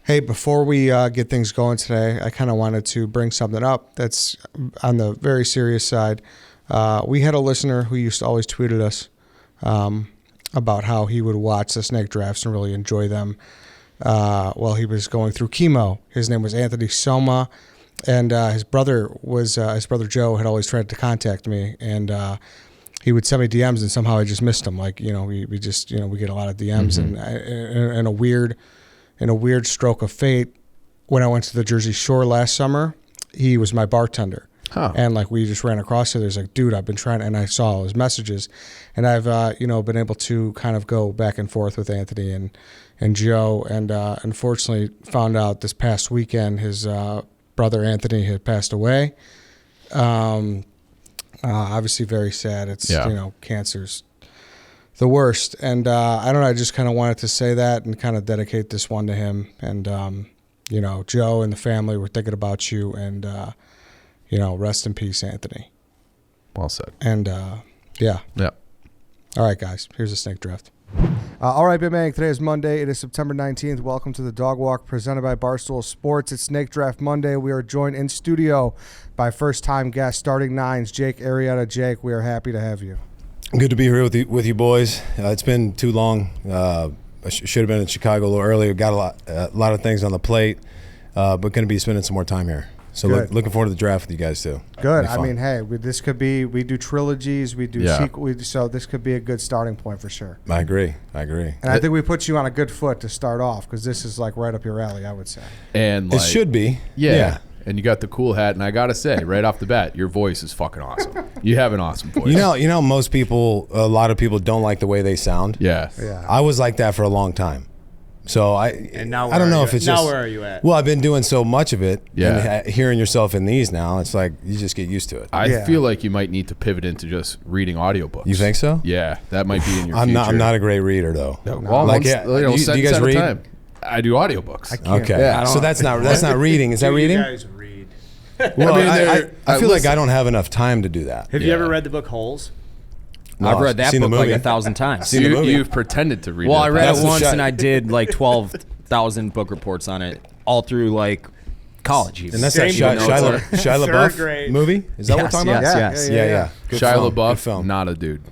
Hey, before we get things going today, I kind of wanted to bring something up that's on the very serious side. We had a listener who used to always tweet at us about how he would watch the snake drafts and really enjoy them while he was going through chemo. His name was Anthony Soma, and his brother Joe had always tried to contact me, and he would send me DMs, and somehow I just missed him. Like, we get a lot of DMs, and in a weird stroke of fate, when I went to the Jersey Shore last summer, he was my bartender. Huh. And like we just ran across each other. He's like, dude, I've been trying, and I saw all his messages, and I've been able to kind of go back and forth with Anthony and Joe, and unfortunately found out this past weekend his brother Anthony had passed away. Obviously very sad. It's cancer's the worst, and I don't know. I just kind of wanted to say that and kind of dedicate this one to him. And Joe and the family were thinking about you, and rest in peace, Anthony. Well said. And yeah. All right, guys. Here's a snake draft. All right, Big Man. Today is Monday. It is September 19th. Welcome to the Dog Walk presented by Barstool Sports. It's Snake Draft Monday. We are joined in studio by first-time guest, starting nines, Jake Arrieta. Jake, we are happy to have you. Good to be here with you boys. It's been too long. I should have been in Chicago a little earlier. Got a lot of things on the plate, but going to be spending some more time here. So looking forward to the draft with you guys too. Good. I mean, hey, this could be. We do trilogies. We do sequels. So this could be a good starting point for sure. I agree. And I think we put you on a good foot to start off because this is like right up your alley, I would say. And it should be. Yeah. And you got the cool hat, and I gotta say, right off the bat, your voice is fucking awesome. You have an awesome voice. You know, a lot of people don't like the way they sound. Yeah. I was like that for a long time. So I don't know if it's now where are you at? Well, I've been doing so much of it. Yeah. And hearing yourself in these now, it's like you just get used to it. I feel like you might need to pivot into just reading audiobooks. You think so? Yeah, that might be in your I'm future. I'm not a great reader though. No. Well, like, do you guys read? Time. I do audiobooks. Okay. Yeah, so that's not reading. Is that reading? You guys read. Well, I feel like I don't have enough time to do that. Have you ever read the book Holes? No, I've read that book like 1,000 times. You've pretended to read it. Well, I read it once, and I did like 12,000 book reports on it, all through like college. Even. And that's that Shia LaBeouf movie? Is that what we're talking about? Yes. Yeah. Good Shia film. LaBeouf, Good film. not a dude.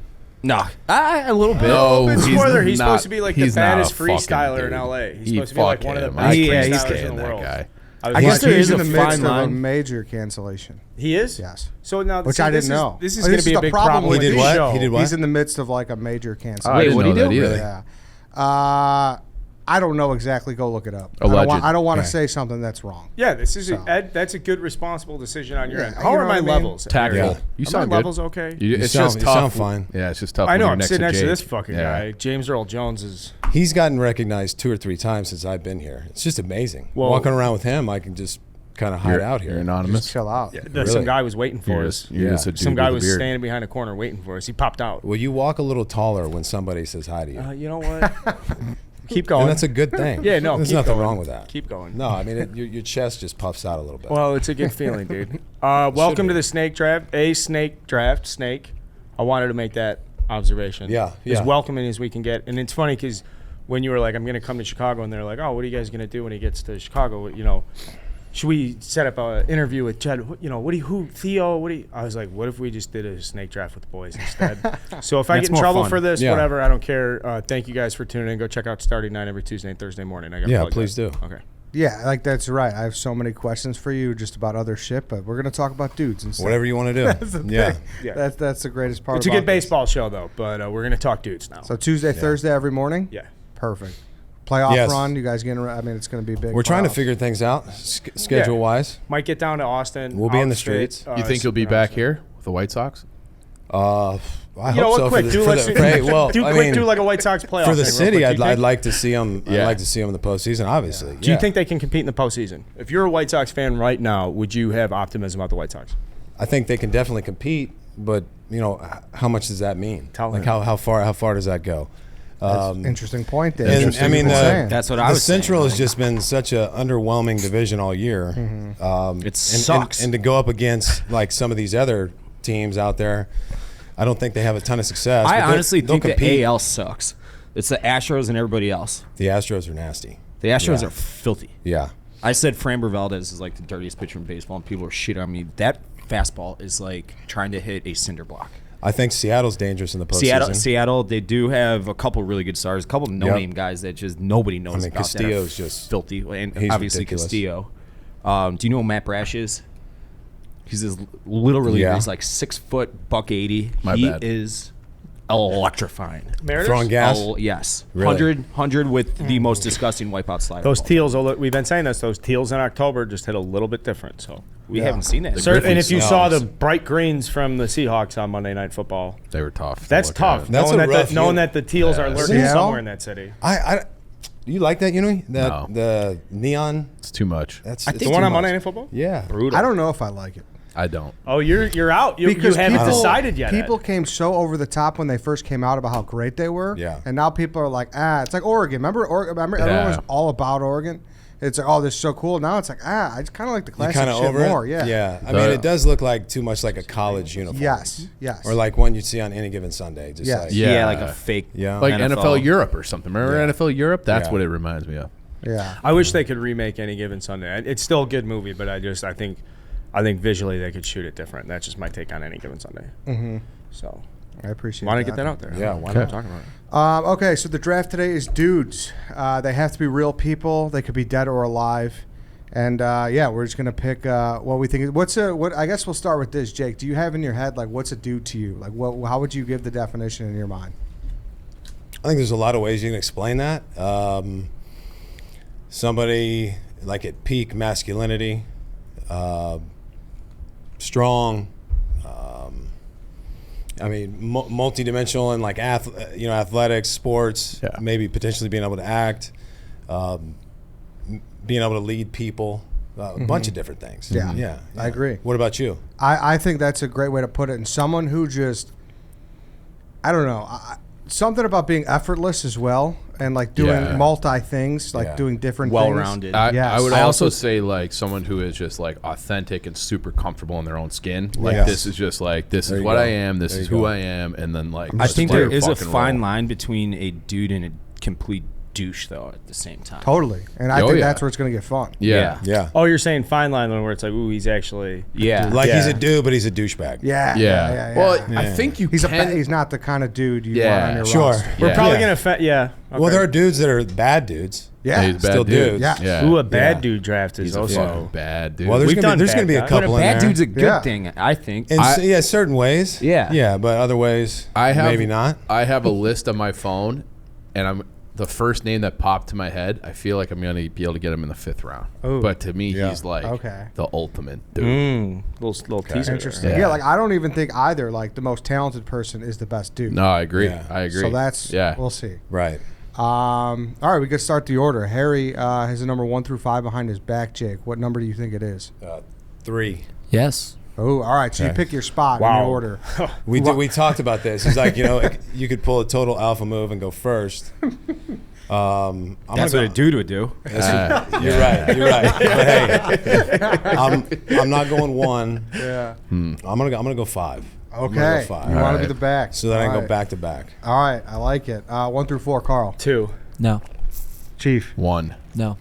No, a little bit. No, he's supposed to be like the baddest not a freestyler in fucking LA. dude. He's supposed to be like one of the best freestylers in the world. Guy. I guess there is in a the midst fine of a line. major cancellation. He is? Yes. So now, Which I didn't know. This is going to be a big problem with with the this show. He did what? He's in the midst of like a major I cancellation. didn't know that either. Yeah. I don't know exactly. Go look it up. Alleged. I don't want to say something that's wrong. Yeah, this is that's a good responsible decision on your end. How are my levels? Tactful. Yeah. You Are sound my good. levels okay? It's sound- just you tough. sound fine. Yeah, it's just tough. I know. when I'm you're sitting next to Jake. this fucking guy. James Earl Jones is. He's gotten recognized 2 or 3 times since I've been here. It's just amazing. Well, walking around with him, I can just kind of hide out here. You're anonymous. Just chill out. Some guy was waiting for us. You're just a dude Some guy with a was beard. standing behind a corner waiting for us. He popped out. Well, you walk a little taller when somebody says hi to you. You know what? Keep going. And that's a good thing. Yeah, no, There's keep nothing going. wrong with that. Keep going. No, I mean, your chest just puffs out a little bit. Well, it's a good feeling, dude. Welcome to the snake draft. Snake. I wanted to make that observation. Yeah. As welcoming as we can get. And it's funny because when you were like, I'm going to come to Chicago, and they're like, oh, what are you guys going to do when he gets to Chicago? Should we set up an interview with Jed? Theo? I was like, what if we just did a snake draft with the boys instead? So if I get in trouble for this, whatever, I don't care. Thank you guys for tuning in. Go check out Starting 9 every Tuesday and Thursday morning. Please do. Okay. Yeah, like that's right. I have so many questions for you just about other shit, but we're gonna talk about dudes and stuff. Whatever you want to do. That's the thing. Yeah. That's the greatest part. It's a good baseball show though, but we're gonna talk dudes now. So Tuesday, Thursday, every morning. Yeah. Perfect. Playoff run. You guys getting? I mean, it's gonna be big. We're trying to figure things out schedule wise. Might get down to Austin. We'll be in the streets. You think you'll be back here with the White Sox? I You know hope what? so. Quick, do like a White Sox playoff for the thing city. real quick. I'd like to see them. Yeah. I'd like to see them in the postseason. Obviously. Do you think they can compete in the postseason? If you're a White Sox fan right now, would you have optimism about the White Sox? I think they can definitely compete, but how much does that mean? How far does that go? Interesting point there. And, I mean, that's what I was saying. The Central has just been such an underwhelming division all year. Mm-hmm. It sucks. And to go up against like some of these other teams out there, I don't think they have a ton of success. I honestly think compete. the AL sucks. It's the Astros and everybody else. The Astros are nasty. The Astros Yeah. are filthy. Yeah. I said Framber Valdez is like the dirtiest pitcher in baseball, and people are shit on me. That fastball is like trying to hit a cinder block. I think Seattle's dangerous in the postseason. Seattle, they do have a couple really good stars, a couple no-name guys that just nobody knows about. Castillo's that are just filthy, and he's obviously ridiculous. Castillo. Do you know who Matt Brash is? He's this little reliever. Yeah. He's like 6 foot, $180. My he bad. is electrifying. Mariners? throwing gas. Oh, yes. Really? 100 with the most disgusting wipeout slider. Those ball. teals, we've been saying this, those teals in October just hit a little bit different. So, We haven't seen that. The and if you Griffey saw the Snows. bright greens from the Seahawks on Monday Night Football, They were tough. to that's look tough. at. That's knowing a that rough knowing unit. that the teals are lurking Seattle? somewhere in that city. I you like that, Yui? No. The neon? It's too much. That's The one on Monday Night Football? Yeah. Brutal. I don't know if I like it. I don't. Oh, you're out. You haven't decided yet. People came so over the top when they first came out about how great they were. Yeah. And now people are like, it's like Oregon. Remember everyone was all about Oregon. It's like, this is so cool. Now it's like, I just kind of like the You classic kind of shit over more. it? Yeah. Yeah. I mean, it does look like too much like a college uniform. Yes. Or like one you'd see on any given Sunday. Just Yes. like, Yeah. Yeah, like a fake. Yeah. Like NFL Europe or something. Remember Yeah. NFL Europe? That's Yeah. what it reminds me of. Yeah. I wish they could remake Any Given Sunday. It's still a good movie, but I think visually they could shoot it different. That's just my take on Any Given Sunday. Mm-hmm. So, I appreciate want to that. get that out there. Yeah, why Okay. not? Talk about it. Okay, so the draft today is dudes. They have to be real people. They could be dead or alive. And we're just gonna pick what we think. I guess we'll start with this, Jake. Do you have in your head like what's a dude to you? Like how would you give the definition in your mind? I think there's a lot of ways you can explain that. Somebody like at peak masculinity, strong. I mean, multidimensional and like athletics, sports. Yeah. Maybe potentially being able to act, being able to lead people. A bunch of different things. Yeah. I agree. What about you? I think that's a great way to put it. And someone who just, I don't know, something about being effortless as well, and like doing multi things, like doing different things. Well-rounded. I would I also also say like someone who is just like authentic and super comfortable in their own skin. Like Yes. this is just like this There is you what go. I am. This There is you who go. I am. And then like I just think play there is a fucking fine role. line between a dude and a complete douche, though, at the same time. Totally. And I Oh, think yeah. that's where it's going to get fun. Yeah. Yeah. Oh, you're saying fine line where it's like, ooh, he's actually. Yeah. Like he's a Yeah. dude, but he's a douchebag. Yeah. Well, yeah. I think you He's can. he's not the kind of dude you Yeah. want on your Sure. roster. We're Yeah. probably Yeah. gonna offend. Yeah. Well, there are dudes that are bad dudes. Yeah. He's a bad Still dude. dudes. Yeah. Yeah. Ooh, a bad Yeah. dude draft is He's a also. fucking bad dude. Well, there's We've gonna done be bad a guys. But couple a in bad there. dude's a good Yeah. thing, I think. In certain ways. Yeah. Yeah, but other ways, maybe not. I have a list on my phone, and the first name that popped to my head. I feel like I'm gonna be able to get him in the 5th round. Ooh. But to me, Yeah. he's like Okay. the ultimate dude. Little teaser. Interesting. Yeah. Yeah, like I don't even think either like the most talented person is the best dude. No, I agree. Yeah. I agree. So that's we'll see. Right. All right, we could start the order. Harry has a number 1 through 5 behind his back. Jake, what number do you think it is? 3. Yes. Oh, all right. So you Okay. pick your spot in Wow. your order. We talked about this. He's like, you could pull a total alpha move and go first. I'm That's gonna what a dude would do. You're right. But hey, I'm not going 1. Yeah. I'm gonna go 5. I'm Okay. gonna go 5. You want to Alright. be the back. So that I can All go right. back to back. All right. I like it. 1 through 4, Carl. 2. No. Chief. 1. No.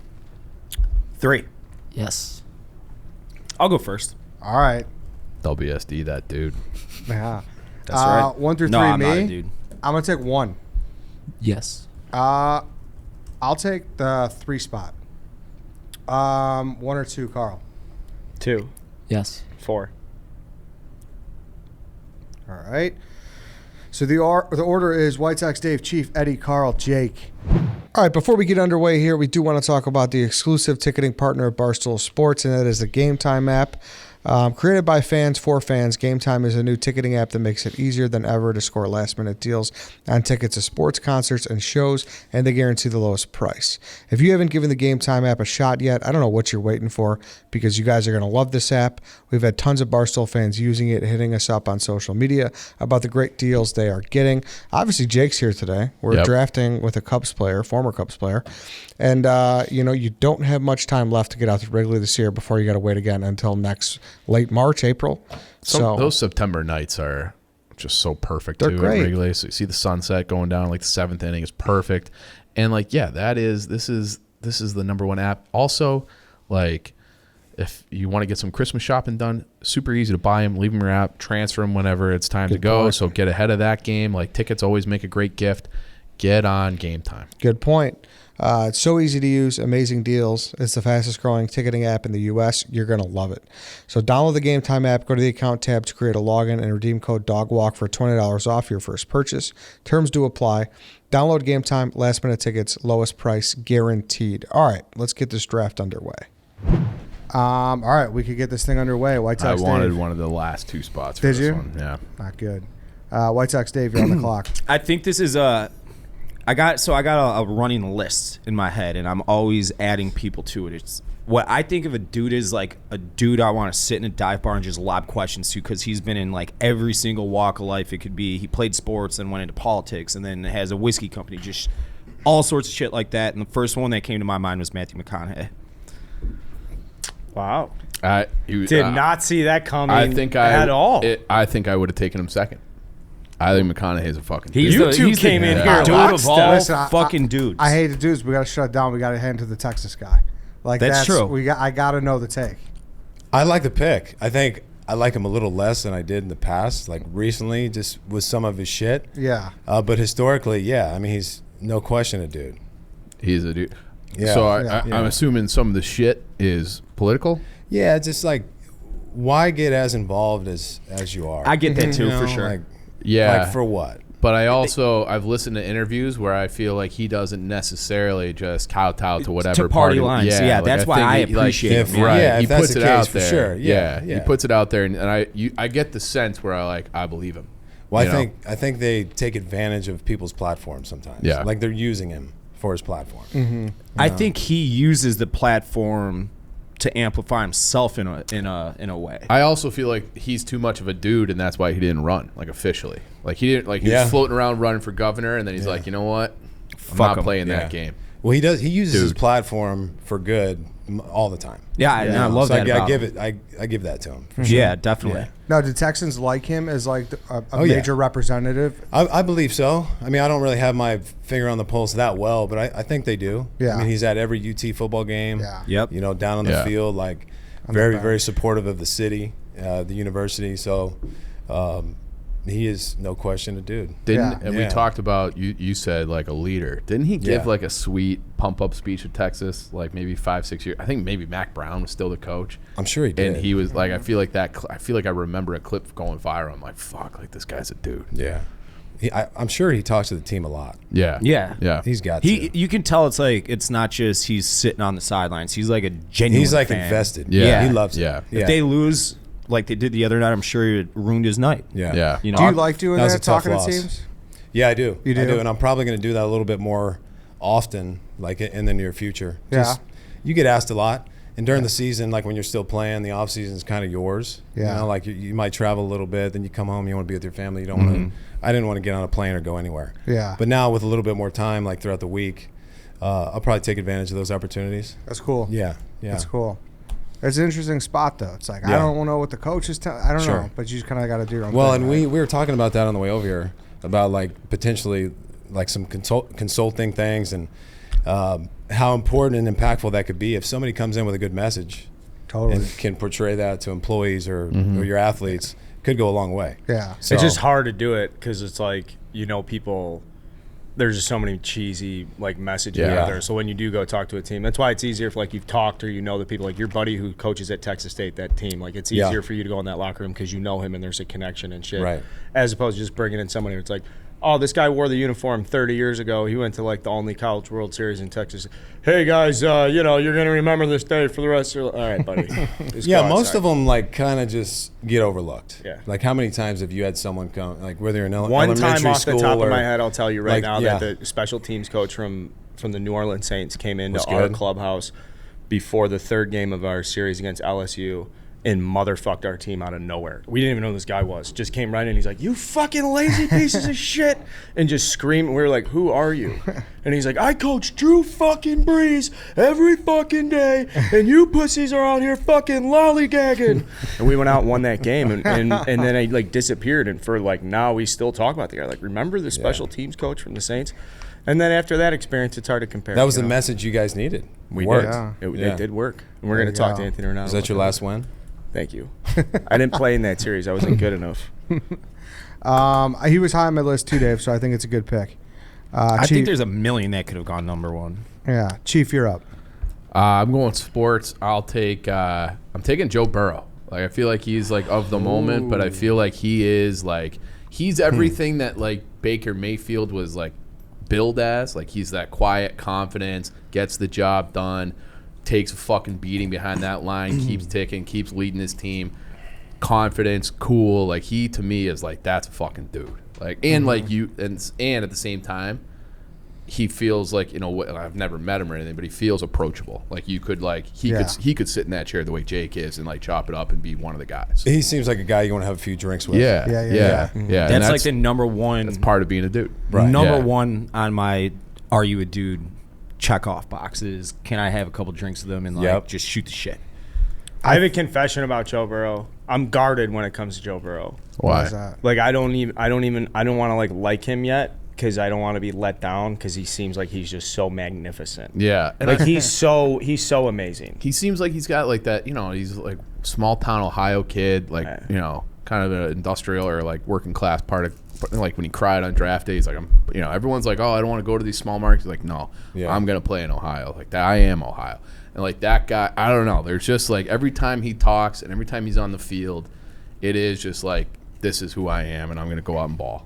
3. Yes. I'll go first. All right. WSD, that dude. Yeah. That's right. 1 through 3, No, I'm me. not a dude. I'm going to take 1. Yes. I'll take the 3 spot. 1 or 2, Carl. 2. Yes. 4. All right. So the order is White Sox Dave, Chief, Eddie, Carl, Jake. All right, before we get underway here, we do want to talk about the exclusive ticketing partner of Barstool Sports, and that is the Game Time app. Created by fans for fans, Game Time is a new ticketing app that makes it easier than ever to score last-minute deals on tickets to sports, concerts, and shows, and they guarantee the lowest price. If you haven't given the Game Time app a shot yet, I don't know what you're waiting for, because you guys are going to love this app. We've had tons of Barstool fans using it, hitting us up on social media about the great deals they are getting. Obviously, Jake's here today. We're drafting with a Cubs player, former Cubs player, and you don't have much time left to get out to Wrigley this year before you got to wait again until next late March, April. So Those September nights are just so perfect They're too great. at Wrigley. So you see the sunset going down, like the 7th inning is perfect. And like, this is this is the number one app. Also, like, if you want to get some Christmas shopping done, super easy to buy them, leave them your app, transfer them whenever it's time to go. So get ahead of that game. Like, tickets always make a great gift. Get on Game Time. Good point. It's so easy to use, amazing deals. It's the fastest growing ticketing app in the U.S. You're going to love it. So download the Game Time app, go to the account tab to create a login, and redeem code DOGWALK for $20 off your first purchase. Terms do apply. Download Game Time, last minute tickets, lowest price guaranteed. All right, let's get this draft underway. All right, we could get this thing underway. White Sox I wanted Dave. one of the last two spots for Did this you? one. Yeah. Not good. White Sox Dave, you're on the clock. I think this is I got a running list in my head, and I'm always adding people to it. It's what I think of a dude is like a dude I want to sit in a dive bar and just lob questions to, because he's been in like every single walk of life. It could be he played sports and went into politics, and then has a whiskey company, just all sorts of shit like that. And the first one that came to my mind was Matthew McConaughey. Wow. Did not see that coming at all. I think I would have taken him second. I think McConaughey's a fucking He's dude. You two came in here dude of all Listen, fucking dudes. I hate to do this. We got to shut it down. We got to head into the Texas guy. Like That's true. I got to know the take. I like the pick. I think I like him a little less than I did in the past, like recently, just with some of his shit. Yeah. But historically, yeah, I mean, he's no question a dude. He's a dude. Yeah. So Yeah. I'm assuming some of the shit is political. Yeah, it's just like, why get as involved as you are? I get that too, You know, for sure. Like, Yeah. like for what? But I've listened to interviews where I feel like he doesn't necessarily just kowtow to whatever party lines. Yeah, like, that's why think I he, like, appreciate If- him. Right. yeah, he if that's puts the it case, out for there. sure. Yeah, He yeah. puts it out there, and I get the sense where I believe him. Well, You know? I think they take advantage of people's platforms sometimes. Yeah. Like they're using him for his platform. Mm-hmm. I think he uses the platform to amplify himself in a way. I also feel like he's too much of a dude, and that's why he didn't run, like, officially. Like, he didn't, like, he Yeah. was floating around running for governor, and then he's like, you know what? I'm Fuck not him. playing that Yeah. game. Well, he does. He uses his Dude. platform for good all the time. Yeah, and I love So that. I about give him. it. I give that to him. For Yeah, definitely. Yeah. Now, do Texans like him as like a Oh, yeah. major representative? I believe so. I mean, I don't really have my finger on the pulse that well, but I think they do. Yeah. I mean, he's at every UT football game. Yeah. Yep. You know, down on the Yeah. field, like On the very, ground. very supportive of the city, the university. So he is no question a dude. And we Yeah. talked about, you said, like, a leader. Didn't he give, Yeah. like, a sweet pump-up speech at Texas, like, maybe 5-6 years? I think maybe Mac Brown was still the coach. I'm sure he did. And he was, like, I feel like I remember a clip going viral. I'm like, fuck, like, this guy's a dude. Yeah. I'm sure he talks to the team a lot. Yeah. Yeah. Yeah. He's got to. You can tell it's not just he's sitting on the sidelines. He's like a genuine He's like fan. invested. Yeah. He loves it. Yeah. If they lose like they did the other night, I'm sure it ruined his night. Yeah. Yeah. You know, Do you like doing That was that, a tough talking to loss. teams? Yeah, I do. You do? I do, and I'm probably going to do that a little bit more often, like in the near future. Yeah. You get asked a lot, and during the season, like when you're still playing, the off season is kind of yours. Yeah. You know, like you might travel a little bit, then you come home, you want to be with your family. You don't want to. I didn't want to get on a plane or go anywhere. Yeah. But now with a little bit more time, like throughout the week, I'll probably take advantage of those opportunities. That's cool. Yeah. Yeah. That's cool. It's an interesting spot, though. It's like, I Yeah. don't know what the coach is telling. I don't Sure. know, but you just kind of got to do your own Well, thing, and right? we were talking about that on the way over here, about like potentially like some consulting things and how important and impactful that could be if somebody comes in with a good message Totally. and can portray that to employees or your athletes. Could go a long way. Yeah. So, It's just hard to do it because it's like, people, there's just so many cheesy like messages Yeah. out there. So when you do go talk to a team, that's why it's easier if like you've talked or the people, like your buddy who coaches at Texas State, that team. Like it's Yeah. easier for you to go in that locker room because you know him and there's a connection and shit. Right. As opposed to just bringing in somebody who's like, oh, this guy wore the uniform 30 years ago. He went to like the only college World Series in Texas. Hey guys, you're gonna remember this day for the rest of your life. All right, buddy. Just yeah, go most outside. of them like kind of just get overlooked. Yeah. Like how many times have you had someone come, like whether you're in One elementary time off school the top or, of my head, I'll tell you right like, now yeah. that the special teams coach from the New Orleans Saints came into Was our good. clubhouse before the third game of our series against LSU and motherfucked our team out of nowhere. We didn't even know who this guy was. Just came right in. He's like, "You fucking lazy pieces of shit," and just screamed. We were like, "Who are you?" And he's like, "I coach Drew fucking Brees every fucking day, and you pussies are out here fucking lollygagging." And we went out and won that game, and then I like disappeared. And for like now, we still talk about the guy. Like, remember the special teams coach from the Saints? And then after that experience, it's hard to compare. That was the message you guys needed. We Worked. did. Yeah. It did work. And we're going to talk to Anthony Ronaldo. Is that your last win? Thank you. I didn't play in that series. I wasn't good enough. He was high on my list too, Dave, so I think it's a good pick. I Chief, think there's a million that could have gone number one. Yeah. Chief, you're up. I'm going sports. I'm taking Joe Burrow. Like I feel like he's like of the moment, but I feel like he is like he's everything that like Baker Mayfield was like billed as. Like he's that quiet confidence, gets the job done, takes a fucking beating behind that line, keeps ticking, keeps leading his team. Confidence, cool. Like he to me is like that's a fucking dude. Like and like you and at the same time, he feels like I've never met him or anything, but he feels approachable. Like you could like he could sit in that chair the way Jake is and like chop it up and be one of the guys. He seems like a guy you want to have a few drinks with. Yeah. That's like the number one. That's part of being a dude. Right. Number one on my "Are you a dude?" check off boxes. Can I have a couple drinks with them and like just shoot the shit? I have a confession about Joe Burrow. I'm guarded when it comes to Joe Burrow. Why? Is that? Like I don't want to like him yet because I don't want to be let down because he seems like he's just so magnificent. Yeah. And Like he's so amazing. he seems like he's got like that, he's like small town Ohio kid, like, kind of an industrial or like working class part of, like when he cried on draft day, he's like, everyone's like, oh, I don't want to go to these small markets. He's like, no, I'm going to play in Ohio. Like that, I am Ohio. And like that guy, I don't know. There's just like every time he talks and every time he's on the field, it is just like, this is who I am and I'm going to go out and ball.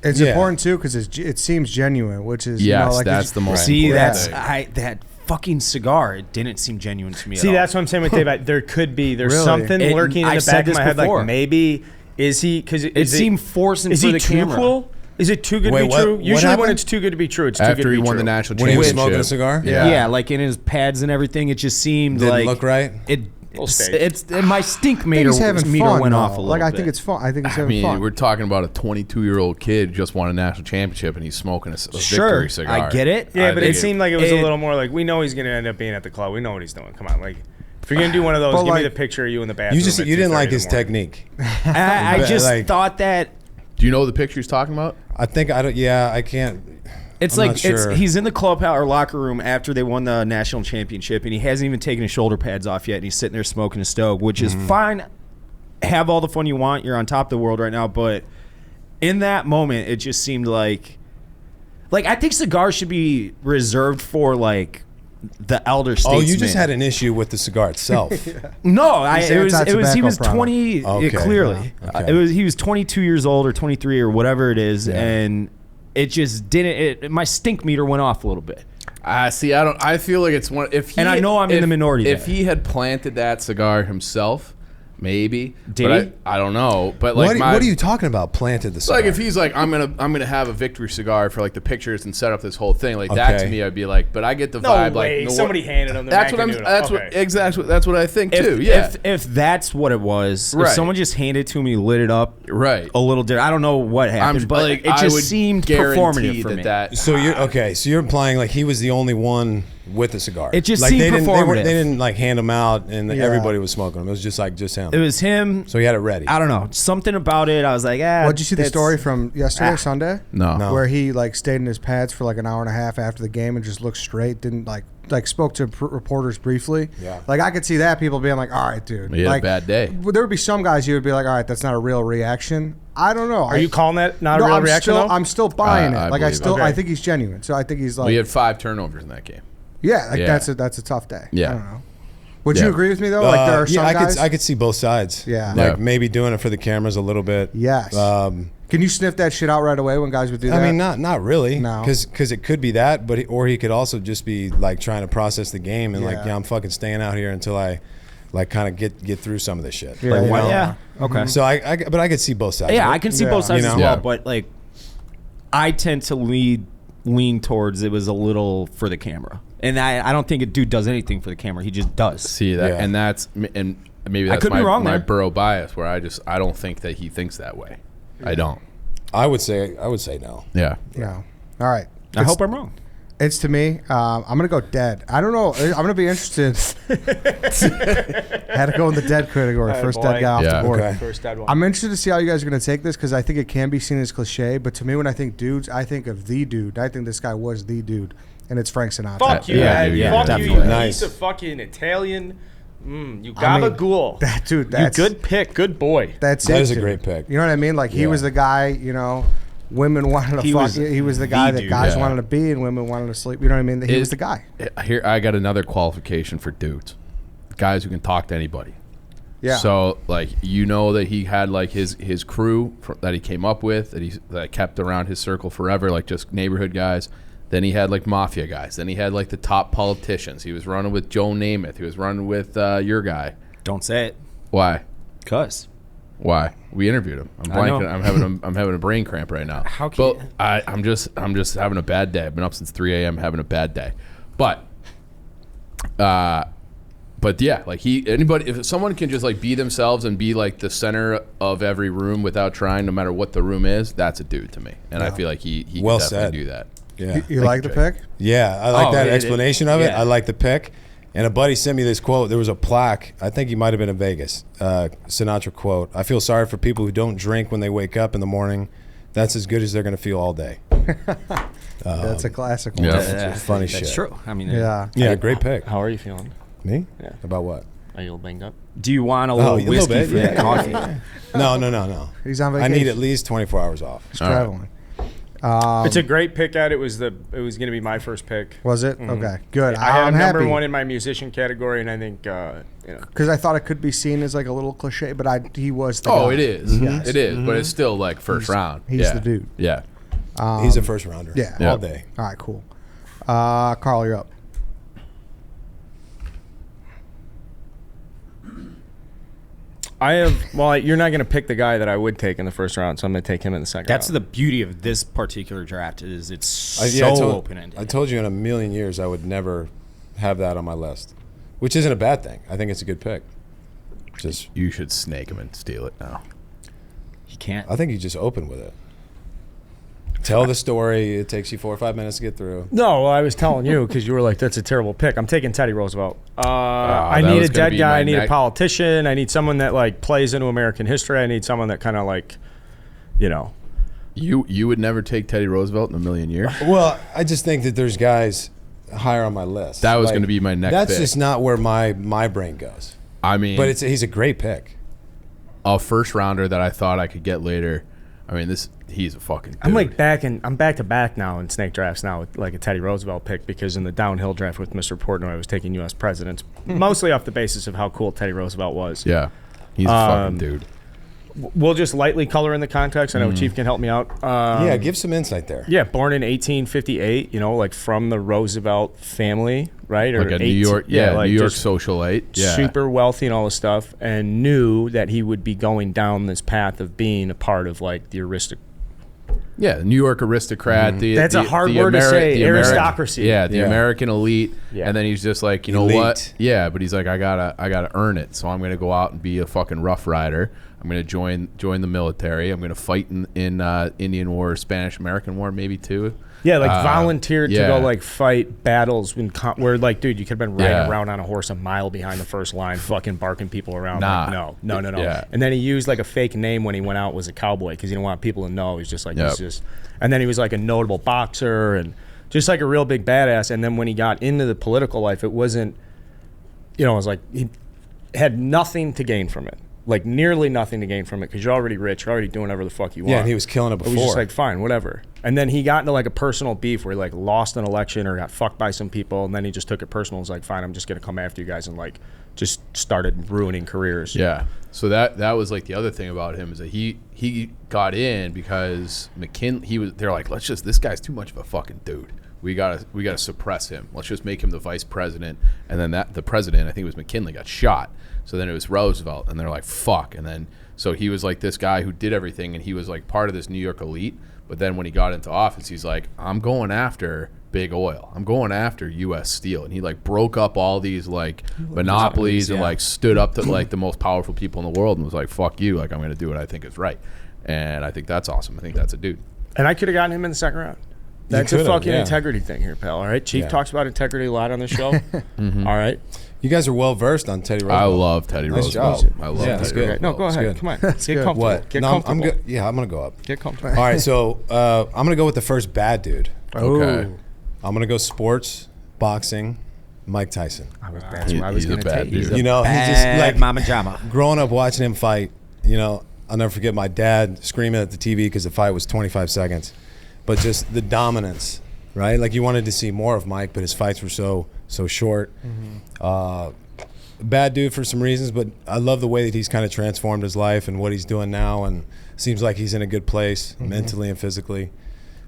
It's important too because it seems genuine, which is that's the most. See, important that's thing. that fucking cigar. It didn't seem genuine to me. See, at all. that's what I'm saying with Dave. There's Really? something lurking in I've the said back of this my head. before. Like maybe is he? Because It seemed forced Is for he the too camera. cool? Is it too good to Wait, be what- true? what Usually when happened? it's too good to be true, it's too good After to be he won true. the national When he was championship. smoking a cigar? Yeah, like in his pads and everything, it just seemed Didn't like look right? It's my stink I think meter he's having meter fun. went though. off a little like I bit. think it's fun. I think he's I having mean, fun. we're talking about a 22-year-old kid who just won a national championship and he's smoking a Sure, victory cigar. I get it. Yeah, but I it think seemed like it was a it- little more like we know he's going to end up being at the club. We know what he's doing. Come on, like if you're going to do one of those, But, give me like, the picture of you in the bathroom. You didn't like his technique. I just Like- thought that Do you know the picture he's talking about? I think I don't. Yeah, I can't. it's I'm like not sure. he's in the clubhouse or locker room after they won the national championship, and he hasn't even taken his shoulder pads off yet, and he's sitting there smoking a stove, which is fine. Have all the fun you want. You're on top of the world right now, but in that moment, it just seemed like I think cigars should be reserved for like the elder statesman. Oh, you just had an issue with the cigar itself. No, He's saying it's not he tobacco was product. 20 Okay. clearly. Okay. He was 22 years old or 23 or whatever it is, and it just didn't. My stink meter went off a little bit. See, I feel like it's one. If he, And I know I'm in the minority If there. he had planted that cigar himself, maybe. Did but he? I don't know. But like, what are you talking about? Planted the It's cigar. like if he's like, I'm gonna have a victory cigar for like the pictures and set up this whole thing, like that to Okay. me, I'd be like, but I get the No vibe way. like Somebody handed him the That's what I'm. Macanudo. That's Okay. what exactly. That's what I think If, too. Yeah. if that's what it was, Right. if someone just handed it to me, lit it up right. a little different. I don't know what happened, but like, it I just would seemed guarantee performative for me. that. So you're okay. So you're implying like he was the only one with a cigar. It just like seemed they performative. They didn't like hand them out and Yeah. everybody was smoking them. It was just him. It was him. So he had it ready. I don't know. Something about it. I was like, Did you see the that's- story from yesterday, Sunday? No. No. Where he like stayed in his pads for like an hour and a half after the game and just looked straight, didn't like spoke to reporters briefly. Yeah. Like I could see that people being like, "All right, dude." He had a like, bad day. There would be some guys you would be like, "All right, that's not a real reaction." I don't know. Are you calling that not a real reaction? Still, though? I'm still buying I it. Like believe it. Okay. I think he's genuine. So I think he's like, We had 5 turnovers in that game. yeah, like Yeah. that's a tough day. Yeah. I don't know. Would you Yeah. agree with me though? Like there are some yeah, guys. I could see both sides. Yeah. Like Yeah. maybe doing it for the cameras a little bit. Yes. Can you sniff that shit out right away when guys would do that? I mean, not really. No. Because it could be that, but or he could also just be like trying to process the game and like, Yeah. yeah, I'm fucking staying out here until I like kind of get through some of this shit. Yeah, Like, you yeah. know? Yeah. Okay. So but I could see both sides. Yeah, of it. I can see Yeah. both sides You as know? well, Yeah. but like I tend to lean towards it was a little for the camera. And I don't think a dude does anything for the camera. He just does. See that, Yeah. and maybe I that's could be wrong my there. Burrow bias, where I don't think that he thinks that way. I don't. I would say no. Yeah. No. All right. I hope I'm wrong. It's to me. I'm gonna go dead. I don't know. I'm gonna be interested. Had to go in the dead category. First dead guy off the board. Okay. First dead one. I'm interested to see how you guys are gonna take this because I think it can be seen as cliche. But to me, when I think dudes, I think of the dude. I think this guy was the dude, and it's Frank Sinatra. Fuck you, Yeah, man. dude, yeah, Fuck you, definitely. you Nice. piece of fucking Italian. You I mean, gabagool. That dude. You That's good pick. Good boy. That's That it. is a dude. great pick. You know what I mean? Like he Yeah. was the guy. You know, women wanted to He fuck. was He was the guy the that dude. guys Yeah. wanted to be, and women wanted to sleep. You know what I mean? He was the guy. Here, I got another qualification for dudes. Guys who can talk to anybody. Yeah. So, like, you know that he had, like, his crew that he came up with, that kept around his circle forever, like, just neighborhood guys. Then he had, like, mafia guys. Then he had, like, the top politicians. He was running with Joe Namath. He was running with your guy. Don't say it. Why? Cuz. Why? We interviewed him. I'm I know. blanking. I'm having a brain cramp right now. How can But I'm just having a bad day. I've been up since 3 a.m. having a bad day. But yeah, like if someone can just like be themselves and be like the center of every room without trying, no matter what the room is, that's a dude to me. And I feel like he Well can definitely said. do that. Yeah. You like the pick? Yeah, I like Oh, that it- explanation of it. yeah. I like the pick. And a buddy sent me this quote. There was a plaque. I think he might have been in Vegas. Sinatra quote. I feel sorry for people who don't drink when they wake up in the morning. That's as good as they're going to feel all day. That's a classic one. Yeah. Funny That's shit. true. I mean, Yeah. Yeah, great pick. How are you feeling? Me? Yeah. About what? Are you a little banged up? do you want a Oh, little a little whiskey bit, for yeah. your coffee? No. He's on I vacation. need at least 24 hours off. He's traveling. It's a great pick, Ed. It was going to be my first pick. Was it? Okay, good. I had I'm number happy one in my musician category, and I think because I thought it could be seen as like a little cliche, but he was the guy. Oh, it is. Yes. It is. But it's still like first round. he's Yeah. the dude. Yeah. He's a first rounder. yeah. All Yep. day. All right, cool. Carl, you're up. I have. Well, you're not going to pick the guy that I would take in the first round, so I'm going to take him in the second. That's round. the beauty of this particular draft is it's so Yeah, I told- open-ended. I told you in a million years I would never have that on my list, which isn't a bad thing. I think it's a good pick. Just, You should snake him and steal it now. He can't. I think you just open with it. Tell the story. It takes you 4 or 5 minutes to get through. No, well, I was telling you because you were like, "That's a terrible pick." I'm taking Teddy Roosevelt. I that need was a gonna dead be guy. my I need a next- politician. I need someone that like plays into American history. I need someone that kind of like, you know. You would never take Teddy Roosevelt in a million years. Well, I just think that there's guys higher on my list. That was gonna be my next That's pick. just not where my brain goes. I mean, But he's a great pick. a first rounder that I thought I could get later. I mean, he's a fucking dude. I'm like I'm back to back now in snake drafts now with like a Teddy Roosevelt pick because in the downhill draft with Mr. Portnoy I was taking U.S. presidents mostly off the basis of how cool Teddy Roosevelt was. Yeah, he's a fucking dude. We'll just lightly color in the context. I know Chief can help me out. Yeah, give some insight there. Yeah, born in 1858. You know, like from the Roosevelt family, right? Like a New 18 York, like New York just socialite. Yeah, super wealthy and all this stuff, and knew that he would be going down this path of being a part of like the Yeah, New York aristocrat. That's a hard word to say, the aristocracy. Yeah, the Yeah. American elite. Yeah. And then he's just like, you know Elite. what? Yeah, but he's like, I gotta earn it. So I'm gonna go out and be a fucking rough rider. I'm gonna join the military. I'm gonna fight in Indian War, Spanish American War, maybe too. Yeah, like volunteered to yeah. go like fight battles where like, dude, you could have been riding Yeah. around on a horse a mile behind the first line, fucking barking people around. Nah. Like, no. Yeah. And then he used like a fake name when he went out was a cowboy because he didn't want people to know. He's just like, Yep. he's just. And then he was like a notable boxer and just like a real big badass. And then when he got into the political life, it wasn't, you know, it was like he had nothing to gain from it. Like nearly nothing to gain from it because you're already rich, you're already doing whatever the fuck you want. Yeah, and he was killing it It before. was just like, fine, whatever. And then he got into like a personal beef where he like lost an election or got fucked by some people. And then he just took it personal. And was like, fine, I'm just going to come after you guys and like just started ruining careers. Yeah. So that was like the other thing about him is that he got in because McKinley, they're like, this guy's too much of a fucking dude. We gotta suppress him. Let's just make him the vice president. And then the president, I think it was McKinley, got shot. So then it was Roosevelt, and they're like, fuck. And then so he was like this guy who did everything, and he was like part of this New York elite. But then when he got into office, he's like, I'm going after big oil. I'm going after U.S. Steel. And he like broke up all these like monopolies and like stood up to like the most powerful people in the world and was like, fuck you. Like, I'm going to do what I think is right. And I think that's awesome. I think that's a dude. And I could have gotten him in the second round. That's a could've, fucking yeah. integrity thing here, pal. All right, Chief Yeah. talks about integrity a lot on the show. All right, You guys are well versed on Teddy Roosevelt. I love Teddy Nice Roosevelt. job. I love Yeah, Teddy that's good. Roosevelt. no, go That's ahead. good. Come on, get comfortable. What? Get No, comfortable. I'm good. Yeah, I'm gonna go up. Get comfortable. All right, so I'm gonna go with the first bad dude. Okay. I'm gonna go sports, boxing, Mike Tyson. That's what I was He's a gonna bad take. dude. You know, he just Bad like Mama Jama. growing up watching him fight. You know, I'll never forget my dad screaming at the TV because the fight was 25 seconds, but just the dominance, right? Like you wanted to see more of Mike, but his fights were so short. Bad dude for some reasons, but I love the way that he's kind of transformed his life and what he's doing now, and seems like he's in a good place mentally and physically.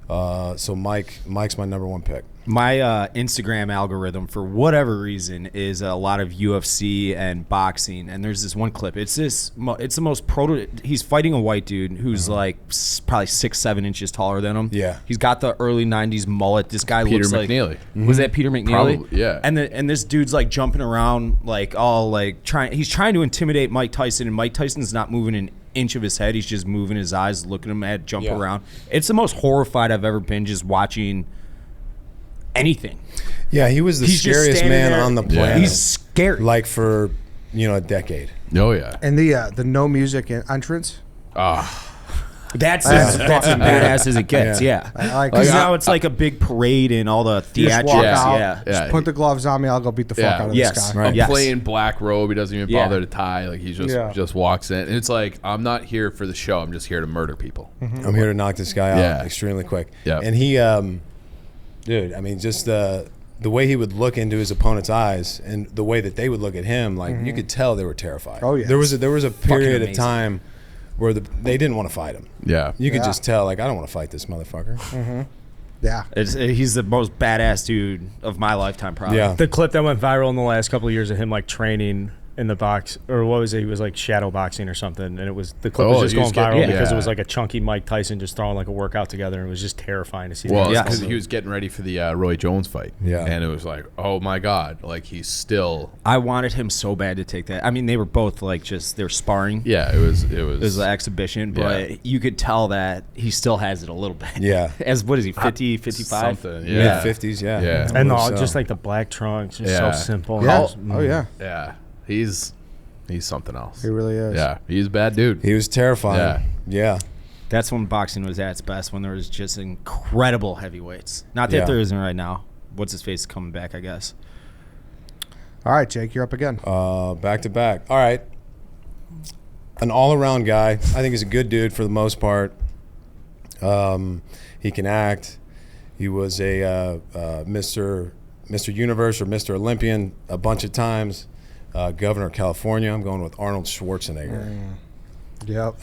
So Mike's my number one pick. My Instagram algorithm, for whatever reason, is a lot of UFC and boxing. And there's this one clip. It's the most he's fighting a white dude who's like probably 6-7 inches taller than him. Yeah. He's got the early '90s mullet. This guy Peter looks McNeely. like was that Peter McNeely? Probably, yeah. And this dude's like jumping around like all like he's trying to intimidate Mike Tyson, and Mike Tyson's not moving an inch of his head. He's just moving his eyes, looking at him at jump around. It's the most horrified I've ever been just watching anything. Yeah, he was the He's just scariest standing man there. on the Yeah. planet. He's scary. like for a decade. Oh yeah. And the no music entrance. That's as badass as it gets. Yeah. Yeah. I like Because it. now it's like a big parade and all the You just theatrics. walk Yeah. out, Yeah. Yeah. Put the gloves on me. I'll go beat the fuck Yeah. out of Yes. this guy. Right. A Yes. plain black robe. He doesn't even Yeah. bother to tie. Like he just walks in, and it's like I'm not here for the show. I'm just here to murder people. I'm here to knock this guy out Yeah. extremely quick. Yeah. And he, dude, I mean, just the way he would look into his opponent's eyes and the way that they would look at him, like you could tell they were terrified. Oh, yeah. There was a period of amazing. time where they didn't want to fight him. Yeah. You could Yeah. just tell, like, I don't want to fight this motherfucker. Yeah. He's the most badass dude of my lifetime, probably. Yeah. The clip that went viral in the last couple of years of him like training in the box, or what was it? He was like shadow boxing or something, and it was the clip was just he was going viral getting- because it yeah. was like a chunky Mike Tyson just throwing like a workout together, and it was just terrifying to see. Well, Yeah. because he was getting ready for the Roy Jones fight. Yeah. And it was like, oh my God, like he's still. I wanted him so bad to take that. I mean, they were both like they were sparring. Yeah, it was. It was an exhibition, but Yeah. you could tell that he still has it a little bit. Yeah. As what is he, 50, 55? something. Yeah. Mid-50s, yeah. Yeah. And I believe so. just like the black trunks, just Yeah. so simple. Yeah. Just, Oh yeah. Yeah. He's something else. He really is. Yeah. He's a bad dude. He was terrifying. Yeah. That's when boxing was at its best, when there was just incredible heavyweights. Not that Yeah. there isn't right now. What's his face coming back, I guess. All right, Jake, you're up again. Back to back. All right. An all-around guy. I think he's a good dude for the most part. He can act. He was a Mr. Universe or Mr. Olympian a bunch of times. Governor of California. I'm going with Arnold Schwarzenegger. Yep.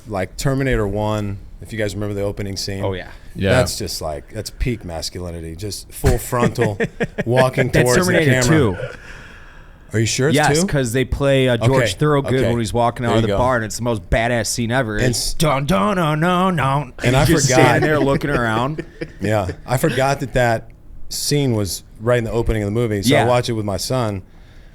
Like Terminator 1, if you guys remember the opening scene. Oh, yeah. Yeah. That's just like, that's peak masculinity. Just full frontal, walking That's towards the Terminator camera. 2. Are you sure it's Yes, two? because they play George Okay, Thorogood okay. when he's walking out There of you the go. bar, and it's the most badass scene ever. And It's dun dun dun dun dun. And I he's just forgot. standing there looking around. Yeah, I forgot that scene was right in the opening of the movie. So I Yeah. watched it with my son.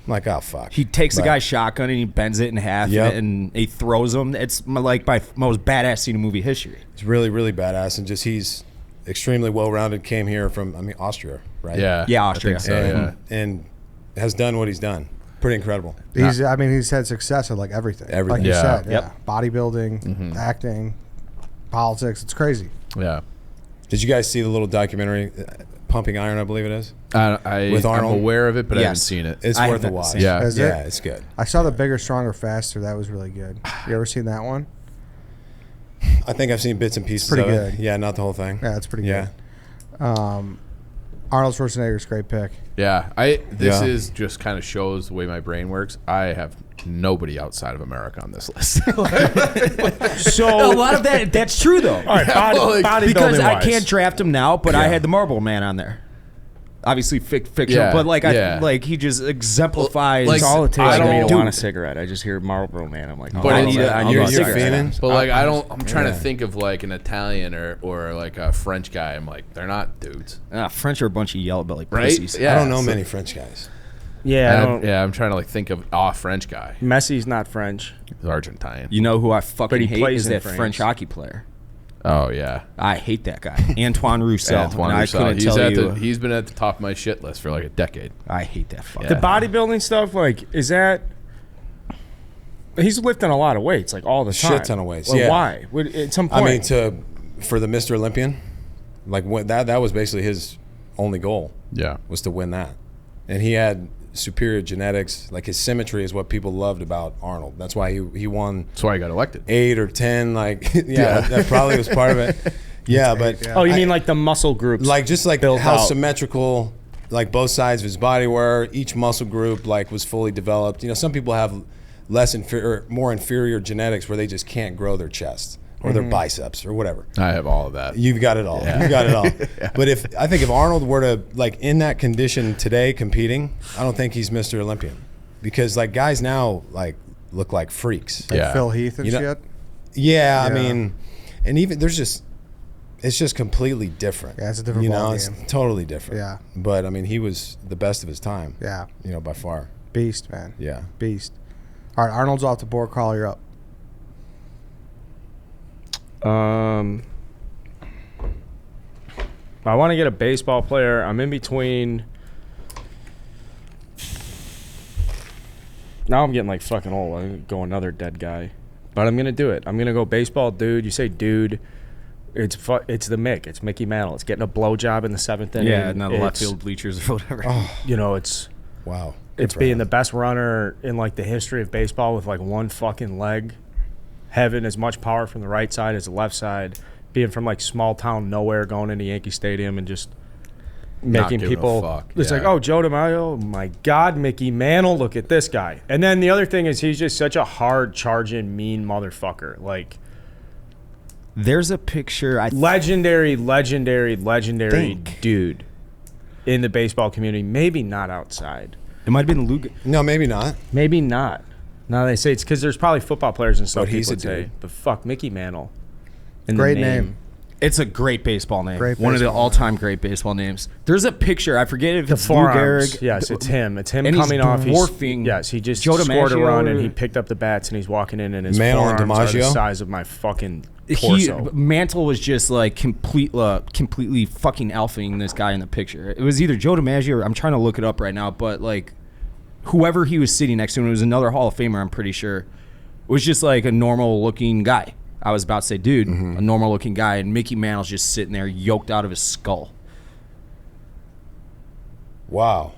I'm like, oh fuck. He takes the Right. guy's shotgun and he bends it in half, Yep. and he throws him. It's like my most badass scene in movie history. It's really, really badass, and just he's extremely well-rounded. Came here from, Austria, right? Yeah. Yeah, I Austria. think so, and yeah. and has done what he's done. Pretty incredible. He's had success at like everything. Everything. Like you Yeah. said. Yep. Yeah. Bodybuilding, acting, politics. It's crazy. Yeah. Did you guys see the little documentary, Pumping Iron? I believe it is. With I'm Arnold? aware of it, but I haven't Yes. seen it. It's I worth a haven't watch. seen it. Yeah. Is yeah, it? it's good. I saw the Bigger, Stronger, Faster. That was really good. You ever seen that one? I think I've seen bits and pieces. Pretty of it. good. Yeah, not the whole thing. Yeah, it's pretty Yeah. good. Arnold Schwarzenegger's a great pick. Yeah. This Yeah. is just kind of shows the way my brain works. I have nobody outside of America on this list. So A lot of that's true though. all right, bodybuilding Because I wise. can't draft him now, but I Yeah. had the Marlboro Man on there. Obviously fictional, Yeah, but like yeah. he just exemplifies. Like, It's all it takes I for me to don't- want a cigarette. I just hear Marlboro Man. I'm like, oh, But I it's- need a- I need you're a cigarette. feeling. But like I'm trying to Yeah. think of like an Italian or like a French guy. I'm like, they're not dudes. French are a bunch of yellow belly Right? pussies. Yeah. I don't know so- many French guys. Yeah, I don't, I'm trying to like think of a French guy. Messi's not French. He's Argentine. You know who I But fucking he hate plays is in that France. French hockey player. Oh yeah, I hate that guy, Antoine Roussel. Antoine And Roussel. I couldn't tell you. He's been at the top of my shit list for like a decade. I hate that fucker. Yeah. The bodybuilding stuff, like, is that? He's lifting a lot of weights, like all the time. Shit ton of weights. Well, Yeah. why? At some point. I mean, for the Mr. Olympian, like that was basically his only goal. Yeah. Was to win that, and he had superior genetics. Like his symmetry is what people loved about Arnold. That's why he won. That's why he got elected. 8 or 10. Like that probably was part of it. Yeah, but Oh, you mean like the muscle groups? like just like built how out. symmetrical like both sides of his body were. Each muscle group like was fully developed. You know, some people have more inferior genetics where they just can't grow their chest or their biceps or whatever. I have all of that. You've got it all. Yeah. You've got it all. But I think if Arnold were to like in that condition today competing, I don't think he's Mr. Olympian, because like guys now like look like freaks. Like Yeah. Phil Heath and You know- shit. Yeah, I Yeah. mean, and even it's just completely different. Yeah, it's a different You know, ball it's game. totally different. Yeah. But I mean, he was the best of his time. Yeah. You know, by far. Beast, man. Yeah. Beast. All right, Arnold's off the board. Carl, you're up. I want to get a baseball player. I'm in between. Now I'm getting like fucking old. I'm gonna go another dead guy, but I'm gonna do it. I'm gonna go baseball dude. You say dude, it's the Mick. It's Mickey Mantle. It's getting a blowjob in the 7th inning. Yeah, not the left It's, field bleachers or whatever. You know, it's Wow. Good it's for being him. the best runner in like the history of baseball with like one fucking leg, having as much power from the right side as the left side, being from like small town nowhere, going into Yankee Stadium and just making giving a people. fuck, It's yeah. like, oh, Joe DiMaggio, oh my God, Mickey Mantle, look at this guy. And then the other thing is he's just such a hard charging, mean motherfucker. Like There's a picture. legendary Think. dude in the baseball community. Maybe not outside. It might have been Luke. No, maybe not. Maybe not. Now they say it's because there's probably football players and stuff. But he's people a would say, dude. but fuck, Mickey Mantle. in the Great name. It's a great baseball name. Great One of the baseball all-time great baseball names. There's a picture. I forget if The it's Lou forearms. Gehrig. Yes, it's him. It's him And he's coming off. dwarfing Yes, he just Joe scored a DiMaggio run and or- he picked up the bats and he's walking in and his Mantle and forearms are the DiMaggio? size of my fucking torso. Mantle was just like completely fucking alphaing this guy in the picture. It was either Joe DiMaggio or I'm trying to look it up right now, but like whoever he was sitting next to, and it was another Hall of Famer, I'm pretty sure, was just like a normal looking guy. I was about to say, dude, a normal looking guy, and Mickey Mantle's just sitting there yoked out of his skull. Wow.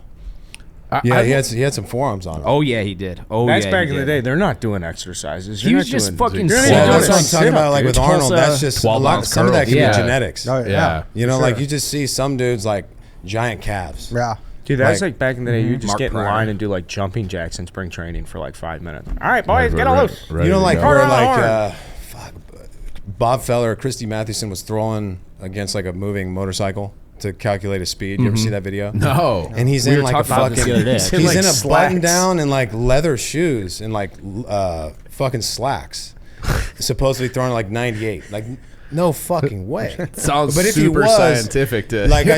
Yeah, he had some forearms on him. Oh yeah, he did. Oh That's yeah, back he in the did. day. They're not doing exercises. He You're was not just doing- fucking you're not slow. even That's doing what I'm a talking about. sit-up, Like dude. with Arnold, Tulsa, that's just a 12 lot. ounce Some of that curls. can Yeah. be genetics. Oh, Yeah. You know, for like sure. you just see some dudes like giant calves. Yeah. Dude, that's Like- like back in the day. You just Mark get in Pryor. line and do like jumping jacks in spring training for like 5 minutes. All right, boys, get on loose. You know, like go. where Hard on the like horn. Bob Feller or Christy Mathewson was throwing against like a moving motorcycle to calculate his speed. You ever see that video? No. And he's We in were like a talking about this fucking. the other day. He's In, like, in a slacks. button down and like leather shoes and like fucking slacks. Supposedly throwing like 98. Like no fucking way. Sounds But if he super was, scientific to Like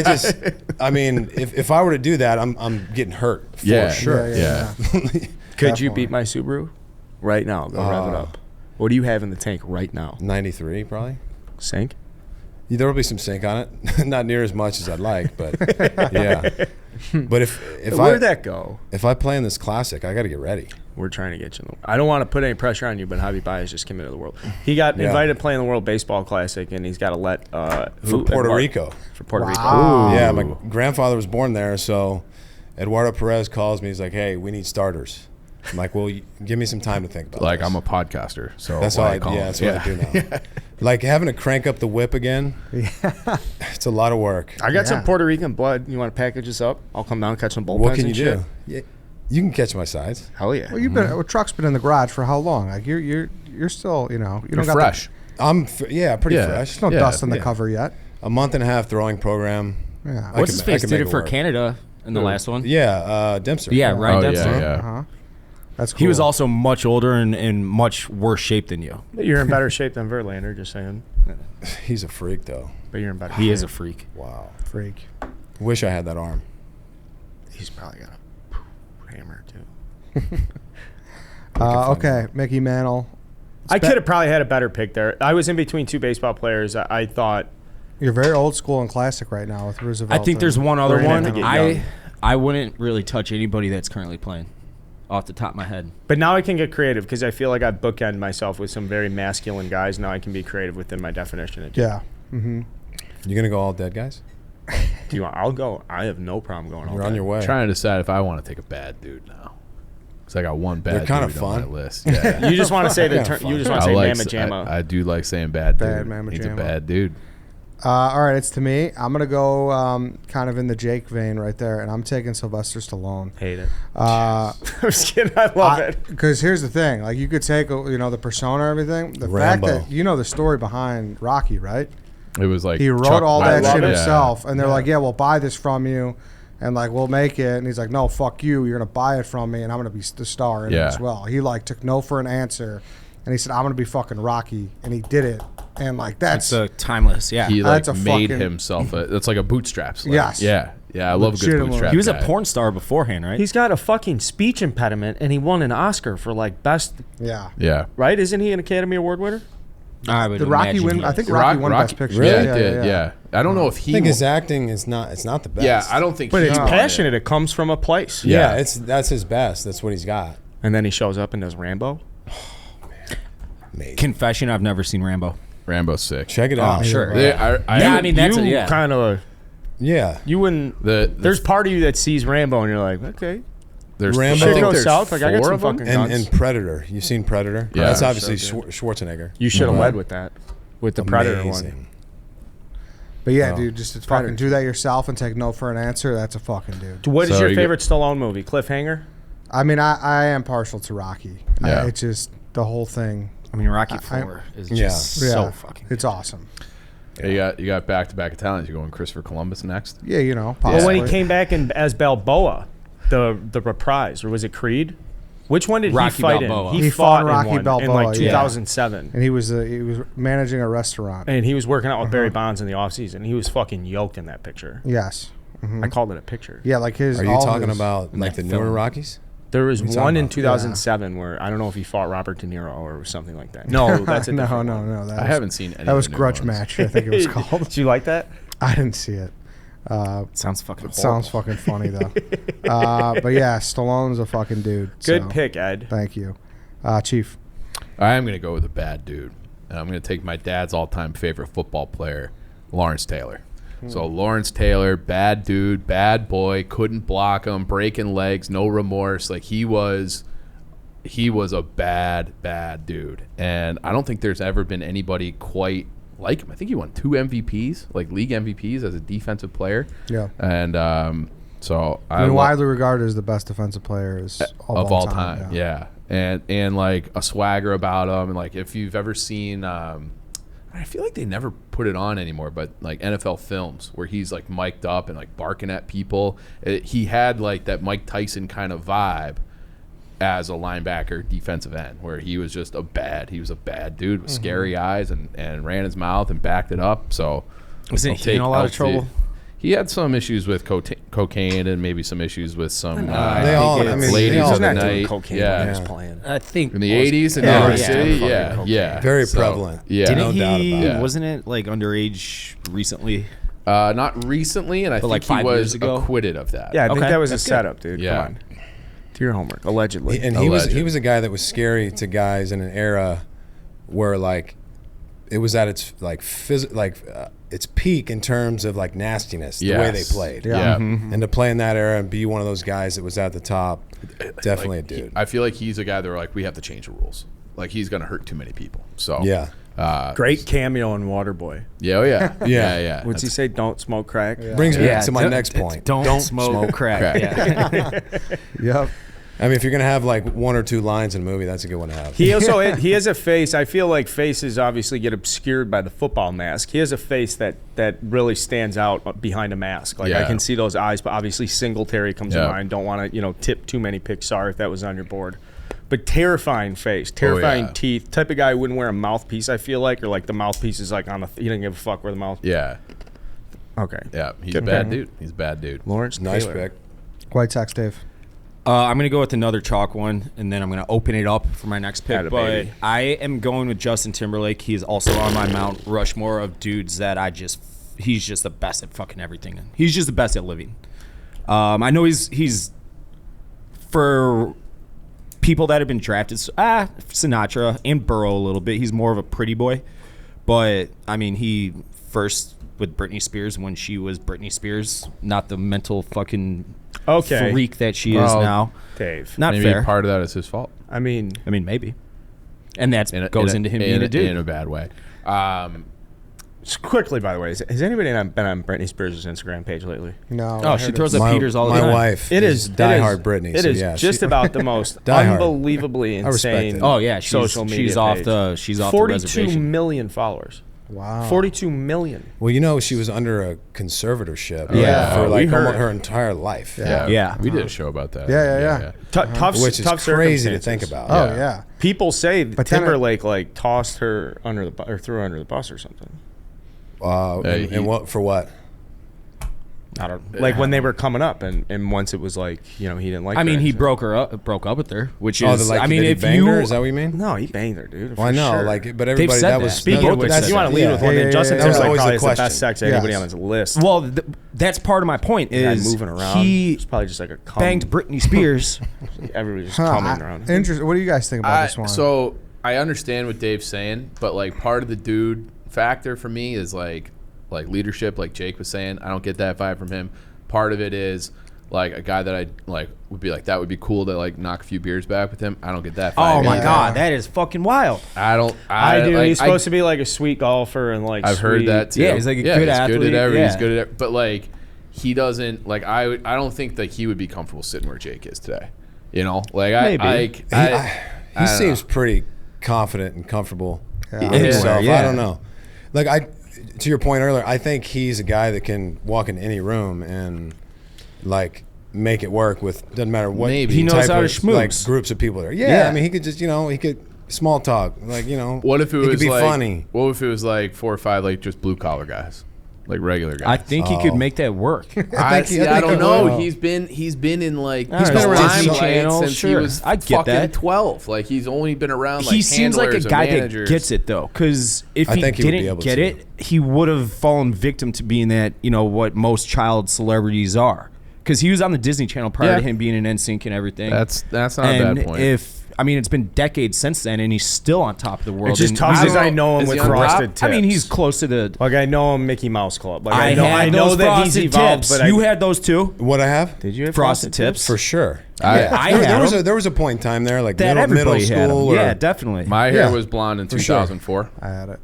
I mean, if I were to do that, I'm getting hurt for Yeah. sure. Yeah. Could you Definitely. beat my Subaru? Right now. Go rev it up. What do you have in the tank right now? 93 probably. Sink? There will be some sink on it, not near as much as I'd like, but yeah. But Where'd that go? if I play in this classic, I got to get ready. We're trying to get you in the. I don't want to put any pressure on you, but Javi Baez just came into the world. He got Yeah. invited to play in the World Baseball Classic, and he's got to let For who- Puerto Eduardo- Rico. For Puerto Wow. Rico. Yeah, my grandfather was born there, so Eduardo Perez calls me. He's like, "Hey, we need starters." I'm like, "Well, give me some time to think about Like this." I'm a podcaster, so That's why all I I call do. Yeah, him. that's what I do now. Like having to crank up the whip again. It's a lot of work. I got some Yeah. Puerto Rican blood. You want to package this up? I'll come down and catch some bullpens. What can you and do? shit. Yeah, you can catch my sides. Hell yeah. Well, you've been. Well, truck's been in the garage for how long? Like you're still, you know, you You're don't got fresh. I'm pretty Yeah. fresh. There's no Yeah, dust on the yeah. cover yet. A month and a half throwing program. Yeah. I What's can- his I face can did make it for work. Canada in the last one? Yeah, Dempster. Yeah, Ryan Oh, Dempster. yeah. Uh-huh. That's cool. He was also much older and in much worse shape than you. You're in better shape than Verlander, just saying. He's a freak though. But you're in better He shape. is a freak. Wow. freak. Wish I had that arm. He's probably got a hammer, too. Okay, Mickey Mantle. I could have probably had a better pick there. I was in between two baseball players. I thought You're very old school and classic right now with Roosevelt. I think there's one other We're gonna one. have to get young. I wouldn't really touch anybody that's currently playing off the top of my head. But now I can get creative because I feel like I've bookended myself with some very masculine guys. Now I can be creative within my definition. Yeah. Mm-hmm. You gonna go all dead guys? Do you want? I'll go. I have no problem going. You're all on day. your way. Trying to decide if I want to take a bad dude now. Because I got one bad They're kinda dude on my fun. list. Yeah. You just want to say the Yeah, term. fun. You just want to say Mamma Jamma. I do like saying bad dude. Bad Mamma He's a Jamma. bad dude. All right, it's to me. I'm gonna go kind of in the Jake vein right there, and I'm taking Sylvester Stallone. Hate it. Uh, I'm just kidding. I love it. Because here's the thing: like you could take the persona, and everything. The fact Rambo. that the story behind Rocky, right? It was like He wrote Chuck all that West. shit Yeah. himself, and they're like, "Yeah, we'll buy this from you, and like we'll make it." And he's like, "No, fuck you. You're gonna buy it from me, and I'm gonna be the star in it Yeah. as well." He like took no for an answer, and he said, "I'm gonna be fucking Rocky," and he did it. And like that's It's timeless. Yeah. He like That's a made fucking- himself. That's like a bootstraps. Like, Yes. Yeah. Yeah. I love a good Legitimately. bootstrap. He was guy. a porn star beforehand, right? He's got a fucking speech impediment, and he won an Oscar for like best. yeah. Yeah. Right? Isn't he an Academy Award winner? I would The Rocky imagine win. he I is. think Rocky won Best Picture. Really? Yeah, he did. Yeah. I don't know if I he. think his won- acting is not. It's not the best. Yeah. I don't think. But he it's won it. passionate. It comes from a place. Yeah, Yeah. that's his best. That's what he's got. And then he shows up and does Rambo. Amazing. Confession: I've never seen Rambo. Rambo's sick. Check it Oh, out. sure. Yeah, I mean, that's you yeah. kind of. Yeah. You wouldn't. There's part of you that sees Rambo, and you're like, okay. there's Rambo. I Shit think goes there's south. Like I got four some of them. fucking And, guns. and Predator. You've seen Predator? Yeah. That's obviously So Schwarzenegger. You should have Mhm. led with that, with the Predator one. Amazing. But yeah, Oh. dude, just to Predator. fucking do that yourself and take no for an answer. That's a fucking dude. What is So your you go- favorite Stallone movie? Cliffhanger. I mean, I am partial to Rocky. Yeah. It's just the whole thing. I mean, Rocky I- 4 is Yeah. just so fucking. It's awesome. Yeah, you got back-to-back Italians. You going Christopher Columbus next? Yeah, Well, possibly. when he came back as Balboa, the reprise, or was it Creed? Which one did Rocky he fight Balboa. in? He fought in Rocky one in Balboa, like yeah. 2007. and he was managing a restaurant. And he was working out with Uh-huh. Barry Bonds in the offseason. He was fucking yoked in that picture. Yes. I called it a picture. Yeah, like his. Are you all talking his- about like the that newer film. Rockies? There was What are you talking one in about? 2007 where I don't know if he fought Robert De Niro or something like that. No, that's a no, different no, one. no. That I was, haven't seen any. That of was the new Grudge ones. Match. I think it was called. Did you like that? I didn't see it. Sounds fucking It horrible. sounds fucking funny though. But yeah, Stallone's a fucking dude. Good so, pick, Ed. Thank you, Chief. I am going to go with a bad dude. And I'm going to take my dad's all-time favorite football player, Lawrence Taylor. So Lawrence Taylor, bad dude, bad boy, couldn't block him, breaking legs, no remorse. Like he was a bad dude. And I don't think there's ever been anybody quite like him. I think he won 2 MVPs, like league MVPs as a defensive player. Yeah. And so I mean, widely regarded as the best defensive player of all time. Yeah. And like a swagger about him. And like if you've ever seen I feel like they never put it on anymore, but like NFL films where he's like mic'd up and like barking at people. He had like that Mike Tyson kind of vibe as a linebacker defensive end where he was just he was a bad dude with scary eyes and ran his mouth and backed it up. So Wasn't he in a lot of trouble? He had some issues with cocaine and maybe some issues with some They all- I mean, ladies they all- of the He's not doing night. cocaine Yeah. when he was playing. I think In the 80s in New Oh, York yeah. City, Fucking yeah, cocaine. yeah. Very So, prevalent. Yeah. Didn't No doubt he? about it. Wasn't it like underage recently? Not recently, and I think like he 5 years was ago? acquitted of that. Yeah, I think Okay, that was a that's good. setup, dude. Yeah. Come on. Do your homework. Allegedly. And he was a guy that was scary to guys in an era where like it was at its like its peak in terms of like nastiness, the way they Yes. played. Yeah. And to play in that era and be one of those guys that was at the top, definitely Like, a dude. I feel like he's a guy that we're like, we have to change the rules. Like he's gonna hurt too many people. So Yeah. Great cameo in Waterboy. Yeah, oh yeah, Yeah. yeah. What's he say? Don't smoke crack. Brings me Yeah, to my don't- next point. Don't smoke crack. Yeah. Yep. I mean, if you're gonna have like 1 or 2 lines in a movie, that's a good one to have. He also he has a face. I feel like faces obviously get obscured by the football mask. He has a face that really stands out behind a mask. Like I Yeah. can see those eyes, but obviously Singletary comes to Yeah. mind. Don't want to tip too many picks. Sorry if that was on your board. But terrifying face, terrifying yeah. teeth. Type of guy who wouldn't wear a mouthpiece. I feel like, or like the mouthpiece is like on the. He didn't give a fuck where the mouth. Yeah, Okay. yeah. He's a bad dude. He's a bad dude. Lawrence Nice Taylor. pick. White Sox Dave. I'm going to go with another chalk one, and then I'm going to open it up for my next pick. Atta But baby. I am going with Justin Timberlake. He's also on my Mount Rushmore of dudes that he's just the best at fucking everything. He's just the best at living. I know he's for people that have been drafted, Sinatra and Burrow a little bit. He's more of a pretty boy. But, I mean, he first with Britney Spears when she was Britney Spears, not the mental fucking freak that she is now. Dave. Not Maybe fair. part of that is his fault. I mean, Maybe. And that goes into him being a dude. In a bad way. just quickly, by the way, has anybody been on Britney Spears' Instagram page lately? No. Oh, she throws up Peters all the My time. wife It is is diehard Britney. It so is yeah, just about the most Die hard. unbelievably I respect insane. it. Oh yeah, social media. She's off page. the 42 reservation. million followers. Wow. 42 million. Well, you know, she was under a conservatorship Yeah. for We like heard. her entire life. Yeah. We did a show about that. Yeah. Tough, Which is tough crazy to circumstances. think about. Oh, yeah. People say But then Timberlake like tossed her under the or threw her under the bus or something. And what for what? I don't like when they were coming up, and once it was like he didn't like. I mean, her he and- broke up with her, which Oh, is. like, I mean, that he if banged you her, is that what you mean? No, he banged her, dude. Well, I for know, sure. like, but everybody said that that. was Speaking that- of which, that's- you want to lead with one. yeah, Then Justin yeah, that was Timberlake always probably the is the best question. sex anybody Yes. on his list. well, that's part of my point. Guy Is moving around. he It's probably just like a cum. banged Britney Spears? Everybody's just Huh, coming around. Interesting. What do you guys think about this one? So I understand what Dave's saying, but like part of the dude factor for me is like leadership, like Jake was saying. I don't get that vibe from him. Part of it is like a guy that I like would be like that would be cool to like knock a few beers back with him. I don't get that vibe. Oh my either. god, that is fucking wild. I don't. I do. Like, He's supposed to be like a sweet golfer and like. I've heard sweet- that too. Yeah, he's like a good he's athlete, Good at everything. yeah. He's good at but like he doesn't like I don't think that he would be comfortable sitting where Jake is today. You know, like Maybe. He seems pretty confident and comfortable Yeah. in himself. Yeah. I don't know. Like to your point earlier, I think he's a guy that can walk in any room and like make it work with doesn't matter what Maybe. He knows type how to of, schmooze. like groups of people there. Yeah, Yeah. I mean he could just he could small talk like What if it he was could be like funny. What if it was like 4 or 5 like just blue collar guys, like regular guys? I think he could make that work. I think he don't know. will. He's been in like He's been around Disney so- Channel since he sure. was I get fucking that. 12. Like he's only been around like He seems like a handlers and guy that managers. gets it though, because if I he think he would be didn't able get to. it, he would have fallen victim to being that what most child celebrities are. Because he was on the Disney Channel prior to him being in NSYNC and everything. That's not a and bad point. it's been decades since then, and he's still on top of the world. It's just And tough he's- as I know him Is with he on frosted top? tips. I mean, he's close to the. like I know him Mickey Mouse Club. Like I I know those that he's frosted evolved, tips. but You had those too. What I have? Did you have Frosted tips For sure. I There had was them. there was a point in time there like That middle everybody had 'em. school. Yeah, or, definitely. my hair Yeah, was blonde in for sure. 2004. I had it.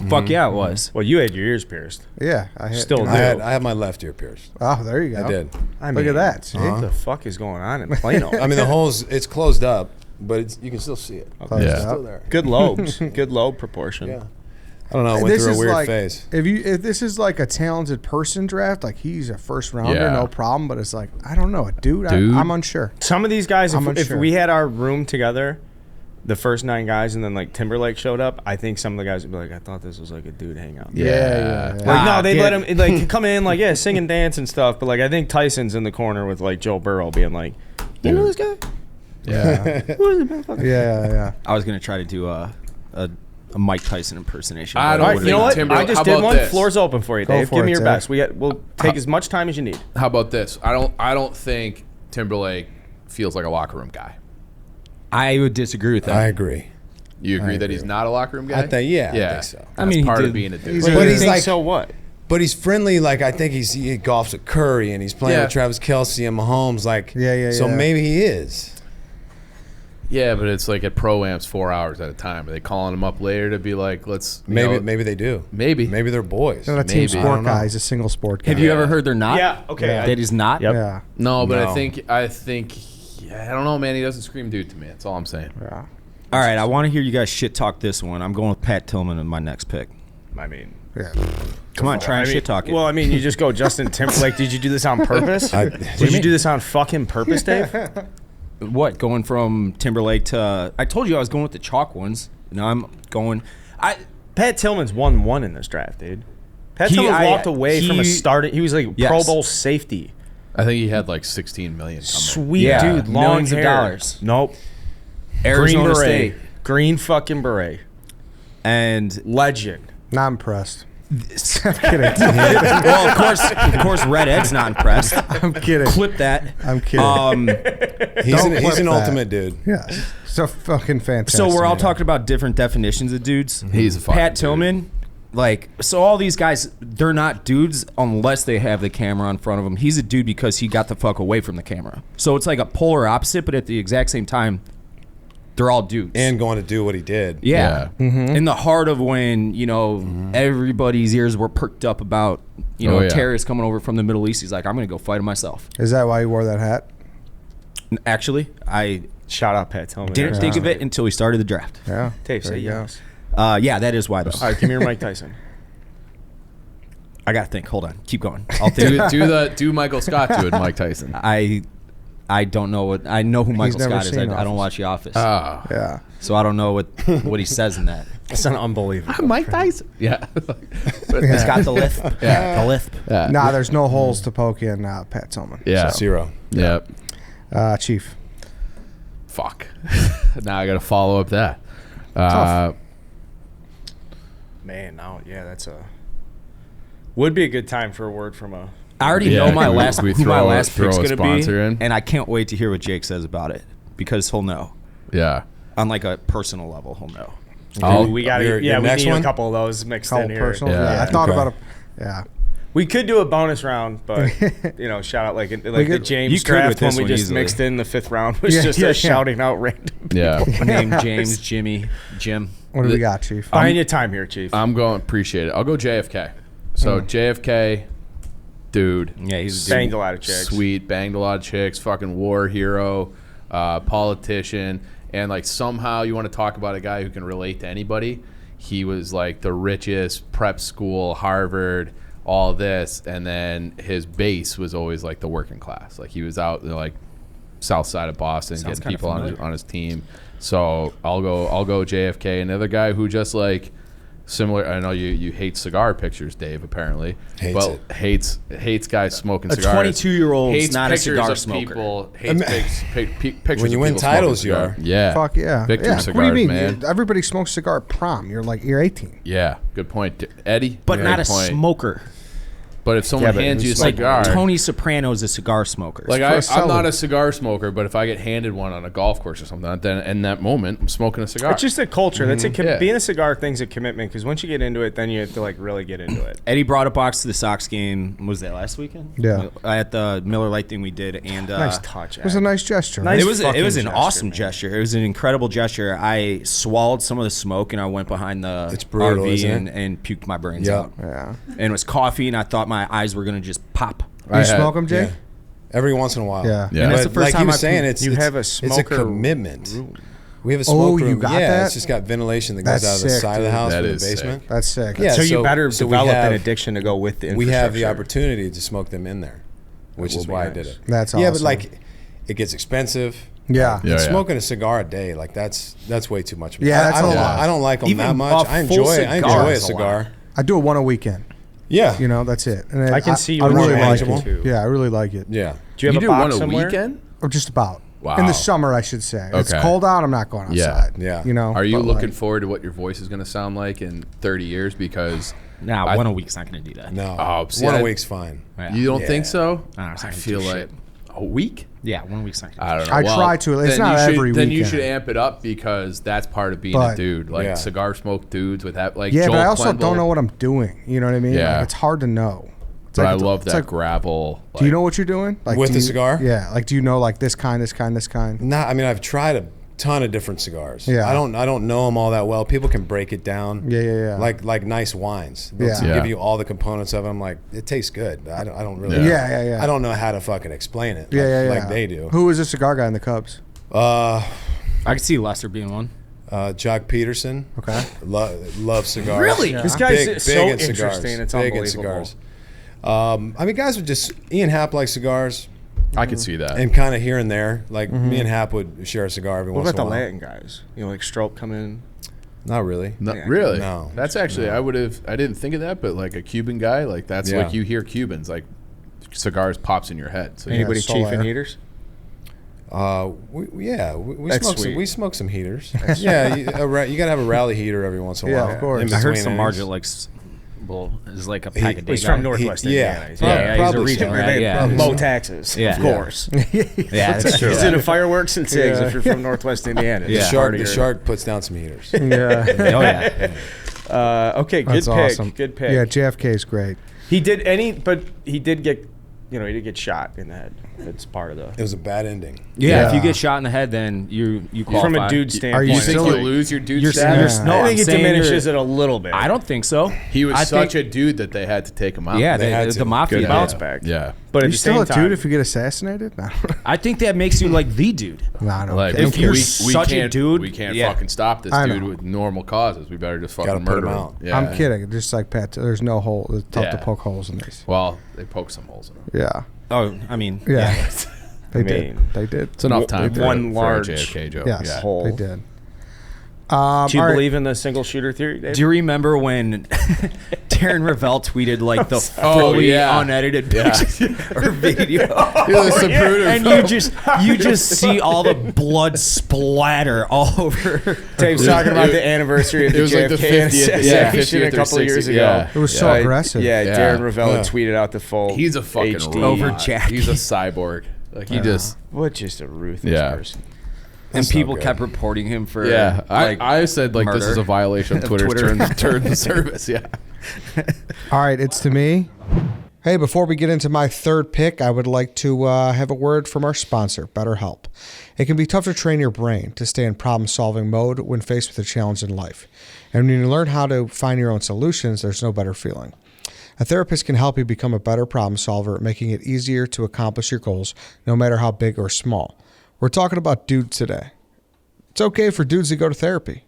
Fuck yeah, it was. Well, you had your ears pierced. Yeah, I had. Still I had my left ear pierced. Oh, there you go. I did. I Look mean, at that. See? What the fuck is going on in Plano? I mean the holes it's closed up, but you can still see it. Closed Yeah. up. Still there. Good lobes. Good lobe proportion. Yeah. I don't know. I went This through a is weird like, phase. If this is like a talented person draft, like he's a first rounder, Yeah. no problem. But it's like I don't know, Dude. I'm unsure. Some of these guys, I'm if unsure. we had our room together, the first 9 guys, and then like Timberlake showed up, I think some of the guys would be like, I thought this was like a dude hangout. Yeah. Like no, they'd get let him like come in like sing and dance and stuff. But like I think Tyson's in the corner with like Joe Burrow being like, you know this guy? Yeah. Yeah. I was gonna try to do a Mike Tyson impersonation. I but don't All right, think you know what? Timberlake- I just how did about one. this? Floor's open for you, Go Dave. for Give me it, your Dave. best. We'll take as much time as you need. How about this? I don't think Timberlake feels like a locker room guy. I would disagree with that. I agree. You agree that agree. he's not a locker room guy? I think I think so. That's I mean, he part did- of being a dude. he's But But you he's think like- so what? But he's friendly. Like I think he golfs with Curry and he's playing Yeah. with Travis Kelce and Mahomes. Like Yeah. So maybe he is. Yeah, but it's like at pro-amps 4 hours at a time. Are they calling him up later to be like, let's you Maybe know, maybe they do. maybe. Maybe they're boys. He's not a team Maybe. I sport don't know. guy. He's a single sport guy. Have you ever heard they're not? Yeah, okay, Yeah. That he's not. Yep. Yeah. No, but No. I think I don't know, man. He doesn't scream dude to me. That's all I'm saying. Yeah. All right, I want to hear you guys shit talk this one. I'm going with Pat Tillman in my next pick. I mean, Yeah. Come on, try and shit talk it. well, I mean, you just go Justin Timberlake. Did you do this on purpose? Did you do this on fucking purpose, Dave? What, going from Timberlake to? I told you I was going with the chalk ones. Now I'm going. Pat Tillman's won 1 in this draft, dude. Pat He- Tillman I- walked away from a he- starting. He was like Yes. Pro Bowl safety. I think he had like 16 million. Sweet Yeah, dude, long millions of hair. dollars. Nope. Arizona Green State. beret. Green fucking beret. And Legend. Not impressed. well, of course, Red Ed's not impressed. I'm kidding. Clip that. I'm kidding. He's Don't an clip that. ultimate dude. Yeah, so fucking fantastic. So we're all man. talking about different definitions of dudes. He's a fucking Pat dude. Tillman. Like, so all these guys, they're not dudes unless they have the camera in front of them. He's a dude because he got the fuck away from the camera. So it's like a polar opposite, but at the exact same time, they're all dudes. And going to do what he did. yeah. Mm-hmm. In the heart of when, everybody's ears were perked up about, terrorists coming over from the Middle East, he's like, I'm going to go fight it myself. Is that why you wore that hat? Actually, I Shout out Pat Tillman. didn't think of it until we started the draft. Yeah. Dave, There say you go. yes. Yeah, that is why, though. All right, give me your Mike Tyson. I got to think. Hold on. Keep going. I'll think. do Michael Scott do it, Mike Tyson. I don't know what I know who Michael never Scott is. seen I don't Office. watch The Office, Ah, Yeah. so I don't know what he says in that. It's an unbelievable. Mike Tyson. Yeah. He's got the lisp. Yeah. The lisp. Yeah. Nah, there's no holes to poke in Pat Tillman. Yeah. So, 0. Yeah. Chief. Fuck. Now I got to follow up that. Tough. Man, now, yeah, that's would be a good time for a word from a. I already Yeah, know my we- last we who my throw- last throw pick's a gonna be, sponsor in. and I can't wait to hear what Jake says about it because he'll know Yeah. on like a personal level. He'll know. We got your to. Yeah, we next need one? a couple of those mixed Couple in here. personals. Yeah. Yeah. I thought Okay. about it. Yeah. We could do a bonus round, but shout out like the could- James you could draft with this when we one just easily. mixed in the 5th round was Yeah, just yeah, us yeah. shouting out random. Yeah. Name James, Jimmy, Jim. What do we got, Chief? Buying you time here, Chief. I'm going, appreciate it. I'll go JFK. So JFK, dude. Yeah, he's a dude. Banged a lot of chicks. Sweet, banged a lot of chicks, fucking war hero, politician, and like somehow you want to talk about a guy who can relate to anybody. He was like the richest, prep school, Harvard, all this, and then his base was always like the working class. Like he was out like south side of Boston, Sounds getting kinda people familiar. on his team. So I'll go JFK. Another guy who just like similar. I know you hate cigar pictures, Dave. Apparently, hates guys smoking A cigars. 22-year-old's Hates not a pictures cigar of smoker. People, hates pictures. When you of win people titles, smoking you cigars. are. Yeah. Fuck yeah. Victor yeah. cigars, What do you mean? man. Everybody smokes cigar at prom. You're 18. Yeah. Good point, Eddie. But great not a point. smoker. But if someone but hands you a who's Like cigar, Tony Soprano's a cigar smoker. like for a I'm seller. not a cigar smoker, but if I get handed one on a golf course or something, then in that moment I'm smoking a cigar. It's just a culture. That's Yeah. being a cigar thing's a commitment because once you get into it, then you have to like really get into it. Eddie brought a box to the Sox game. Was that last weekend? Yeah. At the Miller Lite thing we did, and Nice touch. It was a nice gesture. Nice it was fucking an gesture, awesome man. gesture. It was an incredible gesture. I swallowed some of the smoke and I went behind the It's brutal, RV isn't it? and puked my brains Yeah. out. Yeah. And it was coffee, and I thought my eyes were gonna just pop. You smoke them, Jake? Yeah. Every once in a while. Yeah. Yeah. And that's But the first like time he was I've saying, pooped. it's You have a it's a smoker commitment. room. We have a smoke you room. got yeah, that? it's just got ventilation that goes That's out of the sick, side of the dude. house That from the is sick. basement. That's sick. Yeah, so you better so we develop an have- addiction to go with the We have the infrastructure. opportunity to smoke them in there, which will is be why I nice. did it. That's Yeah, but awesome. like, it gets expensive. Yeah. Yeah. Smoking a cigar a day, like that's way too much. Yeah, that's I don't a lot. I don't like them Even that much. a I full enjoy cigar a is a cigar. I do it one a weekend. Yeah, That's it. And I can see you I in really one like manageable, it. too. Yeah, I really like it. yeah. Do you have do a one box a somewhere? weekend? Or just about. Wow. In the summer, I should say. It's Okay. cold out. I'm not going Yeah. outside. Yeah. Are you but, looking like, forward to what your voice is going to sound like in 30 years? Because Nah, one a week's not gonna do that. No, Oh, see, one I- a week's fine. Yeah. you don't think Yeah. so? Nah, it's not I gonna feel do like shit. a week. Yeah, 1 week's not gonna I do don't shit. know. I Well, try to. It's then not you should, every Then you weekend. should amp it up because that's part of being But- a dude. Like Yeah. cigar smoke dudes with that. Like Yeah, Joel but I also Quenville. don't know what I'm doing. You know what I mean? Yeah. Like, it's hard to know. It's But like- I love it's that like- gravel. Do you know what you're doing? Like, With do the you- cigar? Yeah. Like, do you know like this kind, this kind, this kind? Nah, I mean I've tried a ton of different cigars. Yeah. I don't know them all that well. People can break it down. Yeah. Like nice wines. They'll Yeah. Yeah. give you all the components of it. I'm like, it tastes good. But I don't really. Yeah. I don't know how to fucking explain it. Yeah. Like they do. Who is a cigar guy in the Cubs? Uh, I could see Lester being one. Jock Peterson. Okay. Love cigars. Really? This guy's Big so in cigars. interesting. It's big in unbelievable. cigars. I mean, guys would just Ian Happ likes cigars, I could see that. and kind of here and there. Like me and Happ would share a cigar every What once about in the a while. Latin guys? You know, like Strope come in. Not really. No, Yeah, really? no. That's actually I didn't think of that, but like a Cuban guy, like that's Yeah. like you hear Cubans like cigars pops in your head. So Anybody Solar. chiefing heaters? We smoke some heaters. Yeah, you gotta have a rally heater every once in a Yeah, while. of course. in I heard between some innings. Margit likes. Well, is like a pack of He's day from guy. Northwest yeah. Indiana. He's Yeah, he's a Probably regional, so. right? Yeah. Low taxes, Yeah. of course. Yeah, that's true. He's into fireworks and cigs Yeah. if you're from Northwest Indiana. Yeah. The shark puts down some heaters. Yeah. Oh yeah. Okay, good That's pick. awesome. Good pick. Yeah, JFK's great. He did get, he did get shot in the head. It's part of the. It was a bad ending. Yeah, if you Yeah. get shot in the head, then you qualify. From a dude standpoint, you you think still- you lose your dude You're- status? you're- no, I I'm think it saying diminishes you're- it a little bit. I don't think so. He was I such think- a dude that they had to take him out. Yeah, They had the to. mafia Good bounce yeah. back. Yeah. But at You the still same a time, dude if you get assassinated? No, I think that makes you like the dude. I don't Like care. If you're we such a can't, dude, we can't yeah. fucking stop this I dude know. with normal causes. We better just fucking Gotta put murder him him. out. Yeah. I'm kidding. Just like Pat, there's no hole. It's tough to Yeah. poke holes in these. Well, they poked some holes in him. Yeah. Oh, I mean, Yeah. They I did. mean, They did. It's enough time for One a large JFK joke. Yes, Yeah. hole. they did. Do you all right. believe in the single shooter theory, Dave? do you remember when Darren Ravel tweeted like the Oh, fully yeah. unedited Yeah. picture or video? And And you just see all the blood splatter all over. Dave's talking about the anniversary of the It was like JFK the 50th, assassination 50th a couple or of years 60th, ago. yeah. It was so aggressive. Yeah, Yeah. Darren Ravel Yeah. tweeted out the full. He's a fucking HD. robot. Over Jack. He's a cyborg. Like he just What just a ruthless Yeah. person. And That's not people good. kept reporting him for yeah. like, I said like this murder is a violation of of Twitter's Twitter. terms of service. Yeah. All right, it's to me. Hey, before we get into my third pick, I would like to have a word from our sponsor, BetterHelp. It can be tough to train your brain to stay in problem-solving mode when faced with a challenge in life. And when you learn how to find your own solutions, there's no better feeling. A therapist can help you become a better problem solver, making it easier to accomplish your goals, no matter how big or small. We're talking about dudes today. It's okay for dudes to go to therapy.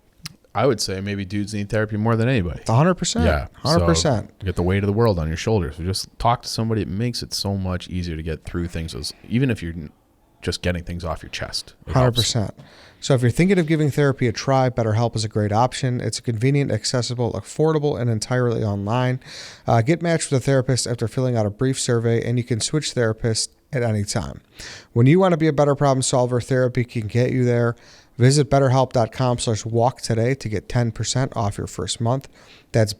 I would say maybe dudes need therapy more than anybody. 100%. Yeah, 100%. So you get the weight of the world on your shoulders. So just talk to somebody. It makes it so much easier to get through things, even if you're just getting things off your chest. It helps. 100%. So if you're thinking of giving therapy a try, BetterHelp is a great option. It's convenient, accessible, affordable, and entirely online. Get matched with a therapist after filling out a brief survey, and you can switch therapists at any time. When you want to be a better problem solver, therapy can get you there. Visit BetterHelp.com/walk today to get 10% off your first month. That's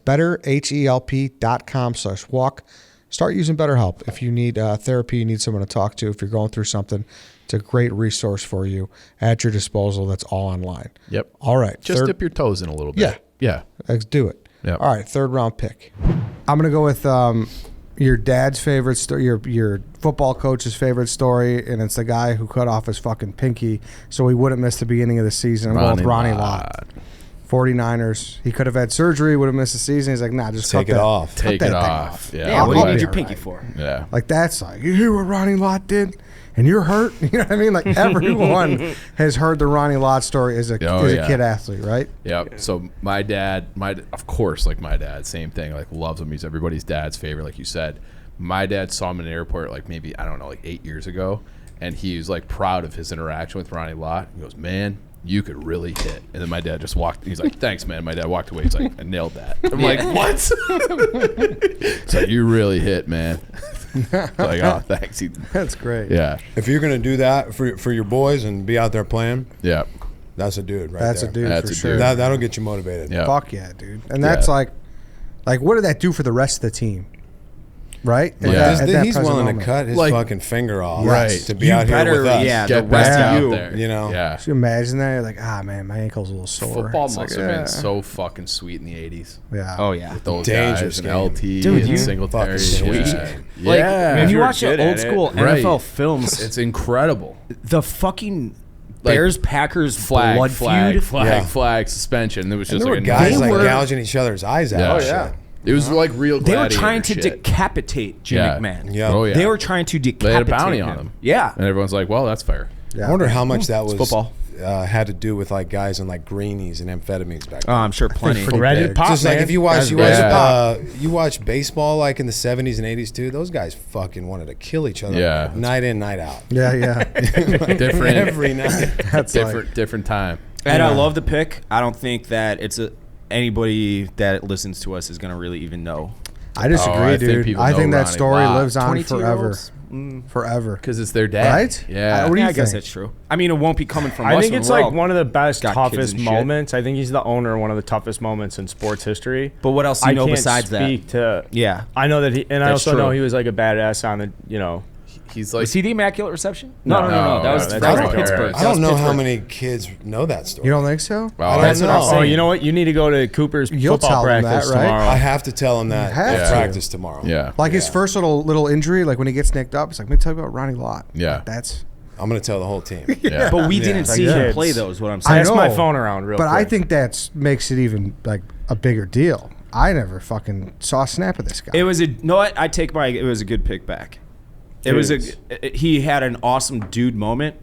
BetterHelp.com/walk. Start using BetterHelp. If you need therapy, you need someone to talk to, if you're going through something, it's a great resource for you at your disposal. That's all online. Yep. All right. Just dip your toes in a little bit. Yeah. Yeah. Let's do it. Yep. All right. Third round pick. I'm going to go with your dad's favorite story, your football coach's favorite story, and it's the guy who cut off his fucking pinky so he wouldn't miss the beginning of the season. I'm going with Ronnie Lott. 49ers. He could have had surgery, would have missed the season. He's like, nah, just Take cut it that, off. cut Take that it thing off. Yeah. Yeah, what do you I'll need be your all pinky right. for? Yeah. Like that's like, you hear what Ronnie Lott did, and you're hurt. You know what I mean? Like everyone has heard the Ronnie Lott story as a kid athlete, right? Yep. So my dad, of course, like my dad, same thing. Like loves him. He's everybody's dad's favorite, like you said. My dad saw him in an airport, like maybe I don't know, like 8 years ago, and he was like proud of his interaction with Ronnie Lott. He goes, "Man, you could really hit." And then my dad just walked. He's like, "Thanks, man." My dad walked away. He's like, "I nailed that." I'm like, "What?" It's like, "You really hit, man." Like, "Oh, thanks." That's great. Yeah. If you're gonna do that for your boys and be out there playing, Yeah. that's a dude, right That's there. a dude That's for a sure. dude. That'll get you motivated. Yeah. Fuck yeah, dude. And that's Yeah. like, what did that do for the rest of the team? Right? Yeah. He's willing to cut his Like- fucking finger off, Right. to be out here with us. Yeah, Get the rest back of out you. there. You know? Yeah. Can you imagine that? You're like, man, my ankle's a little sore. Football It's must like, have yeah. been so fucking sweet in the 80s. Yeah. Oh yeah. Those Dangerous guys and game. LT Dude, and you Singletary. fucking Yeah. sweet. Like Yeah. when If you you're watch the good old at it. school Right. NFL films, It's incredible. the fucking Like, Bears Packers Flag, blood flag, feud. flag, Yeah. flag, suspension. There was And just there like were guys They like were- gouging each other's eyes out. Yeah. and Oh, shit. yeah. It was like real They were gladiator trying to shit. decapitate Jim Yeah. McMahon. Yeah. Oh, yeah. They were trying to decapitate They had a bounty him. on him. Yeah. And everyone's like, well, that's fair. Yeah. I wonder how much that was football. had to do with like guys and like greenies and amphetamines back then. Oh, I'm sure plenty. pretty Ready big. to pop, Just like man. if you watch, Yeah. you watch baseball like in the 70s and 80s too. Those guys fucking wanted to kill each other. Yeah. Night in, night out. Yeah, yeah. Different, Every night. That's different time. And I love the pick. I don't think that anybody that listens to us is going to really even know I disagree, I think dude. people I know think that Ronnie story Lott. lives on forever. 22-year-olds? Forever. Because it's their dad. Right? Yeah. What do you I guess think? that's true. I mean, it won't be coming from us. I think when it's we're like all one of the best, got kids toughest and shit. moments. I think he's the owner of one of the toughest moments in sports history. But what else do you know besides that? Yeah. I know that he, and I That's also know true. he was like a badass on the, He's like, Was he the Immaculate Reception? No, That was that's from right. Pittsburgh. I don't know how many kids know that story. You don't think so? well, That's what I'm Oh, saying. you know what? You need to go to Cooper's You'll football tell him that, practice right? tomorrow. I have to tell him that have at to. practice tomorrow. yeah. Like his first little injury, like when he gets nicked up, it's like, let me tell you about Ronnie Lott. Yeah. That's. I'm going to tell the whole team. Yeah. But we Yeah. didn't see Like him kids. play those. What I'm I saying. Pass know. my phone around real But quick. I think that makes it even like a bigger deal. I never fucking saw a snap of this guy. It was a no. I take my. It was a good pick back. It was he had an awesome dude moment.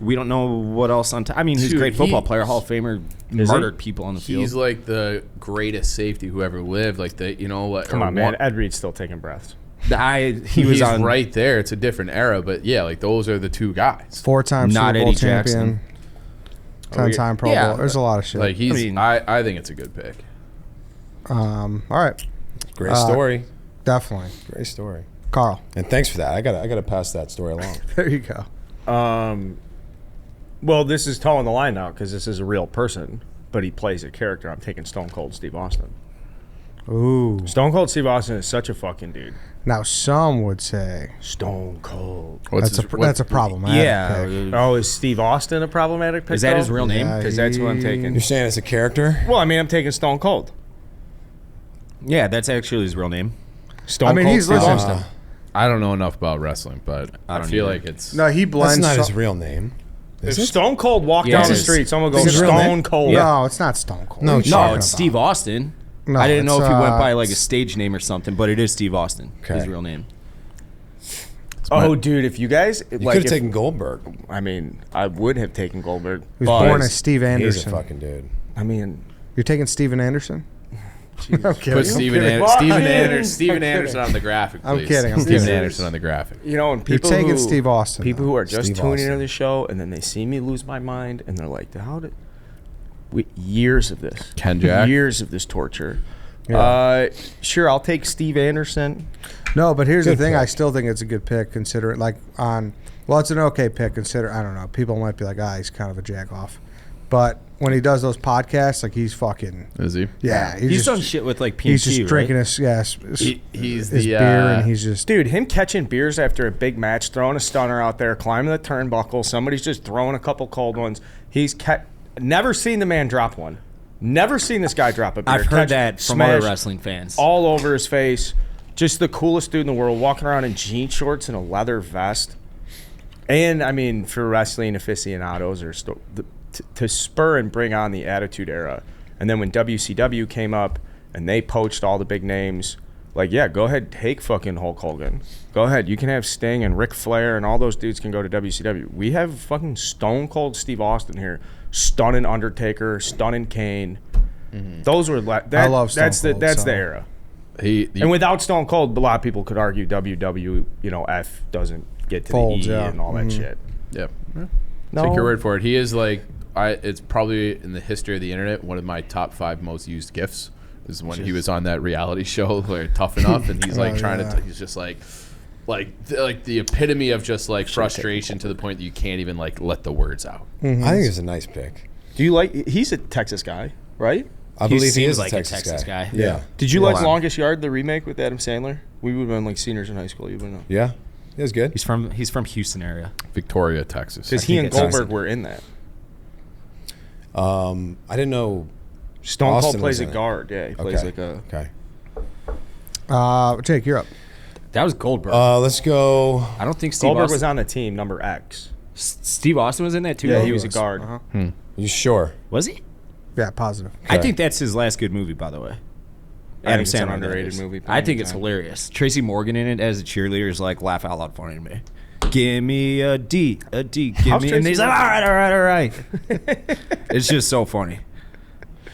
We don't know what else on. I mean, he's a Dude, great football he- player, Hall of Famer, Is he? murdered people on the field. He's like the greatest safety who ever lived. Like Come on, man. Ed Reed's still taking breaths. He was He's on right there. It's a different era, but yeah, like those are the two guys. 4-time Not Super Bowl Eddie champion. Jackson. 10-time Pro Yeah, Bowl. There's a lot of shit. Like he's, I mean- I think it's a good pick. All right. Great story. Definitely. Great story. Carl. And thanks for that. I gotta pass that story along. There you go. Well, this is towing the line now because this is a real person, but he plays a character. I'm taking Stone Cold Steve Austin. Ooh. Stone Cold Steve Austin is such a fucking dude. Now, some would say Stone Cold. that's a problematic Yeah. pick. Oh, is Steve Austin a problematic pick? Is that though? his real name? Yeah, Because that's what I'm taking. You're saying it's a character? Well, I mean, I'm taking Stone Cold. Yeah, that's actually his real name. Stone I mean, Cold he's Steve listening. Austin. I don't know enough about wrestling, but I don't feel either. like it's No, he That's blends. not his some- real name. If Is it? Stone Cold walked Yeah, down it the is. street, someone Is goes his real name? Stone Cold. No, it's not Stone Cold. No, What are you no, talking it's about? Steve Austin. No, I didn't know it's, if he went by like a it's- stage name or something, but it is Steve Austin. Okay. His real name. Oh, dude, if you guys You like, could have if- taken Goldberg. I mean, I would have taken Goldberg. He was but- born as Steve He's a Anderson. fucking dude. I mean, You're taking Steven Anderson? I'm kidding. put Steven kidding. Steven I'm Anderson on the graphic, I'm please. kidding, I'm Steven kidding. Anderson on the graphic. you know, and You're people taking who, Steve Austin. people who are just Steve tuning Austin. into the show and then they see me lose my mind and they're like, how did years of this, Ken Jack? years of this torture. Sure, I'll take Steve Anderson. No, but here's Good the thing. I pick. still think it's a good pick. Consider it like on. Well, it's an okay pick. Consider I don't know. People might be like, he's kind of a jack off, but when he does those podcasts, like he's fucking Is he? yeah. He's done shit with like PNC, He's just drinking right? his He's his the beer and he's just Dude, him catching beers after a big match, throwing a stunner out there, climbing the turnbuckle, somebody's just throwing a couple cold ones. Never seen the man drop one. Never seen this guy drop a beer. I've heard Catch, that from smash, other wrestling fans. all over his face. Just the coolest dude in the world, walking around in jean shorts and a leather vest. And, I mean, for wrestling aficionados, or to spur and bring on the Attitude Era. And then when WCW came up and they poached all the big names, like, yeah, go ahead, take fucking Hulk Hogan. Go ahead. You can have Sting and Ric Flair and all those dudes can go to WCW. We have fucking Stone Cold Steve Austin here. Stunning Undertaker, stunning Kane. Those were I love Stone that's Cold, that's so. the era. And without Stone Cold, a lot of people could argue F doesn't get to Folds, the E yeah. and all that shit. Yep. No. Take your word for it. He is like, it's probably in the history of the internet one of my top 5 most used gifs. Is when he was on that reality show, like Tough Enough, and he's like he's just like the epitome of just like frustration to the point that you can't even like let the words out. I think it's a nice pick. Do you like? He's a Texas guy, right? I believe he seems is like a a Texas, Texas guy. Yeah. Did you Hold like on. Longest Yard, the remake with Adam Sandler? We would have been like seniors in high school. You would know. Yeah. It was good. He's from Houston area. Victoria, Texas. Because he and it's Texas. Goldberg were in that. I didn't know. Stone Austin Cold plays was a in it. guard. Yeah, he plays Okay. like a. Okay. Jake, you're up. That was Goldberg. Let's go. I don't think Steve Goldberg Austin was on the team, number X. Steve Austin was in that too. Yeah, though? he was a guard. You sure? Was he? Yeah, positive. I think that's his last good movie, by the way. I think it's an Sandler, that underrated is. movie. I think it's hilarious. Tracy Morgan in it as a cheerleader is like laugh out loud funny to me. Give me a D, give How's me, and Tracy he's like, all right. It's just so funny.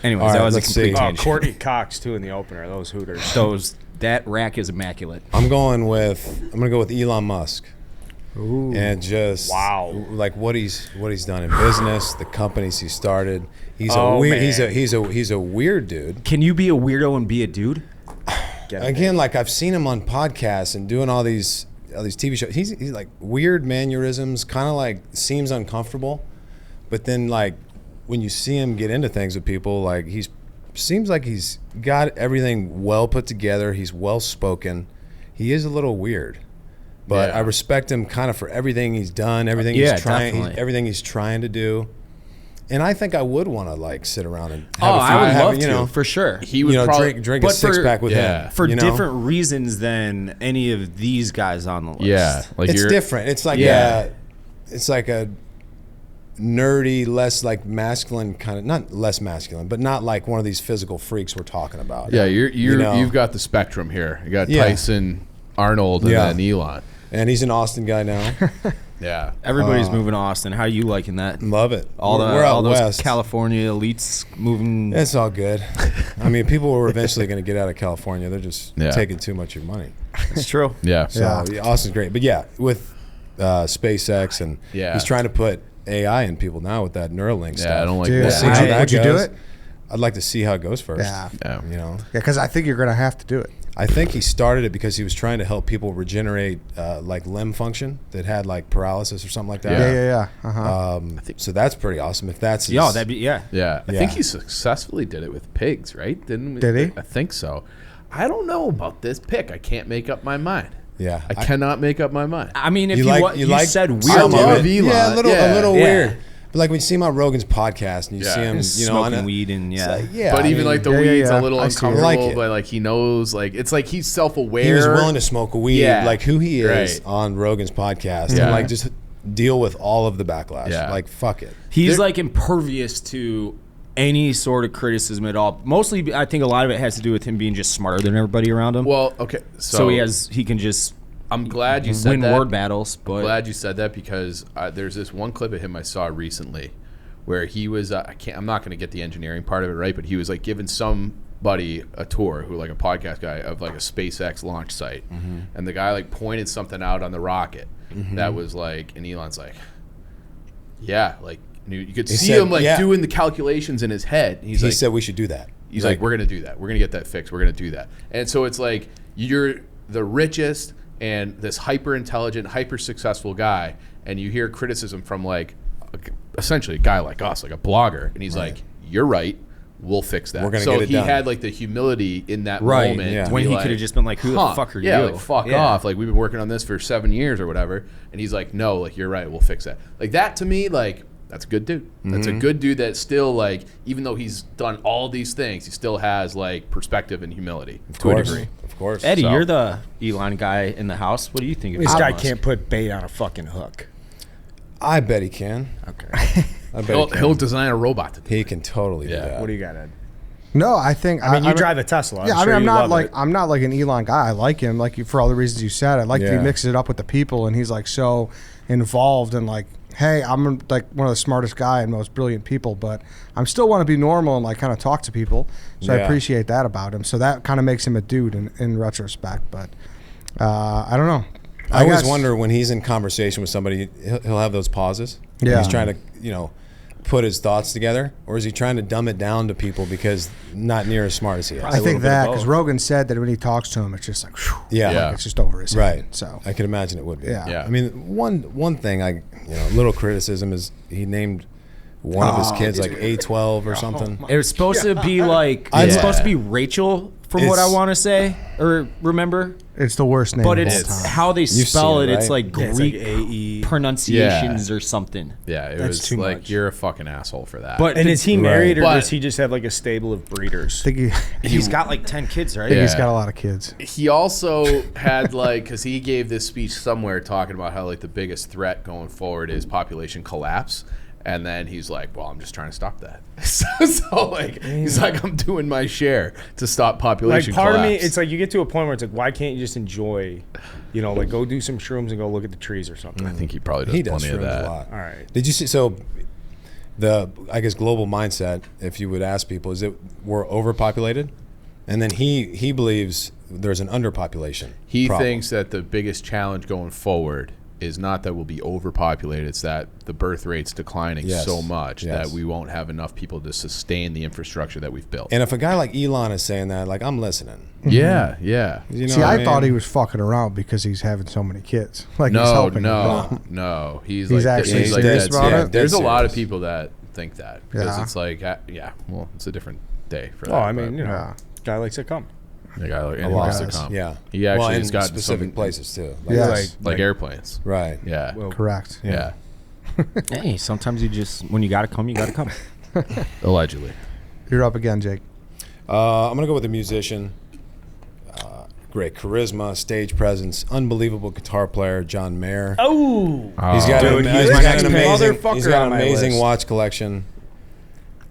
Anyways, All right, that was a let's complete see. tangent. Courtney Cox too in the opener. Those Hooters. That rack is immaculate. I'm gonna go with Elon Musk. Ooh. And just like what he's done in business, the companies he started. He's a weird dude. Can you be a weirdo and be a dude? again, like I've seen him on podcasts and doing all these TV shows. He's like weird mannerisms, kind of like seems uncomfortable, but then like when you see him get into things with people, like seems like he's got everything well put together. He's well spoken. He is a little weird, but I respect him kind of for everything he's done, everything he's trying, everything he's trying to do. And I think I would want to like sit around and have I would love you know, to, for sure. He would probably drink a six pack with him for you know? different reasons than any of these guys on the list. Yeah, like It's different. It's like it's like a nerdy, less like masculine kind of, not less masculine, but not like one of these physical freaks we're talking about. Yeah, you know? you've got the spectrum here. You got Tyson, Arnold, and then Elon. And he's an Austin guy now. Yeah, Everybody's moving to Austin. How are you liking that? Love it. We're out all those west. California elites moving. It's all good. I mean, people were eventually going to get out of California. They're just taking too much of your money. It's true. Yeah. So Austin's great. But yeah, with SpaceX and he's trying to put AI in people now with that Neuralink stuff. I don't like Dude, that. would you do it? I'd like to see how it goes first. Yeah. You know? Yeah, because I think you're going to have to do it. I think he started it because he was trying to help people regenerate like limb function that had like paralysis or something like that. Yeah. Uh-huh. So that's pretty awesome. If that's that'd be Yeah, I think he successfully did it with pigs, right? Didn't we? Did he? I think so. I don't know about this pick. I can't make up my mind. Yeah, I cannot make up my mind. I mean, if you like said weird, I love dude. Elon. Yeah, a little Yeah. weird. But like when you see him on Rogan's podcast and you see him, you know, smoking weed and But even like the weed's a little I see it. uncomfortable. I like it. But like he knows, like it's like he's self-aware. he was willing to smoke a weed, like who he is Right. on Rogan's podcast, Yeah. and like just deal with all of the backlash. Yeah. Like fuck it. he's like impervious to any sort of criticism at all. Mostly, I think a lot of it has to do with him being just smarter than everybody around him. Well, okay, so he can just I'm glad you said win that. word battles. But Glad you said that because there's this one clip of him I saw recently where he was I'm not going to get the engineering part of it right, but he was like giving somebody a tour who like a podcast guy of like a SpaceX launch site, and the guy like pointed something out on the rocket that was like, and Elon's like, like you could see said, him like doing the calculations in his head. He said we should do that. He's like, we're going to do that. We're going to get that fixed. We're going to do that. And so it's like you're the richest and this hyper intelligent, hyper successful guy, and you hear criticism from like essentially a guy like us, like a blogger, and he's like, "You're right. We'll fix that." We're gonna so get it he done. had like the humility in that moment to when be he like, could have just been like, "Who the fuck are you?" like fuck off. Like we've been working on this for 7 years or whatever. And he's like, "No, like you're right. We'll fix that." Like that to me, like that's a good dude. That's a good dude that still like, even though he's done all these things, he still has like perspective and humility to a degree. Of course. Eddie, So- you're the Elon guy in the house. What do you think of This Elon guy Musk? can't put bait on a fucking hook. I bet he can. Okay. I bet He'll design a robot to do he it. can totally do Yeah. that. What do you got, Ed? No, I think I mean, you drive a Tesla. Yeah, I'm sure I'm you not love like it. I'm not like an Elon guy. I like him, like for all the reasons you said. I like that he Yeah. mixes it up with the people, and he's like so involved and like, hey, I'm like one of the smartest guy and most brilliant people, but I'm still want to be normal and like kind of talk to people. So I Yeah. appreciate that about him. So that kind of makes him a dude in retrospect. But I don't know. I always guess- wonder when he's in conversation with somebody, he'll have those pauses. Yeah. He's trying to, put his thoughts together, or is he trying to dumb it down to people because not near as smart as he is? I think little bit that of because both. Rogan said that when he talks to him, it's just like, whew, Yeah. Yeah. like it's just over his head. Right. So I can imagine it would be. Yeah. Yeah. I mean, one thing a little criticism is he named one of his kids like A12 or something. It was supposed to be like Yeah. it's supposed to be Rachel, from what I It's- want to say or remember. it's the worst name. But of all it's time. how they spell seen it. it, It's right? like Yeah, it's like Greek AE. pronunciations or something. Yeah, it That's was too like much. you're a fucking asshole for that. But And is he married, or But- does he just have like a stable of breeders? I think he's got like 10 kids, right? he's Yeah. got a lot of kids. he also had like, because he gave this speech somewhere talking about how like the biggest threat going forward is population collapse. And then he's like, well, I'm just trying to stop that. so like, he's like, I'm doing my share to stop population Like part collapse. of me, it's like you get to a point where it's like, why can't you just enjoy, like go do some shrooms and go look at the trees or something? I think he probably does He does plenty of shrooms that. a lot. All right. Did you see? So, I guess global mindset, if you would ask people, is it we're overpopulated, and then he believes there's an underpopulation. He problem. thinks that the biggest challenge going forward is not that we'll be overpopulated. It's that the birth rate's declining so much that we won't have enough people to sustain the infrastructure that we've built. And if a guy like Elon is saying that, like, I'm listening. Yeah. You know See, what I mean? thought he was fucking around because he's having so many kids. Like he's No, helping them. no. He's He's like, actually he's like serious dead about serious. it? There's a Dead lot of serious. people that think that because it's like, well, it's a different day for that. Oh, I mean, but Yeah. guy likes to come. the guy like, lot. and he wants to come. Yeah. He actually well, has in got specific some, places, too. Yes. like airplanes. Right. Yeah. Well, Correct. Yeah. Hey, sometimes you just when you gotta come, you gotta come. Allegedly. You're up again, Jake. I'm going to go with a musician. Great charisma, stage presence, unbelievable guitar player, John Mayer. Oh, He's got, Dude, an, he's he's my got next an pick. amazing, Motherfucker he's got on an my amazing list. watch collection.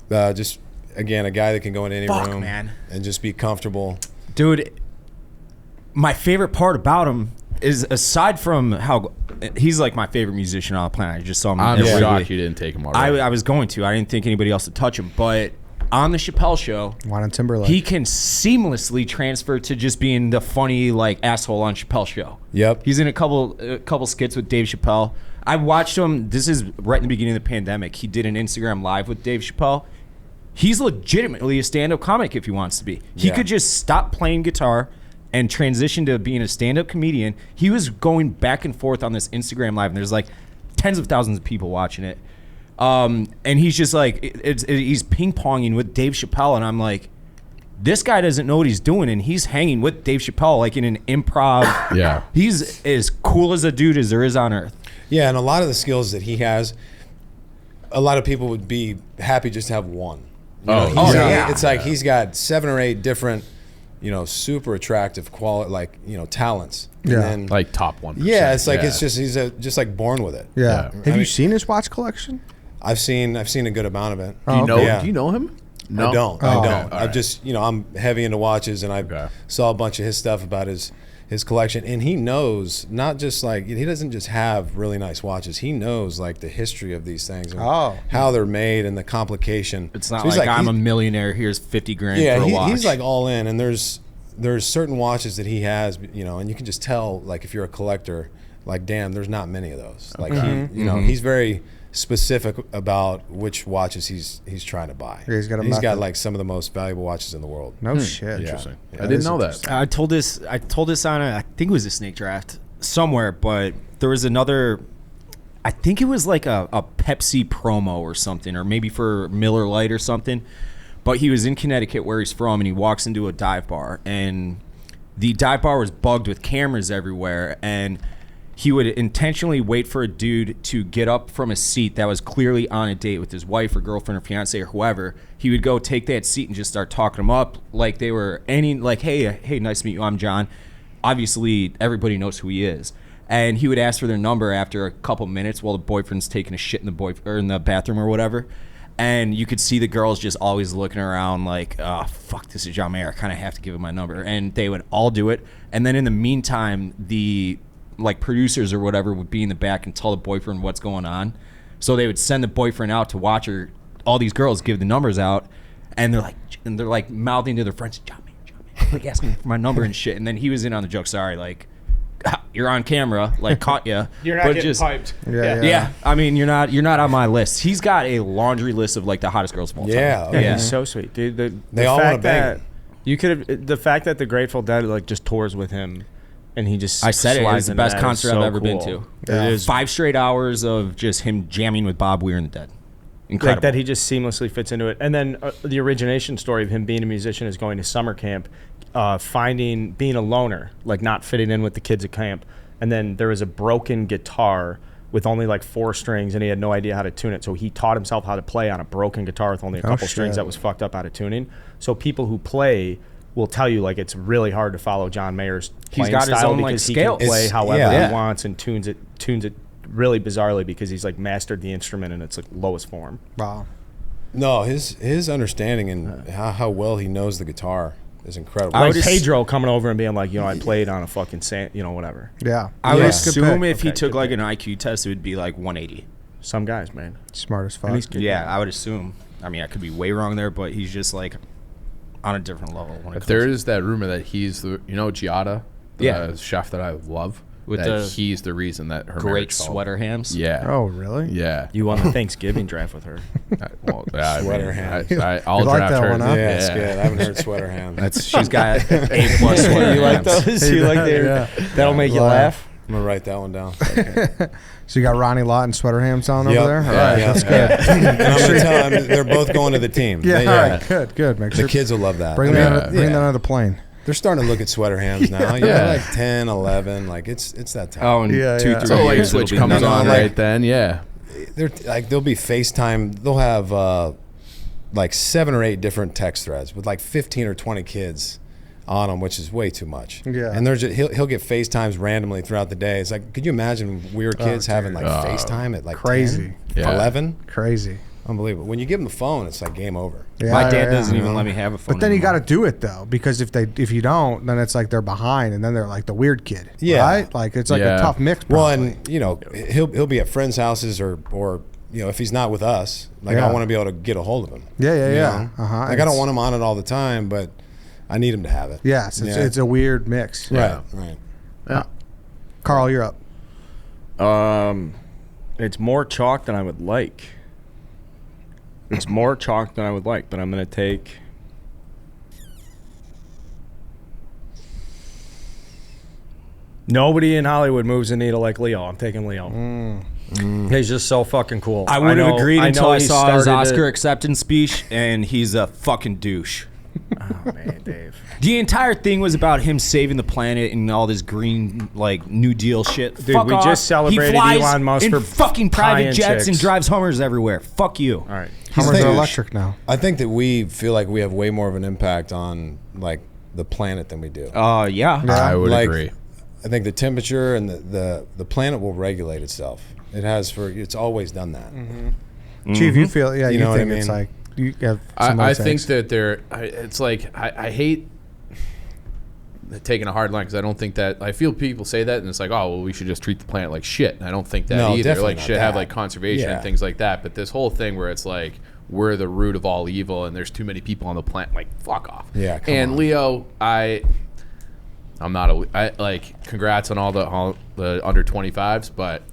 Just, again, a guy that can go in any Fuck, room man. and just be comfortable. Dude, my favorite part about him is aside from how he's like my favorite musician on the planet. I just saw him. I'm in a shocked movie. you didn't take him already. I was going to. I didn't think anybody else would touch him, but on the Chappelle Show, Juan and Timberlake. he can seamlessly transfer to just being the funny like asshole on Chappelle Show. Yep. He's in a couple skits with Dave Chappelle. I watched him. This is right in the beginning of the pandemic. He did an Instagram live with Dave Chappelle. He's legitimately a stand-up comic if he wants to be. He Yeah. could just stop playing guitar and transition to being a stand-up comedian. He was going back and forth on this Instagram live, and there's like tens of thousands of people watching it. And he's just like, he's ping-ponging with Dave Chappelle, and I'm like, this guy doesn't know what he's doing, and he's hanging with Dave Chappelle like in an improv. Yeah. He's as cool as a dude as there is on earth. Yeah, and a lot of the skills that he has, a lot of people would be happy just to have one. You know, Oh, yeah. It's like he's got 7 or 8 different, super attractive talents. And Yeah. then, like top 1%. yeah, it's like it's just he's just like born with it. Yeah. Yeah. Have you seen his watch collection? I've seen a good amount of it. Do you know? Yeah. Do you know him? No. I don't. Oh, I okay. don't. All I've right. just, I'm heavy into watches, and I Okay. saw a bunch of his stuff about his collection, and he knows not just like he doesn't just have really nice watches. He knows like the history of these things and how they're made and the complication. It's not So he's like I'm he's- a millionaire. Here's 50 grand yeah. for a watch. He's like all in, and there's certain watches that he has, and you can just tell like if you're a collector, like damn, there's not many of those. Like he's very specific about which watches he's trying to buy. Yeah, he's got a And he's got method. like some of the most valuable watches in the world. No shit. Interesting. Yeah, I didn't that's know that. I told this on I think it was a snake draft somewhere, but there was another. I think it was like a Pepsi promo or something, or maybe for Miller Lite or something. But he was in Connecticut where he's from, and he walks into a dive bar, and the dive bar was bugged with cameras everywhere, and he would intentionally wait for a dude to get up from a seat that was clearly on a date with his wife or girlfriend or fiance or whoever. He would go take that seat and just start talking them up like they were hey, nice to meet you, I'm John. Obviously, everybody knows who he is. And he would ask for their number after a couple minutes while the boyfriend's taking a shit in the bathroom or whatever. And you could see the girls just always looking around like, oh, fuck, this is John Mayer. I kind of have to give him my number. And they would all do it. And then in the meantime, the producers or whatever would be in the back and tell the boyfriend what's going on. So they would send the boyfriend out to watch all these girls give the numbers out. And they're like mouthing to their friends, John Mayer, like asking for my number and shit. And then he was in on the joke. Sorry, like, you're on camera, like caught you. you're not getting piped. Yeah, I mean, you're not on my list. He's got a laundry list of like the hottest girls of all time. Yeah. Yeah, Yeah. he's so sweet, dude. They all wanna bang him. You could have the fact that the Grateful Dead like just tours with him, and he just I said it. It was slides the into best that. concert It's I've so ever been cool. to. Yeah. It is 5 straight hours of just him jamming with Bob Weir and the Dead. Incredible. like that. He just seamlessly fits into it. And then the origination story of him being a musician is going to summer camp, being a loner, like not fitting in with the kids at camp. And then there was a broken guitar with only like 4 strings, and he had no idea how to tune it. So he taught himself how to play on a broken guitar with only a couple strings shit. that was fucked up out of tuning. So people who play will tell you like it's really hard to follow John Mayer's playing got his style own, like, because he scale. can play It's- however yeah. he wants and tunes it really bizarrely because he's like mastered the instrument in its like lowest form. Wow. No, his understanding and how well he knows the guitar is incredible. Like Pedro coming over and being like, I played on a fucking whatever. Yeah. I would Yeah. assume if he Okay, took good like pick. an IQ test, it would be like 180. Some guys, man. Smart as fuck. And he's good. Yeah, I would assume. I mean, I could be way wrong there, but he's just like on a different level. When it But there comes- is that rumor that he's the, Giada, the Yeah. chef that I love. With that the he's the reason that her great marriage fell. sweater hams. Yeah. Oh, really? Yeah. You won the Thanksgiving draft with her. Sweater ham. I'll You like draft that her. one, huh? Yeah, it's good. I haven't heard sweater ham. She's got A+ sweater You like hams. those? You like their, that'll make you laugh? I'm gonna write that one down. So you got Ronnie Lott and Sweater Ham sound over there? All Yeah, right, yeah, that's yeah. good. And I'm gonna tell them they're both going to the team. Yeah, They- all right, good. Make The sure. kids will love that. Bring I mean, that on the plane. They're starting to look at sweater hams now. Yeah. Like 10, 11, like it's that time. Oh, in Yeah, 2, yeah. 3 So like years, switch it'll be comes No, on like- right then. Yeah. They're like they'll be FaceTime. They'll have like 7 or 8 different text threads with like 15 or 20 kids on them, which is way too much. Yeah. And there's he'll get FaceTimes randomly throughout the day. It's like, could you imagine when we were kids having like FaceTime at like Crazy. 10, Yeah. 11? Crazy. Unbelievable. When you give them the phone, it's like game over. Yeah, My dad yeah, doesn't yeah. even let me have a phone. But then you got anymore. to do it though, because if you don't, then it's like they're behind, and then they're like the weird kid. Yeah. Right? Like it's like Yeah. a tough mix. Well, Probably. and you know he'll be at friends' houses or if he's not with us, like Yeah. I want to be able to get a hold of him. Yeah. you know? Uh-huh. Like I don't want him on it all the time, but I need him to have it. Yes, it's a weird mix. Right. Right. Yeah. Carl, you're up. It's more chalk than I would like. It's more chalk than I would like, but I'm going to take... Nobody in Hollywood moves the needle like Leo. I'm taking Leo. He's just so fucking cool. I would have know- agreed I until know I he saw his started Oscar it- acceptance speech, and he's a fucking douche. Oh, man, Dave. The entire thing was about him saving the planet and all this green, like, New Deal shit. Dude, Fuck we off. just celebrated he flies Elon Musk in for fucking private pie and jets and chicks. drives Hummers everywhere. Fuck you. All right. Hummers the are douche. electric now. I think that we feel like we have way more of an impact on like the planet than we do. Yeah. Yeah. I would Like, agree. I think the temperature and the planet will regulate itself. It has it's always done that. Chief, you feel You you know what think I it's mean? like you have. Some I other think takes. that it's like I hate taking a hard line because I don't think that I feel people say that and it's like, oh well, we should just treat the planet like shit. And I don't think that No, either. definitely Like not should have that. like conservation Yeah. and things like that. But this whole thing where it's like we're the root of all evil and there's too many people on the planet, like fuck off. Yeah, come and on. Leo, I'm not I like congrats on all the under 25s, but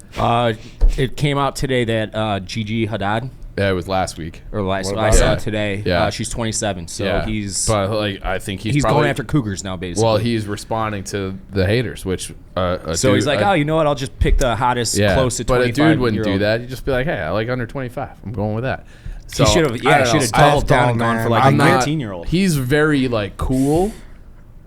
It came out today that Gigi Hadid, yeah, it was last week. or last What I about saw her? it today. Yeah. She's 27, so yeah, but but like I think he's going probably, after Cougars now, basically. Well, he's responding to the haters, which so he's like, oh, you know what? I'll just pick the hottest, close to 25. but a dude wouldn't do year old. that. You'd just be like, hey, I like under 25. I'm going with that. So, He should have, I don't know. doubled down and though, gone man. for like I'm a not- 19-year-old. He's very like cool.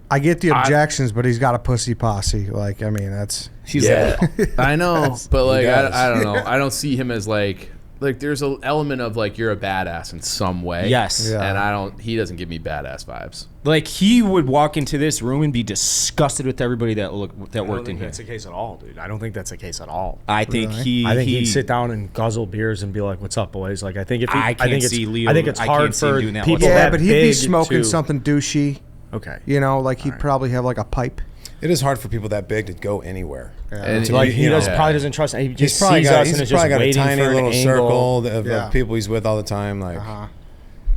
I get the objections, but he's got a pussy posse. Like, I mean, that's He's I know, but like does. I don't know. I don't see him as like there's an element of like you're a badass in some way. Yes. Yeah. And he doesn't give me badass vibes. like he would walk into this room and be disgusted with everybody that worked I in don't think here. that's the case at all, dude. I don't think that's the case at all. I think Really? I think he'd sit down and guzzle beers and be like, "What's up, boys?" Like, I think if he, I can't think it's, see Leo- I think it's I hard can't see him for doing that people whatsoever. yeah, that but he'd be big smoking to- something douchey. Okay, You know, like he'd probably have like a pipe. It is hard for people that big to go anywhere. And like he you know, probably doesn't trust. He just He's probably sees got, us and is he's just probably got a waiting tiny for an little angle. circle of Yeah. people he's with all the time. Like,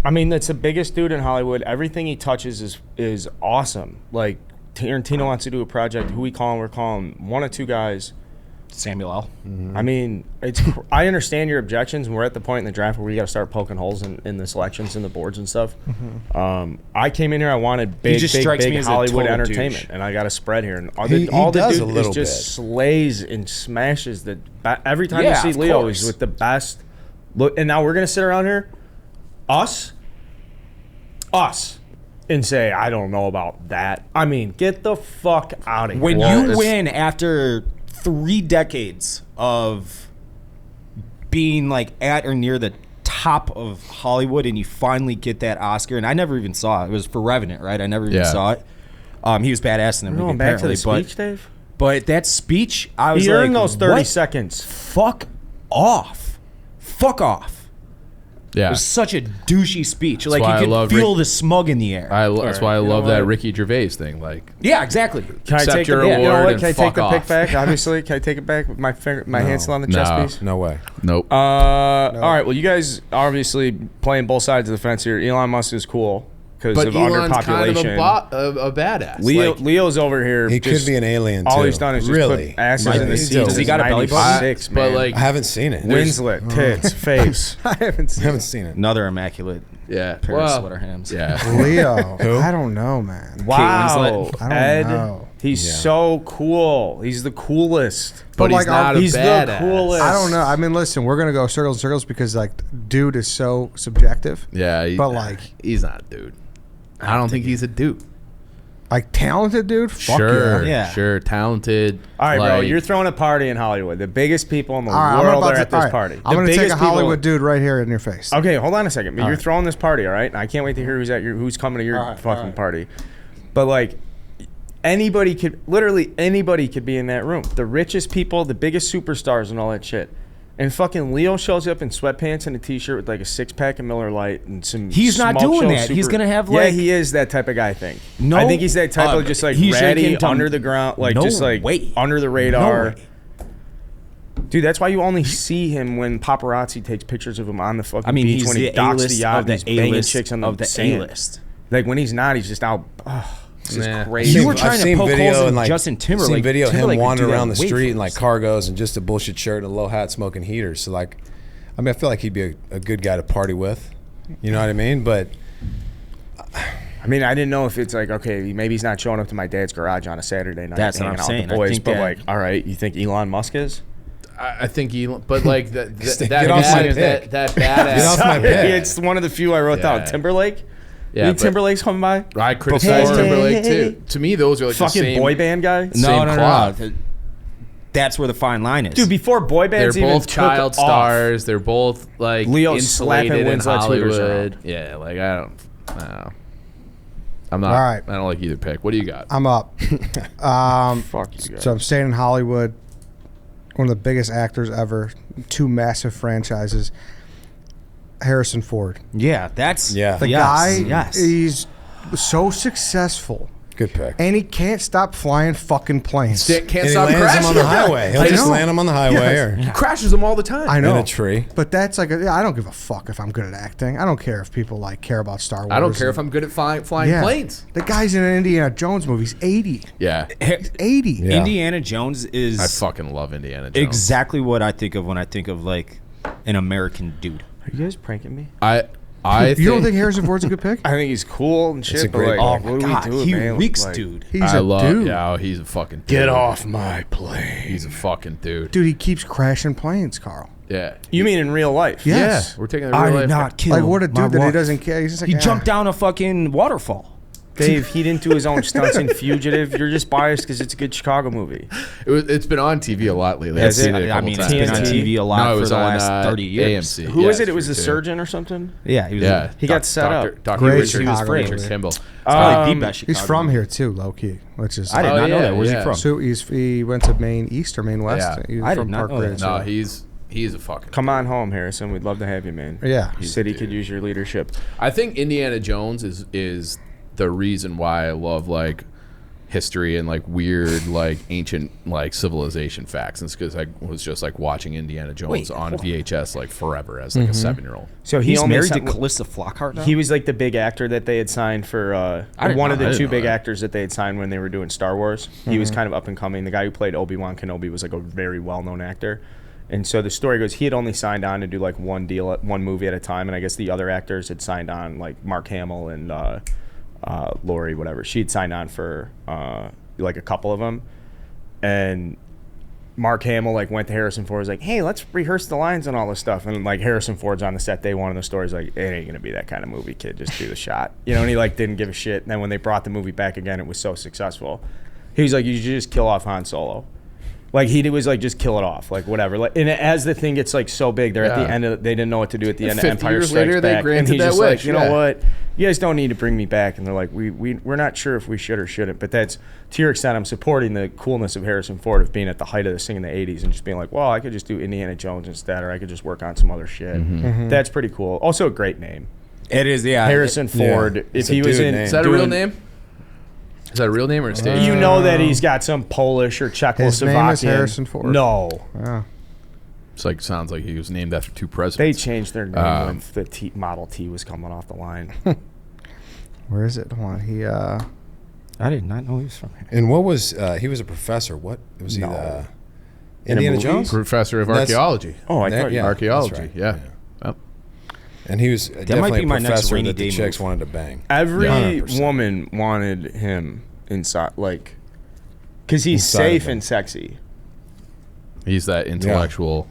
I mean, that's the biggest dude in Hollywood. Everything he touches is awesome. Like Tarantino wants to do a project. Who we call him? We're calling one of two guys. Samuel L. I mean, I understand your objections, and we're at the point in the draft where we got to start poking holes in the selections and the boards and stuff. I came in here, I wanted big, just big, strikes me big as a Hollywood total entertainment, douche. and I got a spread here. And all He the does dude a little is just bit. slays and smashes the. Every time Yeah, you of see Leo, course. he's with the best. Look, and now we're gonna sit around here, us, and say, I don't know about that. I mean, get the fuck out of here. When Well, you it's- win after 3 decades of being like at or near the top of Hollywood and you finally get that Oscar, and I never even saw it. It was for Revenant, right? I never even Yeah. saw it. He was badass in the movie, going back to apparently. the speech, Dave. But that speech, I was He like, earned those 30 what? seconds. Fuck off. Fuck off. It Yeah. was such a douchey speech. Like why I you could love feel Rick- the smug in the air. That's why I You know love that what? Ricky Gervais thing. Like, Yeah, exactly. Can I Accept take your the, you know award what? and Can I fuck take the off. pick back? Obviously, can I take it back with my finger, my hand still on the chest No. piece? no way. nope. All right. Well, you guys obviously playing both sides of the fence here. Elon Musk is cool. because But of Elon's kind underpopulation. of a badass. Leo's over here. He could be an alien too. All he's done is just really put asses Like, in the he's seats. does he got a belly button? 96, But man. like, I haven't seen it. Winslet, tits, face. I haven't seen it. Another immaculate yeah, pair of well, sweater hams. yeah. Leo. Who? I don't know, man. Wow, I don't Ed, know. he's Yeah. so cool. He's the coolest. But he's like, not a he's the badass. coolest. I don't know. I mean, listen, we're gonna go circles and circles because like, dude is so subjective. Yeah, But, like- he's not a dude. I don't think he's a dude. Like talented dude. Fuck Sure, Yeah. sure, talented. All right, bro, like- you're throwing a party in Hollywood. The biggest people in the All right, world about are to- at this all right, party. I'm The gonna take a biggest people- Hollywood dude right here in your face. Okay, hold on a second. You're right. throwing this party, all right? And I can't wait to hear who's coming to your All right, fucking all right. party. But like, literally anybody could be in that room. The richest people, the biggest superstars, and all that shit. And fucking Leo shows up in sweatpants and a t-shirt with like a 6-pack of Miller Lite and some. He's not Smoke doing Show that. He's super- gonna have, Yeah, like- he is that type of guy. I think. No, I think he's that type of just like he's ratty, shaking to- under the ground, like No just like way. under the radar. No way. Dude, that's why you only see him when paparazzi takes pictures of him on the fucking I mean, beach he's when he the docks the A-list yacht of and the he's banging A-list chicks on the of the sand. A-list. Like when he's not, he's just out. This is Nah. crazy. You were I've trying to seen poke video holes in and, like, Justin Timberlake. Seen video of him Timberlake would wandering do that around the way street for in like us. cargos and just a bullshit shirt and a low hat, smoking heaters. So like, I mean, I feel like he'd be a good guy to party with. You know what I mean? But I mean, I didn't know if it's like, okay, maybe he's not showing up to my dad's garage on a Saturday night. That's what hanging I'm out with saying. the I boys, think but that- like, all right, you think Elon Musk is? I think Elon, but like that Get off my pick. that Get off badass. my pick. It's one of the few I wrote down. Yeah. Timberlake. Yeah, You think but Timberlake's coming by? I criticize Before- Timberlake too. To me, those are like the Fucking same boy band guy. No, Same no, cloth. no. That's where the fine line is. Dude, before boy They're bands even both took child off, stars. They're both like Leo's slapping insulated in Winslet's hooters Hollywood. around. Yeah, like I don't know. I'm not. All right. I don't like either pick. What do you got? I'm up. Fuck you guys. So I'm staying in Hollywood. One of the biggest actors ever. 2 massive franchises. Harrison Ford. yeah, that's Yeah. The yes, guy, Yes, he's so successful. good pick. And he can't stop flying fucking planes. Can't And he stop lands crashing him on the them. highway. He'll I just know. land him on the highway or He crashes them all the time. I know. in a tree. But that's like, I don't give a fuck if I'm good at acting. I don't care if people like care about Star Wars. I don't care if I'm good at flying planes. The guy's in an Indiana Jones movie. He's 80. Yeah, He's 80. Yeah. Indiana Jones is I fucking love Indiana Jones. exactly what I think of when I think of like an American dude. Are you guys pranking me? I You don't think Harrison Ford's a good pick? I think he's cool and shit, a but great like, pick. what do God, we do, he man? reeks, Like, dude. He's I a love. dude. Yeah, he's a fucking dude. Get off my plane. He's a fucking dude. Dude, he keeps crashing planes, Carl. Yeah. You mean in real life? Yes. Yeah, we're taking the I real did life. not kill. Like, what a my dude that he wife. doesn't care. He's just like, He "Ah." jumped down a fucking waterfall. Dave, he didn't do his own stunts in Fugitive. You're just biased because it's a good Chicago movie. It's been on TV a lot lately. I've Has seen it? it a I couple mean, times. it's been on TNT? TV a lot No, it for was the on last 30 years. AMC. Who Yeah, was it? it's It was true, a too. surgeon or something? Yeah, he was. Yeah, He got set up. Dr. Great Richard, Chicago Richard movie. Kimball. It's probably the Um, best Chicago He's from movie. here too, low key, which is. I did Oh, not know yeah, that. Where's yeah. he from? So he went to Maine East or Maine West. Yeah. He's I did from not Park know that. Ridge. No, he's a fucking. Come on home, Harrison. We'd love to have you, man. Yeah. The city could use your leadership. I think Indiana Jones is the reason why I love like history and like weird like ancient like civilization facts. And it's because I was just like watching Indiana Jones Wait, on hold on. VHS like forever as like a 7-year-old. So He's only married to signed- Calista Flockhart now? He was like the big actor that they had signed for didn't one know of that. the I two didn't know big that. actors that they had signed when they were doing Star Wars. He was kind of up and coming. The guy who played Obi-Wan Kenobi was like a very well-known actor. And so the story goes, he had only signed on to do like one movie at a time, and I guess the other actors had signed on, like Mark Hamill and Lori, whatever. She had signed on for like a couple of them, and Mark Hamill like went to Harrison Ford, was like, "Hey, let's rehearse the lines and all this stuff." And like Harrison Ford's on the set day one of the stories, like, "It ain't gonna be that kind of movie, kid. Just do the shot," you know. And he like didn't give a shit. And then when they brought the movie back again, it was so successful. He was like, "You should just kill off Han Solo." Like he was like, just kill it off, like whatever. Like, and as the thing gets like so big, they're at the Yeah. end of. They didn't know what to do at the And end of 50 Empire years Strikes later, they Back, and granted he's that just wish, like, you know yeah. what, you guys don't need to bring me back. And they're like, we're not sure if we should or shouldn't. But that's to your extent. I'm supporting the coolness of Harrison Ford of being at the height of this thing in the '80s and just being like, well, I could just do Indiana Jones instead, or I could just work on some other shit. That's pretty cool. Also, a great name, It is, yeah. Harrison Ford. yeah. If It's a he was dude in, name. Is that a real doing- name? Is that a real name or a stage? You know that he's got some Polish or Czechoslovakian. His name is Harrison Ford. No. Yeah. It's like sounds like he was named after two They presidents. changed their name when the Model T was coming off the line. Where is it? Hold on. I did not know he was from here. And what was he was a professor? What was he? Indiana movie? Jones, Professor of That's- archaeology. Oh, I thought yeah, Archaeology, that's right. yeah. Yep. And he was definitely be a my next professor rainy that the day chicks move. wanted to bang. Every 100%. woman wanted him inside, like, because he's Inside of safe them. and sexy. He's that intellectual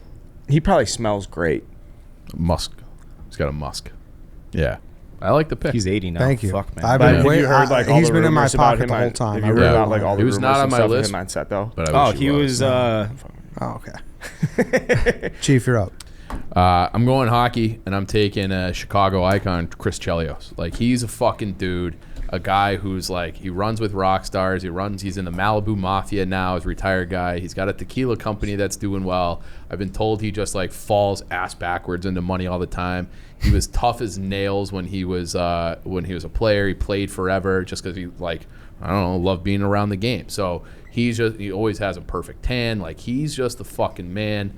He probably smells great. musk. He's got a musk. Yeah. I like the pick. He's 80 now. Thank you. Fuck, man. I've But been have waiting. you heard like all He's the been in my rumors about pocket him the whole on- time. Have I you really heard about want like all him. the He was rumors not on and my stuff list. of him on set though? But I wish he was. Oh, okay. Chief, you're up. I'm going hockey, and I'm taking a Chicago icon, Chris Chelios. Like, he's a fucking dude, a guy who's like, he runs with rock stars. He's in the Malibu Mafia now, as a retired guy. He's got a tequila company that's doing well. I've been told he just like falls ass backwards into money all the time. He was tough as nails when he was a player. He played forever just because he, like, I don't know, loved being around the game. So he always has a perfect tan. Like, he's just a fucking man.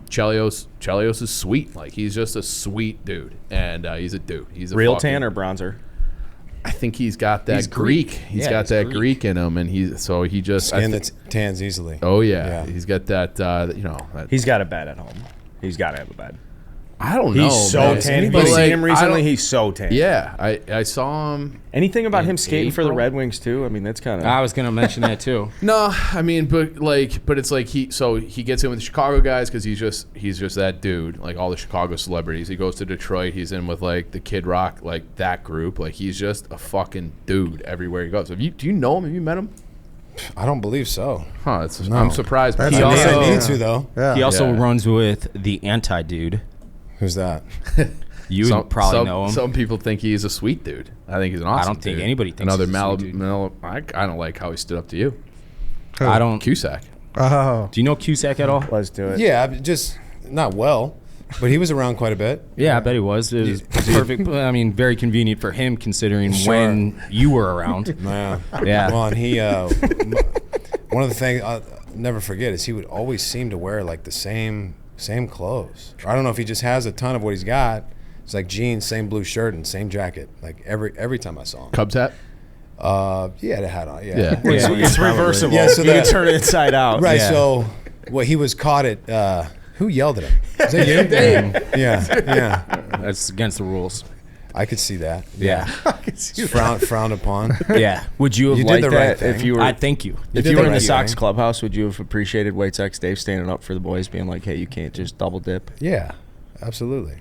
Chelios is sweet. Like, he's just a sweet dude, and he's a dude. He's a Real fucking, tan or bronzer? I think he's got that He's Greek. Greek. He's Yeah, got he's that Greek. Greek in him, and he just Skin that tans easily. Oh yeah. Yeah. He's got that. That, He's got a bed at home. He's got to have a bed. I don't know. He's so man. tan. Have But, you like, seen him I recently? don't- He's so tan. Yeah, I saw him. Anything about In him skating for the April? Red Wings too? I mean, that's kind of. I was gonna mention that too. No, I mean, but it's like he gets in with the Chicago guys because he's just that dude. Like all the Chicago celebrities, he goes to Detroit. He's in with like the Kid Rock, like that group. Like he's just a fucking dude everywhere he goes. Do you know him? Have you met him? I don't believe so. Huh? I'm surprised. But That's he I amazing. also need to though. Yeah. He also Yeah. runs with the anti-dude. Who's that? You would probably know him. Some people think he's a sweet dude. I think he's an awesome. I don't think dude. anybody thinks another he's a sweet dude. I don't like how he stood up to you, I don't. Cusack. Oh. Do you know Cusack at all? Let's do it. Yeah, just not well, but he was around quite a bit. Yeah, I bet he was. It was perfect. I mean, very convenient for him considering when you were around. Yeah. Yeah. Well, and he, one of the things I'll never forget is he would always seem to wear like the same clothes. I don't know if he just has a ton of what he's got. It's like jeans, same blue shirt, and same jacket. Like every time I saw him. Cubs hat. He had a hat on. Yeah. Yeah. It's reversible. Yeah, so you can that- turn it inside out. Right. Yeah. So, well, he was caught at. Who yelled at him? Was that you? Dave. Yeah. That's against the rules. I could see that. Yeah. It's frowned upon. Yeah. Would you have You did liked the right that if thing. you were? I thank you. if did you the were in the right Sox thing. clubhouse, would you have appreciated White Sox Dave standing up for the boys, being like, "Hey, you can't just double dip." Yeah. Absolutely.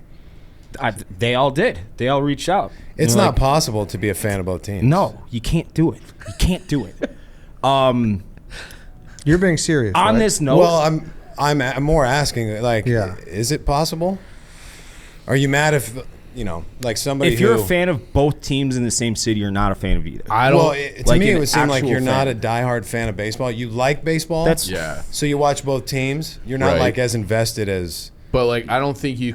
They all did. They all reached out. It's They're not like, possible to be a fan of both teams. No, you can't do it. You can't do it. You're being serious. On right? this note, Well, I'm more asking, like, Yeah. is it possible? Are you mad if like somebody if you're who, a fan of both teams in the same city, you're not a fan of either. I don't. well, to like me it an would seem like actual you're not a fan. diehard fan of baseball. You like baseball. That's yeah. So you watch both teams. You're not Right. like as invested as. But like, I don't think you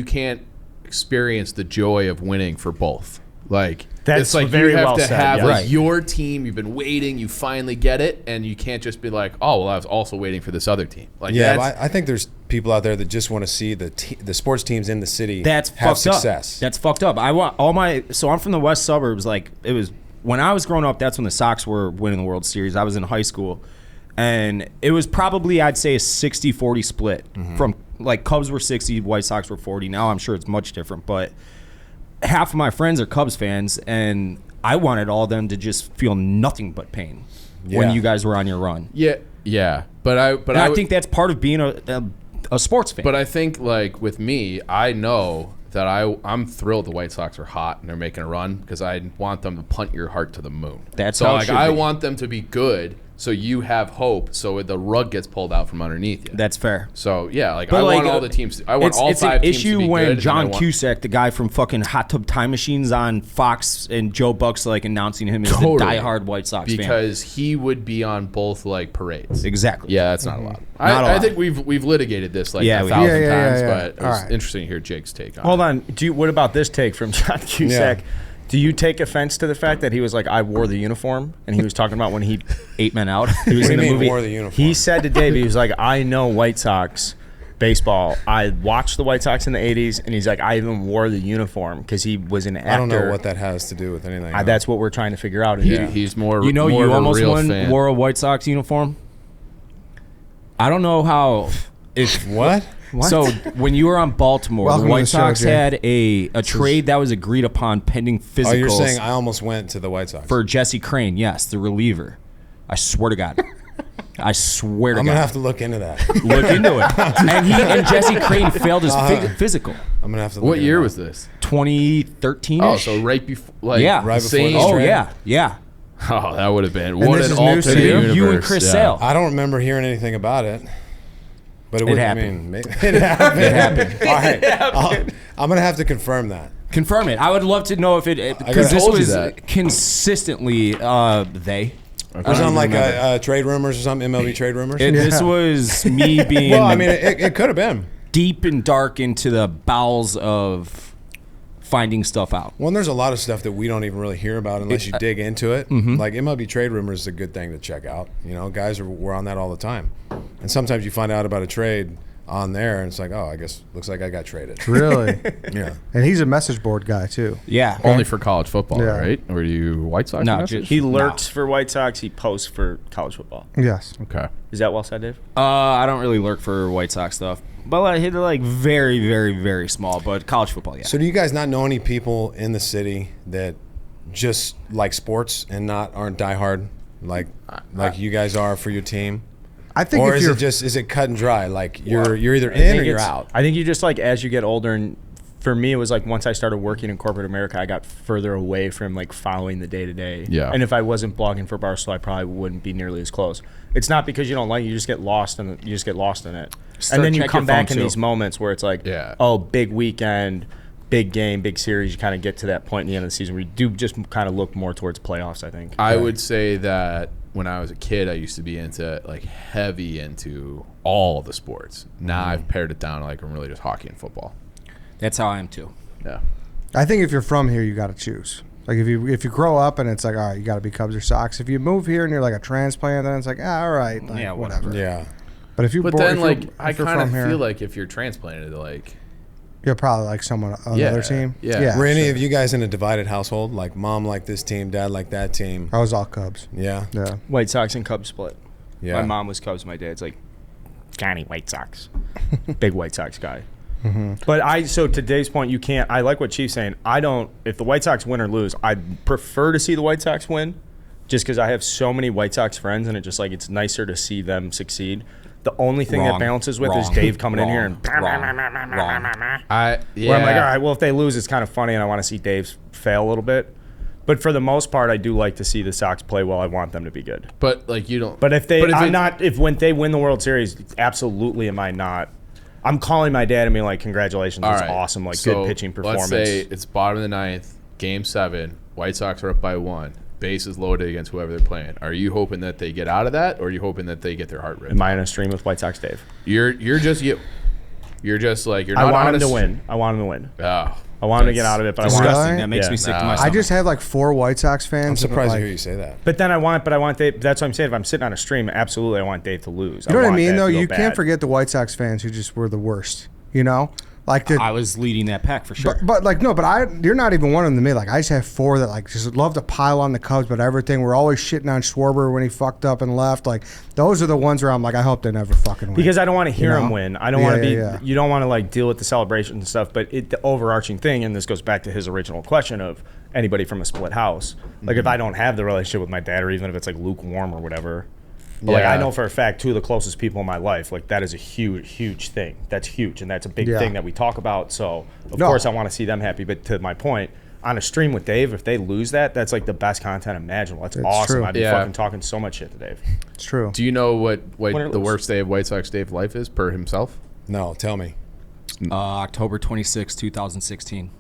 can't experience the joy of winning for both. Like, That's it's like very you have well to said, have yeah. like Right. your team. You've been waiting. You finally get it, and you can't just be like, oh well, I was also waiting for this other team. Like, Yeah, that's, but I think there's people out there that just want to see the sports teams in the city That's have fucked success. up. That's fucked up. I want all my. So I'm from the west suburbs. Like it was when I was growing up. That's when the Sox were winning the World Series. I was in high school, and it was probably I'd say a 60-40 split from like Cubs were 60, White Sox were 40. Now I'm sure it's much different, but half of my friends are Cubs fans, and I wanted all of them to just feel nothing but pain when Yeah. you guys were on your run. yeah. But And I think that's part of being a sports fan. But I think like with me, I know that I'm thrilled the White Sox are hot and they're making a run because I want them to punt your heart to the moon. That's so how it like should I be. want them to be good so you have hope so the rug gets pulled out from underneath you. That's fair. So yeah, like But I want like, all the teams. I want all it's five an teams issue to be good, when and I John want- Cusack, the guy from fucking Hot Tub Time Machines on Fox, and Joe Buck's like announcing him as Totally. the diehard White Sox fan. because he would be on both like parades. Exactly. Yeah, that's not allowed. Not I allowed. think we've litigated this like Yeah, a we thousand have. Yeah, times, yeah. but it was All right. interesting to hear Jake's take on Hold it. on. What about this take from John Cusack? Yeah. Do you take offense to the fact that he was like, I wore the uniform, and he was talking about when he 8 men out. he was What do in you the mean movie? wore the uniform? He said to Dave, he was like, I know White Sox baseball. I watched the White Sox in the 80s, and he's like, I even wore the uniform because he was an actor. I don't know what that has to do with anything. That's what we're trying to figure out. He's more. You know, more you of a almost real fan. wore a White Sox uniform. I don't know how. If What? So when you were on Baltimore, Welcome the to White the show, Sox Jay. had a trade that was agreed upon pending physicals. Oh, you're saying I almost went to the White Sox. for Jesse Crane? Yes, the reliever. I swear to God. I swear to I'm God. going to have to look into that. Look into it. And Jesse Crane failed his physical. I'm going to have to look What into year that. was this? 2013. Oh, so right before, like, Yeah. Right before same. this Oh trade? yeah. Oh, that would have been what this an is news to alternate you? universe. You and Chris yeah. Sale. I don't remember hearing anything about it. But it would happened. I mean, maybe, it happened. It happened. All right. I'm going to have to confirm that. Confirm it. I would love to know if it I because this told you was that. consistently they. Was it on like trade rumors or something? MLB trade rumors? This was me being Well, I mean, it could have been. deep and dark into the bowels of finding stuff out. Well, and there's a lot of stuff that we don't even really hear about unless you dig into it. Like MLB trade rumors is a good thing to check out. You know, guys we're on that all the time. And sometimes you find out about a trade on there, and it's like, oh, I guess looks like I got traded. Really? Yeah. And he's a message board guy too. Yeah. Only for college football, Yeah. right? Or do you White Sox? No, message? He lurks for White Sox. He posts for college football. Yes. Okay. Is that well said, Dave? I don't really lurk for White Sox stuff, but I hit it like very, very, very small. But college football, yeah. So do you guys not know any people in the city that just like sports and aren't diehard like you guys are for your team? I think Or if is you're is it cut and dry? Like you're either I in think or you're it's- out. I think you just like as you get older, and for me, it was like once I started working in corporate America, I got further away from like following the day to day. Yeah. And if I wasn't blogging for Barstool, I probably wouldn't be nearly as close. It's not because you don't like it; you just get lost in it. Start And then you check come your back phone, in too. these moments where it's like, Yeah. oh, big weekend, big game, big series. You kind of get to that point in the end of the season where you do just kind of look more towards playoffs. I think. I would say that when I was a kid, I used to be into like heavy into all the sports. Now I've pared it down. Like I'm really just hockey and football. That's how I am too. Yeah. I think if you're from here, you got to choose. Like if you grow up and it's like, all right, you got to be Cubs or Sox. If you move here and you're like a transplant, then it's like, all right, like, Yeah, whatever. Yeah. But if you But born, then if you're- like I if you're kind of from here, feel like if you're transplanted, like you're probably like someone on another team. yeah. Were any sure. of you guys in a divided household? Like mom like this team, dad like that team? I was all Cubs. Yeah. Yeah. White Sox and Cubs split. Yeah. My mom was Cubs. My dad's like Johnny White Sox, big White Sox guy. But so to Dave's point, you can't. I like what Chief's saying. I don't. If the White Sox win or lose, I'd prefer to see the White Sox win, just because I have so many White Sox friends, and it's nicer to see them succeed. The only thing that Wrong. balances with is Wrong. Dave coming in here Wrong. and Wrong. I yeah. where I'm like, all right, well, if they lose, it's kind of funny, and I want to see Dave fail a little bit. But for the most part, I do like to see the Sox play well. I want them to be good. But like you don't. But if they, But when they win the World Series, absolutely am I not. I'm calling my dad and being like, congratulations, all it's right. awesome, like So, good pitching performance. Let's say it's bottom of the ninth, game 7. White Sox are up by 1. Bases loaded against whoever they're playing. Are you hoping that they get out of that, or are you hoping that they get their heart ripped? Am I in a stream with White Sox Dave? You're just you. You're just like you're I not want on him a to s- win. I want him to win. Oh, I want him to get out of it, but I want. Disgusting. Really? That makes Yeah. me sick to Nah. my I stomach. just have like 4 White Sox fans. I'm and, surprised like, to hear you say that. But then I want Dave. That's what I'm saying. If I'm sitting on a stream, absolutely, I want Dave to lose. You know what I want mean, that though? to go You bad. can't forget the White Sox fans who just were the worst. You know, like the. I was leading that pack for sure. But like no, you're not even one of them to me. Like I just have 4 that like just love to pile on the Cubs, but everything we're always shitting on Schwarber when he fucked up and left. Like those are the ones where I'm like, I hope they never fucking win. Because I don't want to hear You know? him win. I don't want to be. Yeah. You don't want to like deal with the celebration and stuff. But the overarching thing, and this goes back to his original question of anybody from a split house. Like if I don't have the relationship with my dad, or even if it's like lukewarm or whatever. But like Yeah. I know for a fact, 2 of the closest people in my life, like that is a huge thing. That's huge, and that's a big Yeah. thing that we talk about. So of No. course I want to see them happy. But to my point, on a stream with Dave, if they lose that's like the best content imaginable. That's awesome. true. I'd be Yeah. fucking talking so much shit to Dave. It's true. Do you know what Win or the lose. worst day of White Sox Dave life is per himself? No, tell me. October 26, 2016.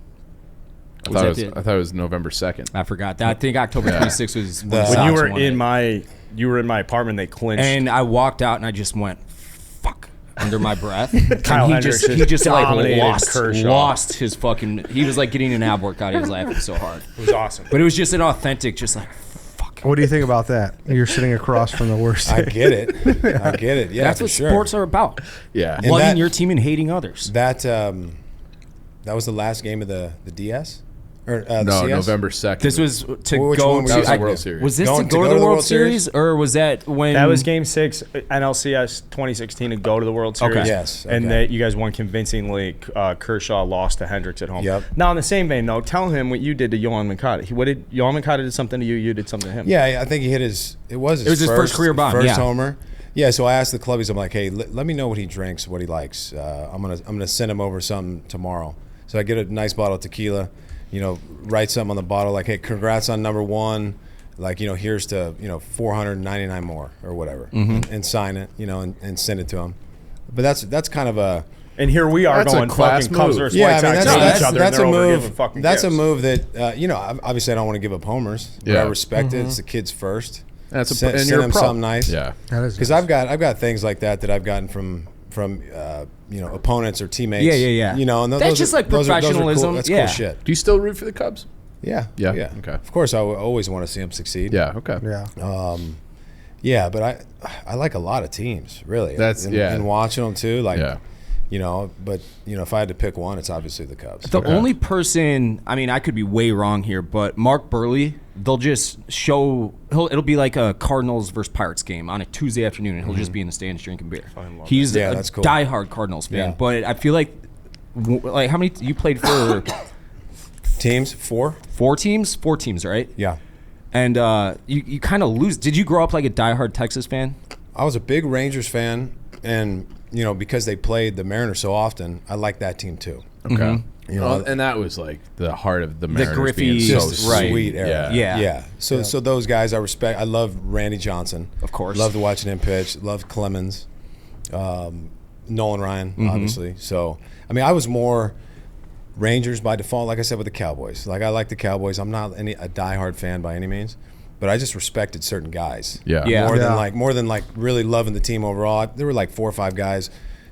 I Was thought, that I thought it was November 2nd. I forgot that. I think October 26 was when, the When When Sox you were won in it. you were in my apartment, they clinched. And I walked out and I just went, fuck, under my breath. Kyle And Hendricks he just like dominated Kershaw. lost his fucking, he was like getting an ab workout. He was laughing so hard. It was awesome. But it was just an authentic, just like, fuck. What do you think about that? You're sitting across from the worst. I get it. I get it. Yeah, That's for what sure. sports are about. Yeah. And Loving that- your team and hating others. That was the last game of the DS? Or the No, CS? November 2nd. This was to Which go one to that was the I- World Series. Was this Going to go to the World Series, or was that when That was Game 6 NLCS 2016 to go to the World Series. Okay. Yes, And okay. that you guys won convincingly. Kershaw lost to Hendricks at home. Yep. Now, in the same vein, though, tell him what you did to Yohan Moncada. What did Yohan Moncada did something to you? You did something to him. Yeah, I think he hit his. It was his first career bomb, First yeah. homer. Yeah, so I asked the clubbies. I'm like, hey, let me know what he drinks, what he likes. I'm gonna send him over something tomorrow. So I get a nice bottle of tequila. Write something on the bottle like, hey, congrats on number 1. Like, here's to 499 more or whatever, and sign it, and send it to him. But that's kind of a. And here we are That's a going class fucking Cubs move. versus Yeah, White I mean Sox that's, to that's, each other. that's and a they're over move. giving fucking That's a gifts. move that obviously I don't want to give up homers. But Yeah. I respect it. It's the kids first. That's Send and you're a them pro. something nice. Yeah. That is Because nice. I've got things like that I've gotten from opponents or teammates. Yeah. And That's those just are, like those are cool. professionalism. That's Yeah. cool shit. Do you still root for the Cubs? Yeah. Yeah. Yeah. Okay. Of course, I always want to see them succeed. Yeah. Okay. Yeah. Yeah, but I like a lot of teams really. That's- yeah. And watching them too, like. Yeah. But if I had to pick one, it's obviously the Cubs. The only person, I mean, I could be way wrong here, but Mark Burley, they'll just show, it'll be like a Cardinals versus Pirates game on a Tuesday afternoon, and he'll just be in the stands drinking beer. He's Yeah, a that's cool. diehard Cardinals fan, Yeah. but I feel like how many, you played for Teams 4. 4 teams? 4 teams, right? Yeah. And you kind of lose. Did you grow up like a diehard Texas fan? I was a big Rangers fan, and because they played the Mariners so often, I like that team too. Okay. Well, And that was like the heart of the Mariners Griffey- being so Just right. sweet era. Yeah. So those guys I respect. I love Randy Johnson, Of course. Loved watching him pitch. Loved Clemens, Nolan Ryan, obviously. So I mean, I was more Rangers by default, like I said with the Cowboys. Like I like the Cowboys. I'm not a diehard fan by any means, but I just respected certain guys. Yeah. Yeah. More than really loving the team overall. There were like 4 or 5 guys,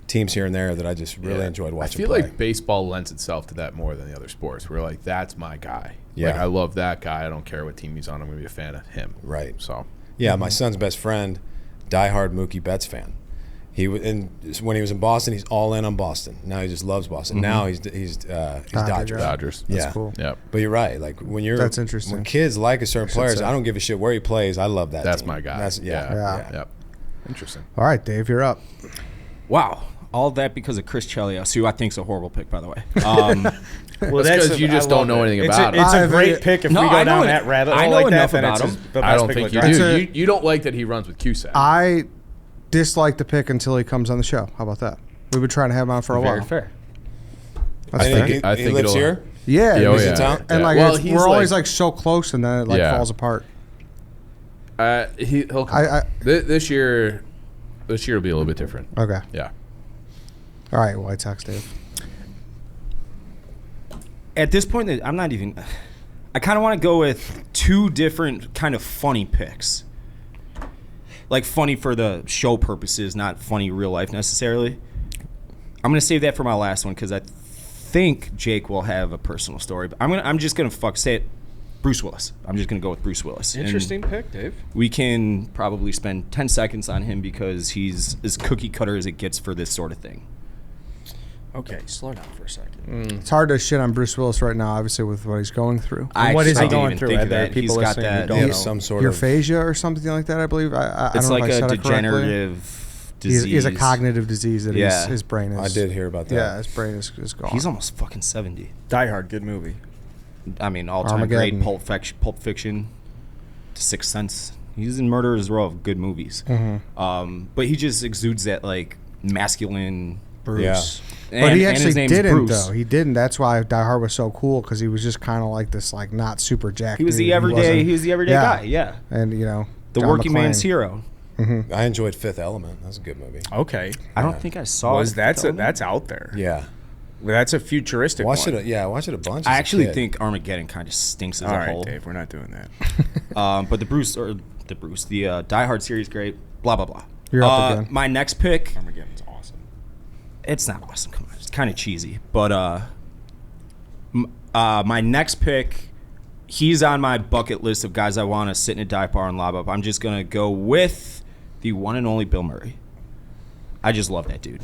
teams here and there that I just really enjoyed I watching feel play. like baseball lends itself to that more than the other sports. We're like, that's my guy. Yeah. Like, I love that guy. I don't care what team he's on. I'm going to be a fan of him. Right. So, Yeah, my son's best friend, diehard Mookie Betts fan. When he was in Boston, he's all in on Boston. Now he just loves Boston. Now he's Dodgers. Dodgers. That's Yeah. cool. Yeah. But you're right. Like That's interesting. When kids like a certain player, I don't give a shit where he plays. I love that. That's team. my guy. That's, Yeah. Yep. Interesting. All right, Dave, you're up. Wow. All that because of Chris Chelios, who I think is a horrible pick, by the way. Well, That's 'cause you just don't know anything about him. It's a I've- great pick if No, we I go know down it- that rabbit I hole know like that. enough Then about it's him. the I best don't pick think of you the draft. do. You don't like that he runs with Cusack. I dislike the pick until he comes on the show. How about that? We've been trying to have him on for a Very while. fair. That's I fair. think I he think lives it'll- here. Yeah, Yeah, oh, He's in yeah. town? and like Well, it's, he's we're always like- like so close, and then it like Yeah. falls apart. He'll come. I This year will be a little bit different. okay. Yeah. All right, White Sox, Dave. At this point, I'm not even. I kind of want to go with 2 different kind of funny picks. Like funny for the show purposes, not funny real life necessarily. I'm gonna save that for my last one because I think Jake will have a personal story. But I'm just gonna say it. Bruce Willis. I'm just gonna go with Bruce Willis. And Interesting pick, Dave. we can probably spend 10 seconds on him because he's as cookie cutter as it gets for this sort of thing. Okay, slow down for a second. It's hard to shit on Bruce Willis right now, obviously with what he's going through. What is he didn't going even through? think Are of there that. people He's got listening who that. don't He know? has some sort of. Urphasia or something like that, I believe. I It's don't like know if I a said it correctly. degenerative disease. He has a cognitive disease that Yeah. his brain is. I did hear about that. Yeah, his brain is gone. He's almost fucking 70. Die Hard, good movie. I mean, all-time Armageddon. great Pulp Fiction, Sixth Sense. He's in Murderer's Row of good movies. But he just exudes that, like, masculine Bruce. Yeah. But he and his actually name's didn't, Bruce. though. He didn't. That's why Die Hard was so cool, because he was just kind of like this, like, not super jacked He was dude. the everyday. He was the everyday Yeah. guy. Yeah, And, you know, the John working McClane. man's hero. I enjoyed Fifth Element. That was a good movie. Okay. I don't think I saw. That's it. out there. Yeah. That's a futuristic Watched one. it. Yeah, I watched it a bunch. I as a actually kid. think Armageddon kind of stinks as All a right, whole. Dave, we're not doing that. But the Die Hard series, great. Blah blah blah. You're up again. My next pick. Armageddon's awesome. It's not awesome. Come on, it's kind of cheesy. But my next pick, he's on my bucket list of guys I want to sit in a dive bar and lob up. I'm just going to go with the one and only Bill Murray. I just love that dude.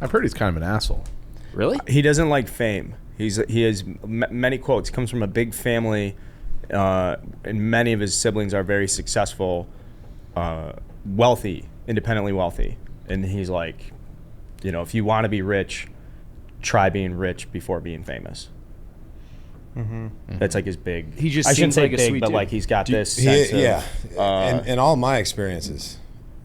I've heard he's kind of an asshole. Really? He doesn't like fame. He has many quotes. He comes from a big family, and many of his siblings are very successful, wealthy, independently wealthy. And he's like, if you want to be rich, try being rich before being famous. That's like his big. He just I shouldn't seems say like a big, sweet but dude. like he's got this sense of, in all my experiences,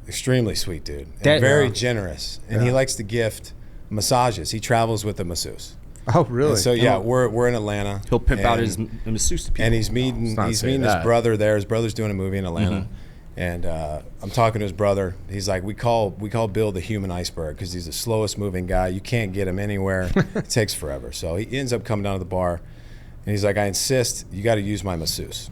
extremely sweet dude, and That- very generous, and he likes to gift massages. He travels with a masseuse. Oh, really? And so we're in Atlanta. He'll pimp out and- his masseuse to people. and he's meeting not his say that. brother there. His brother's doing a movie in Atlanta, and I'm talking to his brother. He's like, we call Bill the human iceberg because he's the slowest moving guy. You can't get him anywhere. It takes forever. So he ends up coming down to the bar, and he's like, I insist you got to use my masseuse.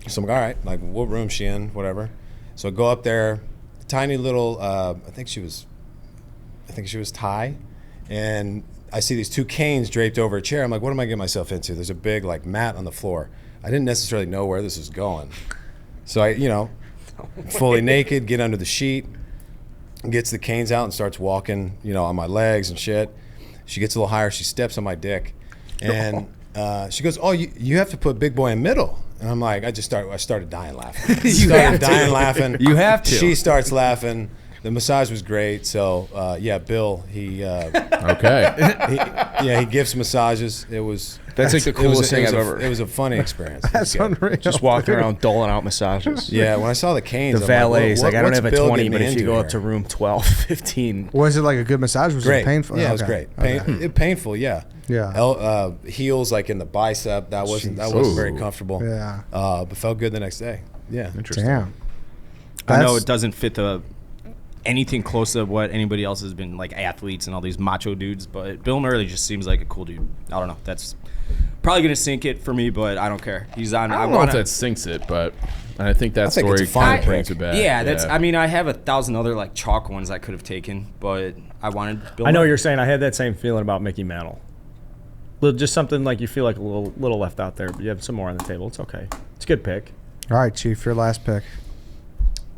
So I'm like, all right, like what room's she in, whatever. So I go up there, tiny little. I think she was Thai, and I see these two canes draped over a chair. I'm like, what am I getting myself into? There's a big like mat on the floor. I didn't necessarily know where this was going. So I, fully naked, get under the sheet, gets the canes out and starts walking, on my legs and shit. She gets a little higher. She steps on my dick. And she goes, oh, you have to put big boy in middle. And I'm like, I started dying laughing. You have to. She starts laughing. The massage was great. So, Bill, he Okay. he gives massages. It was That's like the coolest thing I've ever. It was a funny experience. That's It was good. unreal. just walking around doling out massages. Yeah, when I saw the canes, The I'm like, valets, like I don't what's have a Bill 20, getting but if you into go up here? to room 12, 15. Was it like a good massage? Was Great. it painful? Yeah, it was Okay. great. Okay. Painful, yeah. Yeah. Heels like in the bicep. That wasn't Jeez. very Ooh. comfortable. Yeah. But felt good the next day. Yeah. Interesting. Damn. I know That's- it doesn't fit anything close to what anybody else has been, like athletes and all these macho dudes, but Bill Murray just seems like a cool dude. I don't know. That's probably going to sink it for me, but I don't care. He's on. I don't know if that sinks it, but I think that think it's story a fine kind of brings pick. it back. Yeah, that's. I mean, I have 1,000 other like chalk ones I could have taken, but I wanted Bill I know Murray. you're saying I had that same feeling about Mickey Mantle. Just something like you feel like a little left out there, but you have some more on the table. It's okay. It's a good pick. All right, Chief, your last pick.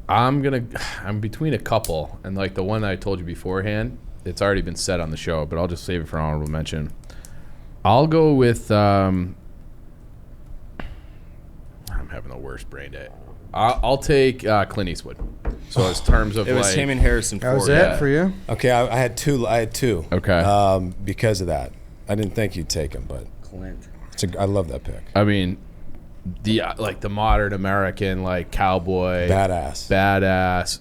I'm between a couple, and like the one I told you beforehand, it's already been said on the show, but I'll just save it for honorable mention. I'll go with I'm having the worst brain day. I'll take Clint Eastwood. So as terms of It was like, him and Harrison That was Ford. it for you? Okay, I had two. Okay. Because of that, I didn't think you'd take him, but Clint. I love that pick. I mean, the modern American like cowboy, Badass.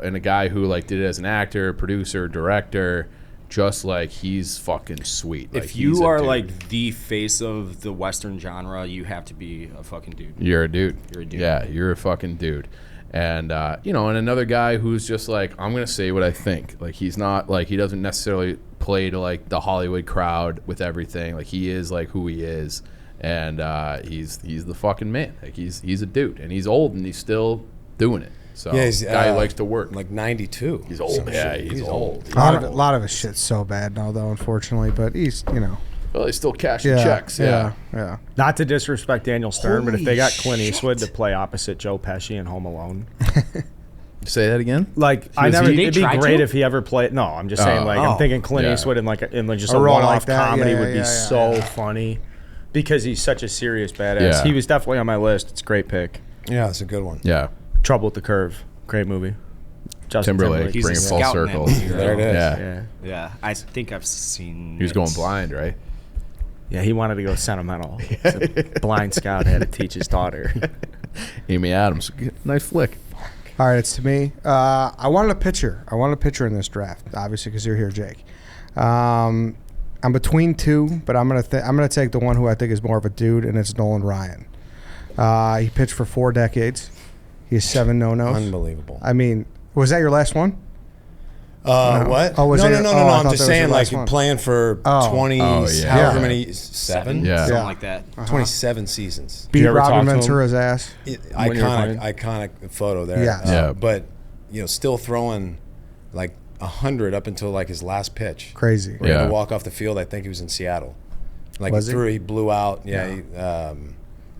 and a guy who like did it as an actor, producer, director, just like he's fucking sweet. Like, If he's you a are dude. like the face of the Western genre, you have to be a fucking dude. You're a dude. You're a dude. Yeah, you're a fucking dude. And and another guy who's just like, I'm gonna say what I think. Like he's not like he doesn't necessarily play to like the Hollywood crowd with everything. Like he is like who he is, and he's the fucking man. Like he's a dude, and he's old, and he's still doing it. So Yeah, he's guy who likes to work. Like 92. He's old. Yeah, he's old. A lot of his shit's so bad now, though, unfortunately. But he's, Well, he's still cashing yeah, checks. yeah. Not to disrespect Daniel Stern, but if they got Clint Holy Eastwood shit. to play opposite Joe Pesci in Home Alone, Say that again. like Did they it'd be try great to? if he ever played. No, I'm just saying, like I'm thinking Clint yeah. Eastwood in like just A a role one-off like that, comedy yeah, would be yeah, so funny because he's such a serious badass. Yeah. He was definitely on my list. It's a great pick. Yeah, it's a good one. Yeah. Trouble with the Curve, great movie. Justin Timberlake, He's bring a it full scout in that circle. movie, right? There it is. Yeah. Yeah, Yeah, I think I've seen. He was it. going blind, right? yeah. He wanted to go sentimental. It's a blind scout had to teach his daughter. Amy Adams. Nice flick. All right, it's to me. I wanted a pitcher. In this draft, obviously, because you're here, Jake. I'm between two, but I'm gonna take the one who I think is more of a dude, and it's Nolan Ryan. He pitched for 4 decades. He has 7 no-nos. Unbelievable. I mean, was that your last one? What? Oh, was no, it- no, no, oh, no, I no. thought I'm that just was saying, your like, last one. playing for Oh. 20, Oh, yeah. however Yeah. many, 7? Yeah. something Yeah. like that. 27 seasons. Beat you ever talk Robin to him? Ventura's ass. When you were Iconic photo there. Yeah. Yeah. But, still throwing like 100 up until like his last pitch. Crazy. He had Yeah. to walk off the field. I think he was in Seattle. Like Was he? he blew out. Yeah.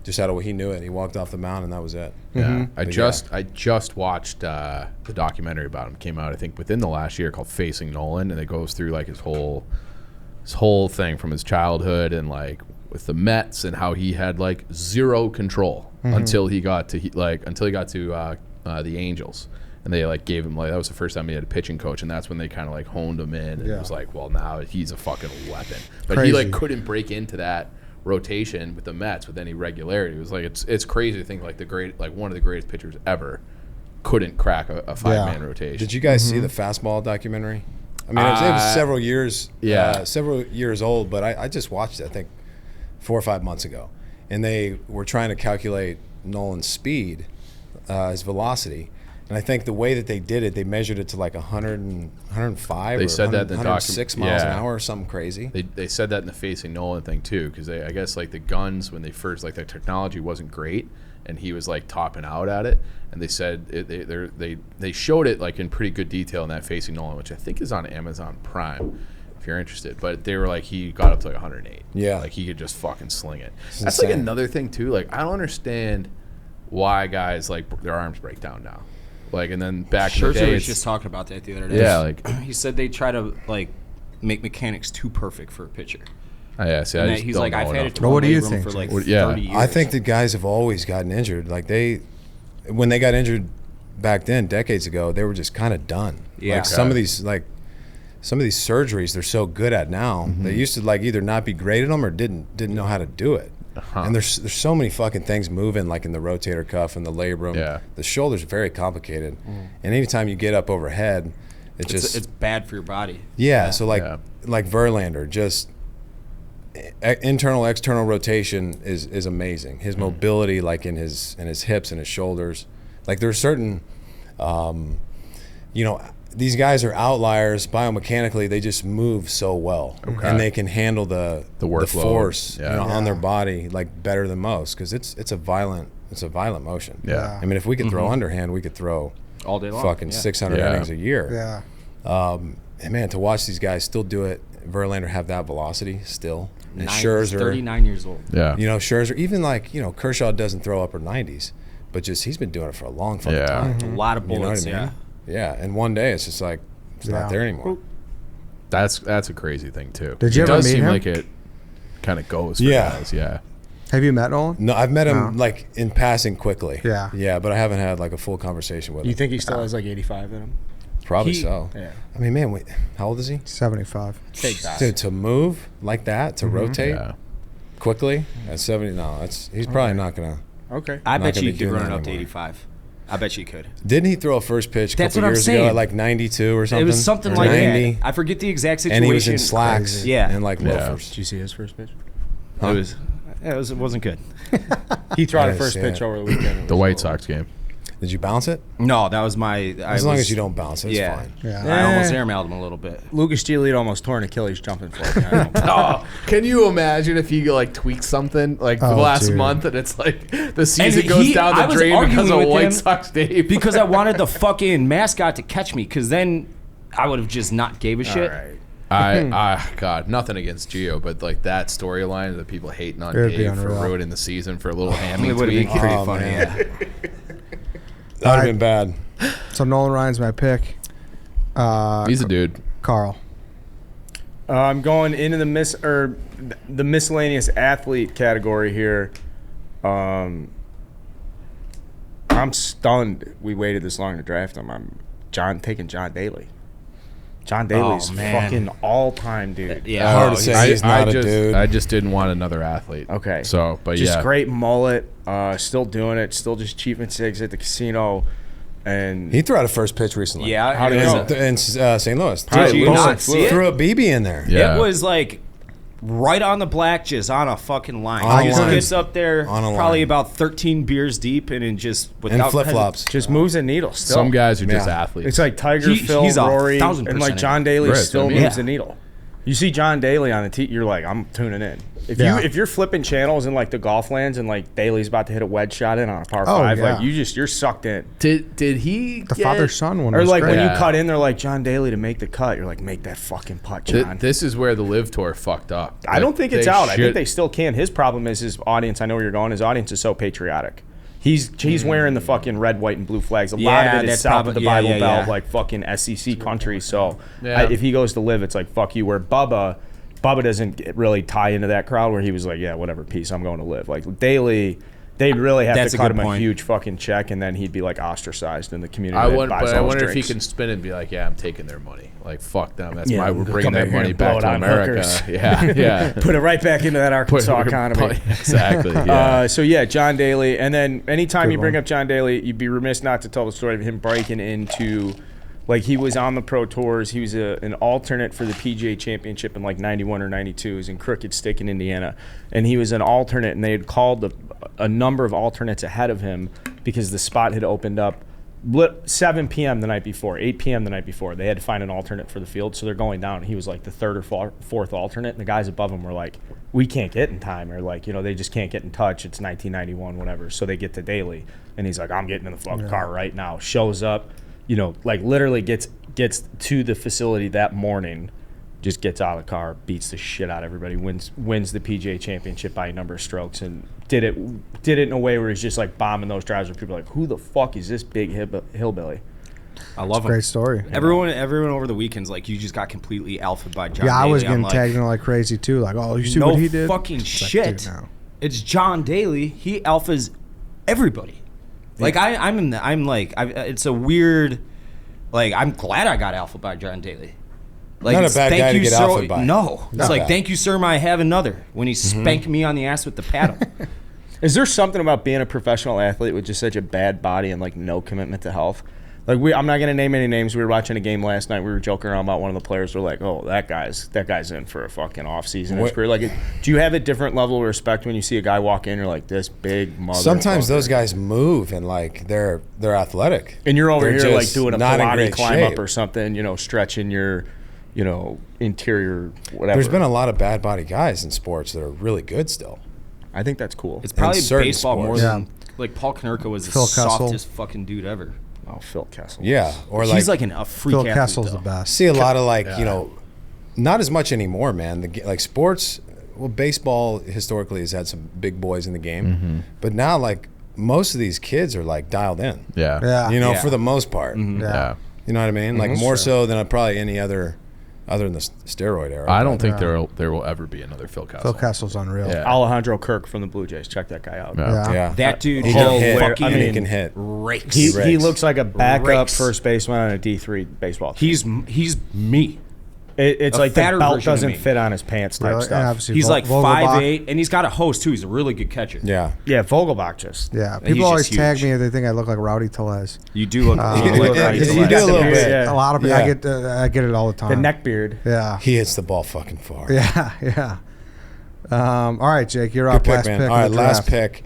just out of what he knew it. He walked off the mound, and that was it. Yeah, But I just watched the documentary about him. Came out, I think, within the last year, called Facing Nolan, and it goes through like his whole thing from his childhood and like with the Mets and how he had like zero control until he got to the Angels. And they like gave him like, that was the first time he had a pitching coach, and that's when they kind of like honed him in. And it was like, well, now he's a fucking weapon. But he like couldn't break into that rotation with the Mets with any regularity. It was like it's crazy to think like one of the greatest pitchers ever couldn't crack a 5-man rotation. Did you guys see the fastball documentary? I mean, it was several years old, but I just watched it, I think 4 or 5 months ago, and they were trying to calculate Nolan's speed, his velocity. And I think the way that they did it, they measured it to like 105 they or said that in the 106 miles an hour or something crazy. They said that in the Facing Nolan thing too, because I guess like the guns, when they first, like the technology wasn't great, and he was like topping out at it, and they said they showed it like in pretty good detail in that Facing Nolan, which I think is on Amazon Prime if you're interested. But they were like, he got up to like 108. Yeah, like he could just fucking sling it. It's That's insane. like another thing too. Like I don't understand why guys like their arms break down now. Like, and then back in the Scherzer day, was just talking about that the other day. Yeah, like he said they try to like make mechanics too perfect for a pitcher. yeah. See, And I that just he's don't like, know I've had enough. it to What do you room think, for like Jake? Yeah. 30 years. I think the guys have always gotten injured. Like when they got injured back then, decades ago, they were just kind of done. Yeah. Like some of these surgeries they're so good at now. They used to like either not be great at them or didn't know how to do it. And there's so many fucking things moving, like in the rotator cuff and the labrum. Yeah. The shoulder's very complicated, and anytime you get up overhead, it's bad for your body. yeah. So like Verlander, just internal external rotation is amazing. His mobility, like in his hips and his shoulders, like there's certain, these guys are outliers biomechanically. They just move so well, and they can handle the workload. force on their body like better than most, because it's a violent motion. Yeah. I mean, if we could throw underhand, we could throw All day long. fucking 600 innings a year. Yeah. And man, to watch these guys still do it, Verlander have that velocity still, and He's Scherzer, 39 years old. Yeah. Scherzer, even like Kershaw doesn't throw upper 90s, but just he's been doing it for a long fucking time. A lot of You know bullets. what I mean? Yeah. Yeah, and one day it's just like it's not there anymore. That's a crazy thing too. Did you it ever does meet seem him? like it kind of goes for Yeah. guys. Yeah. Have you met Nolan? No, I've met him like in passing quickly. Yeah. Yeah, but I haven't had like a full conversation with You him. think he still has like 85 in him? Probably so. Yeah. I mean, man, how old is he? 75. Take that. Dude, to move like that, to rotate Yeah. quickly at 70, no, he's probably not gonna. Okay. I Not bet gonna you be could doing run that it up to anymore. 85. I bet you could. Didn't he throw a first pitch a That's couple what I'm years ago saying. at like 92 or something? It was something Or like 90, that. I forget the exact situation. and he was in slacks. Yeah. and like loafers. Did you see his first pitch? It wasn't good. He threw out I a first see pitch it. over the weekend. It The was White horrible. Sox game. Did you bounce it? No, that was my. As long as you don't bounce it, it's Yeah. fine. Yeah. I almost airmailed him a little bit. Lucas Giolito almost tore an Achilles jumping for it. I don't know. Oh, can you imagine if he like tweaks something like the Oh, last dude. month and it's like the season And goes down I the was drain arguing because of with White him Sox Dave? because I wanted the fucking mascot to catch me, because then I would have just not gave a shit. All right. God, nothing against Gio, but like that storyline that people hating on It would be Dave for unreal. ruining the season for a little hammy It would have tweak. been pretty Oh, funny. man. Yeah. That would have been bad. So Nolan Ryan's my pick. He's a dude. Carl. I'm going into the miscellaneous athlete category here. I'm stunned we waited this long to draft him. I'm taking John Daly. John Daly's man. fucking all-time dude. Yeah. Hard to say he's not a dude. I just didn't want another athlete. Okay. So, but Just yeah. great mullet. Still doing it. Still just cheaping cigs at the casino. And He threw out a first pitch recently. Yeah. How'd it go? in St. Louis. Did you Boom. not see it? Threw a BB in there. Yeah. It was like right on the black, just on a fucking line. On a He just line. gets up there, On a probably line. about 13 beers deep, and then just And without flip-flops. just moves the needle still. Some guys are just Yeah. athletes. It's like Tiger, Phil, he's Rory, 1,000% and like in. John Daly Right, still I mean. moves Yeah. the needle. You see John Daly on the tee, you're like, I'm tuning in. If you're flipping channels in like the golf lands and like Daly's about to hit a wedge shot in on a par 5, like you're sucked in. Did he the father-son one or was like great. when you cut in, they're like John Daly to make the cut. You're like, make that fucking putt, John. This is where the Live Tour fucked up. I don't think it's out. I think they still can. His problem is his audience. I know where you're going. His audience is so patriotic. He's wearing the fucking red, white, and blue flags. A lot of it is south of the Bible Belt, like fucking SEC country. So if he goes to Live, it's like fuck you. Where Bubba doesn't really tie into that crowd. Where he was like, yeah, whatever, peace. I'm going to Live. Like Daly, they'd really have to cut him a huge fucking check, and then he'd be like ostracized in the community. I wonder if he can spin it and be like, yeah, I'm taking their money. Like fuck them. That's why we're bringing that money back to America. Yeah. Put it right back into that Arkansas economy. Exactly. Yeah. So yeah, John Daly, and then anytime you bring up John Daly, you'd be remiss not to tell the story of him breaking into, like he was on the pro tours. He was an alternate for the PGA Championship in like '91 or '92. He was in Crooked Stick in Indiana, and he was an alternate, and they had called a number of alternates ahead of him because the spot had opened up 7 p.m. the night before, 8 p.m. the night before. They had to find an alternate for the field, so they're going down. He was like the third or fourth alternate, and the guys above him were like, we can't get in time, or like, they just can't get in touch. It's 1991, whatever. So they get to Daly, and he's like, I'm getting in the fucking car right now. Shows up, like literally gets to the facility that morning, just gets out of the car, beats the shit out of everybody, wins the PGA Championship by a number of strokes, and did it in a way where he's just like bombing those drives where people are like, who the fuck is this big hillbilly? I love him. Great story. Everyone over the weekends, like, you just got completely alpha by John Yeah, I Daly. was getting tagged in like crazy too. Like, oh, you see what he did? No fucking It's like, shit. dude, no. It's John Daly. He alphas everybody. Like it's a weird. Like, I'm glad I got alpha by John Daly. Like, Not a bad guy to get alpha by. No, it's like, thank you, sir. I have another. When he spanked me on the ass with the paddle. Is there something about being a professional athlete with just such a bad body and like no commitment to health? Like I'm not gonna name any names. We were watching a game last night. We were joking around about one of the players. We're like, oh, that guy's in for a fucking off season in his career. Like, do you have a different level of respect when you see a guy walk in? You're like, this big mother. Sometimes those guys move and like they're athletic, and you're over They're here like just doing a not in Pilates great climb shape. up or something. Stretching your, interior whatever. There's been a lot of bad body guys in sports that are really good still. I think that's cool. It's probably certain baseball more sports. than like Paul Konerko was the Phil Kessel. softest fucking dude ever. Oh, Phil Kessel. Yeah, or like He's like a freak Phil athlete, Kessel's though. the best. see a lot of like not as much anymore, man. Like sports, well, baseball historically has had some big boys in the game, but now like most of these kids are like dialed in. Yeah. Yeah. For the most part. Yeah. You know what I mean? Like more so than probably any other than the steroid era. I don't think there will ever be another Phil Kessel. Phil Kessel's unreal. Yeah. Alejandro Kirk from the Blue Jays. Check that guy out. Yeah. Yeah, That dude He can can hit. fucking I mean, he can hit. rakes. He Rakes. looks like a backup Rakes. first baseman on a D3 baseball team. He's me. It's a like the fatter belt version of doesn't me. fit on his pants type Really? And stuff. obviously He's like Vogelbach. 5'8", and he's got a host too. He's a really good catcher. Yeah. Yeah, Vogelbach just. Yeah, he's people always just tag huge. me. They think I look like Rowdy Tellez. You do look. You do look Yeah, right. you You do a little bit. Yeah. A lot of people. Yeah. I get it all the time. The neck beard. Yeah. He hits the ball fucking far. Yeah. All right, Jake, you're up. Good pick, Last man. pick. All of right, the last draft. pick.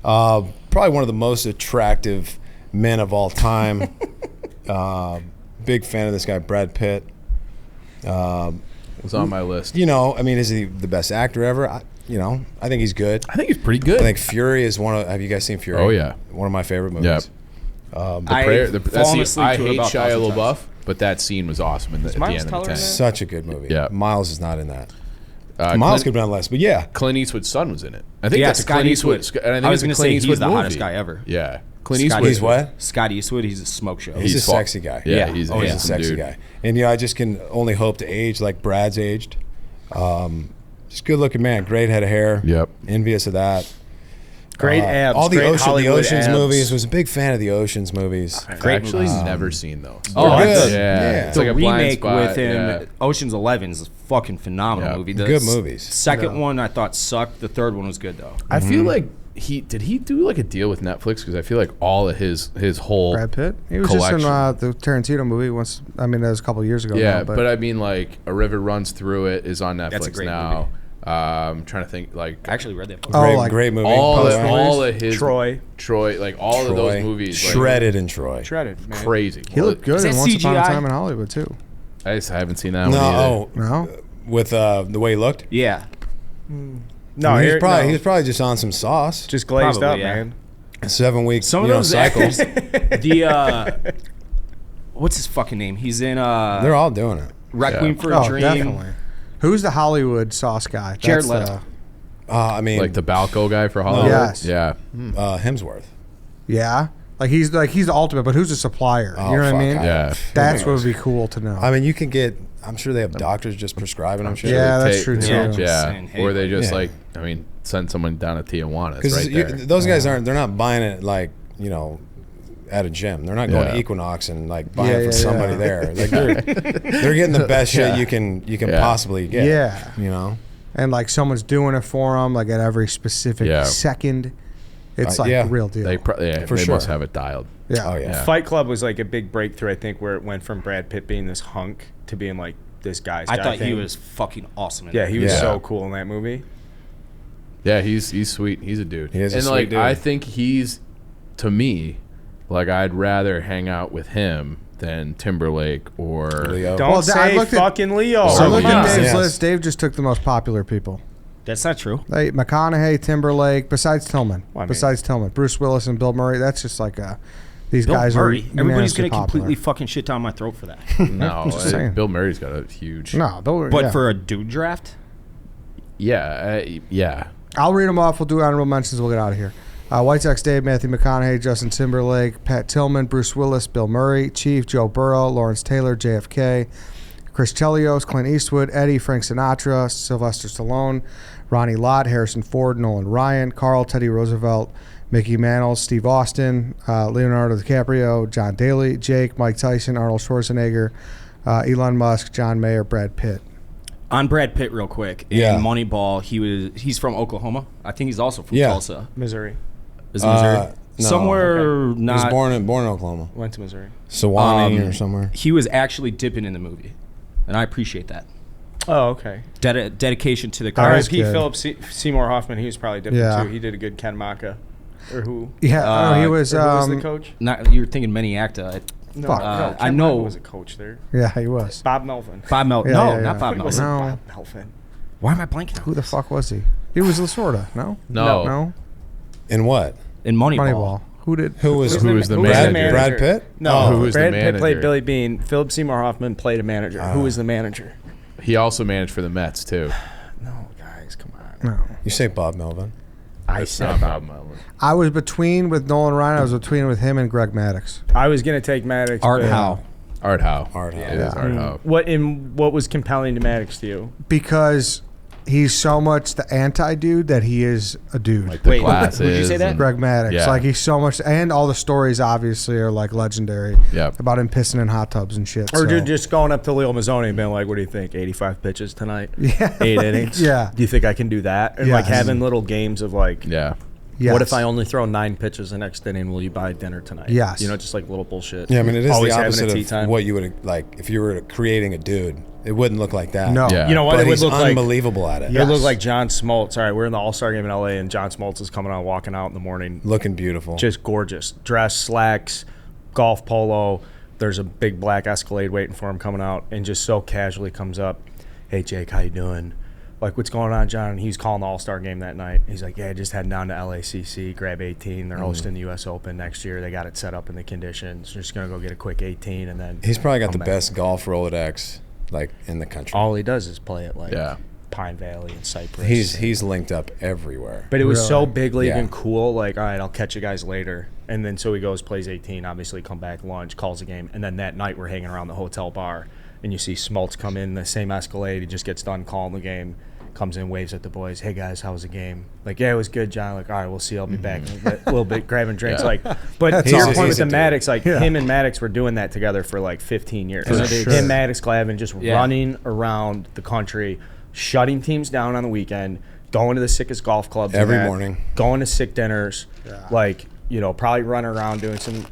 Probably one of the most attractive men of all time. Big fan of this guy, Brad Pitt. Was on my list. I mean, is he the best actor ever? I think he's good. I think he's pretty good. I think Fury is one of. Have you guys seen Fury? Oh, yeah. One of my favorite movies. The I prayer. fallen I asleep to it hate about Shia 1,000 LaBeouf, times. but that scene was awesome at the Miles end of Teller the in tank. that? Such a good movie. Yeah. Miles is not in that. Miles Miles could be on the list, but yeah. Clint Eastwood's son was in it. I think Yeah, that's a Scott Clint Eastwood. Eastwood. And I think I was it's a gonna Clint say Eastwood he's the movie. hottest guy ever. Yeah, Clint Scott Eastwood. He's what? Scott Eastwood. He's a smoke show. He's a fu- sexy guy. Yeah, he's He's a handsome sexy dude. guy. And I just can only hope to age like Brad's aged. Just good looking man, great head of hair. Yep. Envious of that. Great abs. All the great Hollywood Ocean's abs. movies. Was a big fan of the Ocean's movies. I've actually never seen those. Oh, They're that's good. yeah. It's the like a blind remake spot. with him, Yeah. Ocean's 11 is a fucking phenomenal Yeah. movie. Good movies. Second one I thought sucked. The third one was good though. I feel like he do like a deal with Netflix because I feel like all of his whole Brad Pitt. He was just in collection. the Tarantino movie once. I mean, that was a couple years ago. Yeah, now, but I mean, like A River Runs Through It is on Netflix That's a great now. I'm trying to think like I actually read that book. Great movie. all by the way. of his Troy, like all of those movies, like, Shredded in Troy. shredded, man. crazy. he looked good Is in that Once Upon a CGI? Time in Hollywood too. I haven't seen that one either. No, No, with the way he looked. Yeah. No, he was probably just on some sauce. just glazed Probably, up, yeah. man. A 7-week Some of those cycle. actors, what's his fucking name? He's in They're all doing it. Requiem for a Oh, Dream. definitely. Who's the Hollywood sauce guy? Jared That's, Leto. I mean, Like the Balco guy for Hollywood. Yes. Yeah. Hemsworth. Yeah. He's the ultimate, but who's the supplier? Oh, You know what I fuck, mean? Yeah. That's what would be cool to know. I mean, you can get. I'm sure they have doctors just prescribing them. Shit. Yeah, that's Take- true, too. Yeah. Saying, hey, Or they just yeah. send someone down to Tijuana. It's Because right there. those guys aren't. They're not buying it at a gym. They're not going Yeah. to Equinox and buying Yeah, it yeah, for somebody yeah. there. Like they're getting the best shit you can Yeah. possibly get. Yeah. You know. And someone's doing it for them, at every specific Yeah. second. It's yeah. the real deal. They For they sure. must have it dialed. yeah. Oh yeah. Yeah. Fight Club was a big breakthrough, I think, where it went from Brad Pitt being this hunk to being this guy's I guy thought he thing. was fucking awesome. In Yeah, that. he was Yeah. so cool in that movie. Yeah, he's sweet. He's a dude. He is a and sweet dude. I think he's, to me, I'd rather hang out with him than Timberlake or Leo. Don't Well, I say looked at- fucking Leo. So I looked yeah. at Dave's Yes. list. Dave just took the most popular people. That's not true. McConaughey, Timberlake, besides Tillman. Well, I mean- besides Tillman. Bruce Willis and Bill Murray. That's just these Bill guys Murray. are Everybody's unanimously gonna completely popular. fucking shit down my throat for that. no. just saying. Bill Murray's got a huge. No, But yeah. for a dude draft, Yeah. I'll read them off. We'll do honorable mentions. We'll get out of here. White Sox Dave, Matthew McConaughey, Justin Timberlake, Pat Tillman, Bruce Willis, Bill Murray, Chief, Joe Burrow, Lawrence Taylor, JFK, Chris Chelios, Clint Eastwood, Eddie, Frank Sinatra, Sylvester Stallone, Ronnie Lott, Harrison Ford, Nolan Ryan, Carl, Teddy Roosevelt, Mickey Mantle, Steve Austin, Leonardo DiCaprio, John Daly, Jake, Mike Tyson, Arnold Schwarzenegger, Elon Musk, John Mayer, Brad Pitt. on Brad Pitt, real quick. In Yeah. Moneyball, he's from Oklahoma. I think he's also from Yeah. Tulsa. Missouri. Is it Missouri? No. Somewhere He was not. born in Oklahoma, Went to Missouri. Sewanee or somewhere. He was actually dipping in the movie, and I appreciate that. Oh, okay. Dedication to the All right. cause. R.I.P. good. Philip Seymour Hoffman. He was probably different Yeah. too. He did a good Ken Maka, or who? Yeah, he was. Or who was the coach? Not you're thinking Manny Acta. No, Fuck. no, I Ken know. Maka was a coach there. Yeah, he was. Bob Melvin. Bob Melvin. Yeah, No, yeah, not yeah. Bob It wasn't Melvin. No. Bob Melvin. Why am I blanking? Who the fuck was he? He was Lasorda. No. No. No. In what? In Moneyball. Moneyball. Who did? Who was Who was the Brad, manager? Brad Pitt? No, Oh. Who was the Brad Pitt manager? played Billy Bean. Philip Seymour Hoffman played a manager. Who was the manager? He also managed for the Mets too. No, guys, come on. No. You say Bob Melvin? I It's said not Bob. Bob Melvin. I was between with Nolan Ryan. I was between with him and Greg Maddux. I was gonna take Maddox. Art but- Howe. Art Howe. Art Howe. It is Art Howe. What was compelling to Maddox to you? Because he's so much the anti-dude that he is a dude. Like the Wait, glasses. would you say that? and- Greg Maddux. Yeah. He's so much, and all the stories obviously are legendary. Yep. About him pissing in hot tubs and shit. Or so. just going up to Leo Mazzoni and being like, "What do you think? 85 pitches tonight? Yeah. 8 innings? Yeah. Do you think I can do that?" And Yes. having little games of Yeah. Yes. what if I only throw 9 pitches the next inning? Will you buy dinner tonight? Yes. Just little bullshit. Yeah, I mean, it is Always the having a opposite tea of time. what you would if you were creating a dude. It wouldn't look like that. No. Yeah. You know what? But It would he's look like unbelievable at it. Yeah. It looked Yes. like John Smoltz. All right, we're in the All-Star game in LA, and John Smoltz is coming out, walking out in the morning, Looking beautiful. just gorgeous. Dress, slacks, golf polo. There's a big black Escalade waiting for him coming out, and just so casually comes up, "Hey Jake, how you doing? Like, what's going on, John?" And he's calling the All-Star game that night. He's like, "Yeah, just heading down to LACC, grab 18. They're hosting the U.S. Open next year. They got it set up in the conditions. Just gonna go get a quick 18, and then He's probably got come the back." best golf Rolodex in the country. All he does is play at Yeah. Pine Valley and Cypress. He's linked up everywhere. But it was so Really? big league Yeah. and cool. Like, all right, I'll catch you guys later. And then so he goes, plays 18, obviously come back, lunch, calls a game. And then that night we're hanging around the hotel bar. And you see Smoltz come in, the same Escalade. He just gets done calling the game. Comes in, waves at the boys. "Hey, guys, how was the game?" Like, "Yeah, it was good, John." Like, "All right, we'll see. I'll be back in a little bit, grabbing drinks." Yeah. Like, but That's to your awesome. point with He's a the dude. Maddox, like, Yeah. him and Maddox were doing that together for like 15 years. For sure. Him, Maddox, Glavin, just Yeah. running around the country, shutting teams down on the weekend, going to the sickest golf clubs in Every that, morning. going to sick dinners, like, probably running around doing some,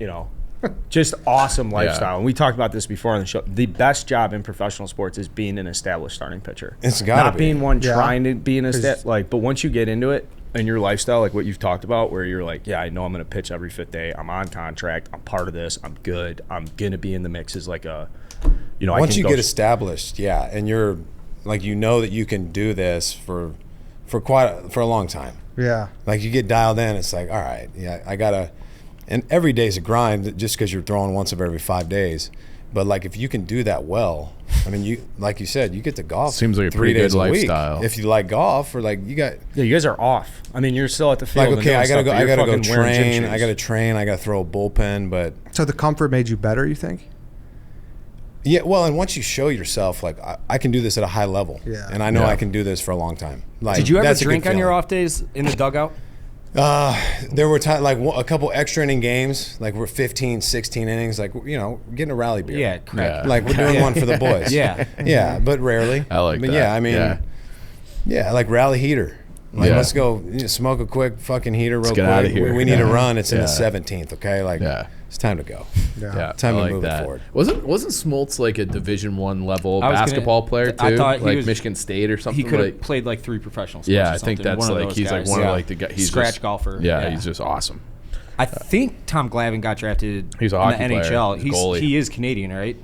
just awesome lifestyle. And we talked about this before on the show. The best job in professional sports is being an established starting pitcher. It's gotta not be. being one Yeah. trying to be an but once you get into it and your lifestyle, like what you've talked about, where you're like, yeah, I know I'm going to pitch every 5th day. I'm on contract. I'm part of this. I'm good. I'm going to be in the mix as like a, I Once can you go get established, yeah, and you're like, that you can do this for for a long time. Yeah. Like you get dialed in, it's like, all right, yeah, I gotta. And every day's a grind, just because you're throwing once every 5 days. But like if you can do that well, I mean, you like you said, you get to golf. Seems like a 3 pretty days good a week. lifestyle. If you like golf, or like you got. Yeah, you guys are off. I mean, you're still at the field. Like okay, I gotta go. I gotta go train. I got gotta train. I gotta throw a bullpen. But So the comfort made you better, you think? yeah, well, and once you show yourself, like I can do this at a high level. Yeah. And I know Yeah. I can do this for a long time. Like, Did you ever that's a good drink on your feeling. off days in the dugout? There were like a couple extra inning games, like we're 15, 16 innings, like, you know, getting a rally beer. Yeah, correct. Like we're doing one for the boys. Yeah. Yeah, but rarely. I like but that. yeah, I mean, yeah, like rally heater. Like Yeah. let's go smoke a quick fucking heater real get quick. outta here. We need a run. It's in Yeah. the 17th, okay? Like it's time to go. Yeah, Time I to like move it that. forward. Wasn't Smoltz like a Division I level I was gonna- basketball player too? I thought he like was- Michigan State or something. He could have like, played like 3 professional sports. yeah, or I think something. that's One of like those he's like guys. one Yeah. of like the guys. He's Scratch just, golfer. Yeah, he's just awesome. I think Tom Glavine got drafted He's a in hockey the player, NHL. he's a goalie. He is Canadian, right?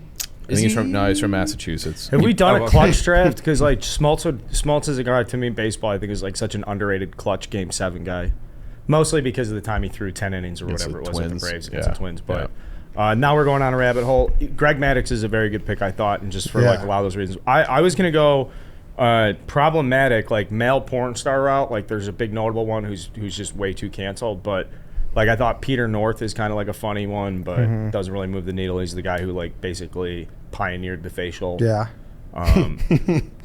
I think he's from Massachusetts. Have we done Oh, a okay. clutch draft? Because like Smoltz is a guy to me in baseball. I think is like such an underrated clutch game 7 guy, mostly because of the time he threw 10 innings or Against whatever the it was with Twins. the Braves against Yeah. the Twins. But now we're going on a rabbit hole. Greg Maddux is a very good pick, I thought, and just for like a lot of those reasons. I was gonna go problematic, like male porn star route. Like there's a big notable one who's just way too canceled, but. Like I thought Peter North is kind of like a funny one, but doesn't really move the needle. He's the guy who like basically pioneered the facial. Yeah.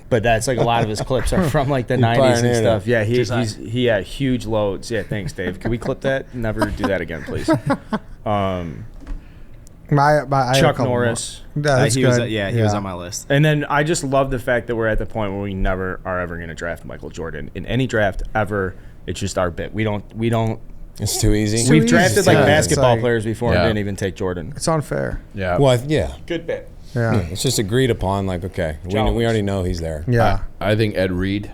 But that's like a lot of his clips are from like the 90s and pioneered stuff. it. Yeah, he had huge loads. Yeah, thanks, Dave. Can we clip that? Never do that again, please. I had a Chuck couple Norris. more. Yeah, that's he good. was, he was on my list. And then I just love the fact that we're at the point where we never are ever going to draft Michael Jordan in any draft ever. It's just our bit. We don't. It's too easy. too We've easy. drafted like Yeah, basketball it's like- players before and Yeah. didn't even take Jordan. It's unfair. Yeah. Well, yeah. Good bit. Yeah. It's just agreed upon. Like, okay, we already know he's there. Yeah. I think Ed Reed,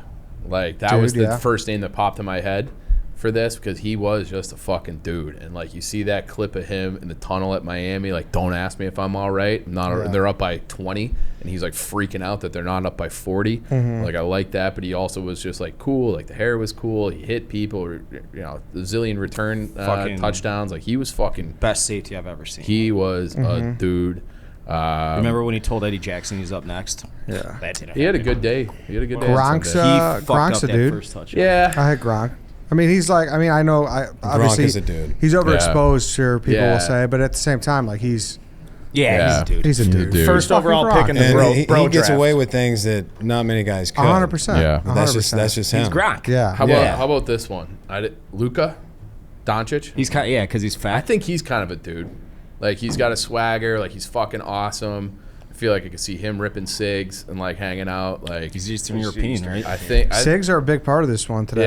like that Dude, was the yeah. first name that popped in my head for this because he was just a fucking dude. And like you see that clip of him in the tunnel at Miami, like don't ask me if I'm all right. I'm not. Yeah. They're up by 20, and he's like freaking out that they're not up by 40. Mm-hmm. Like I like that, but he also was just like cool. Like the hair was cool. He hit people. You know, the zillion return Fucking- touchdowns. Like he was fucking. Best safety I've ever seen. He was a dude. Remember when he told Eddie Jackson he's up next? Yeah. That didn't He had a happen. good day. He had a good day. on Gronk's Sunday. He Gronk's fucked a up that dude. first touchdown. Yeah. I had Gronk. I mean, he's like. I mean, I know. Obviously, is a dude. He's overexposed, sure. People Yeah. will say, but at the same time, like he's Yeah, he's a dude. he's a dude. dude. First Fucking overall Gronk. pick in the And bro he draft. gets away with things that not many guys could. 100%. Yeah. But that's just 100%. him. He's Gronk. Yeah. How Yeah. about this one? Luka Doncic. He's kind of, because he's I fat. think he's kind of a dude. Like he's got a swagger. Like he's fucking awesome. I feel like I could see him ripping cigs and like hanging out. Like He's Eastern European, right? I think. Cigs are a big part of this one today.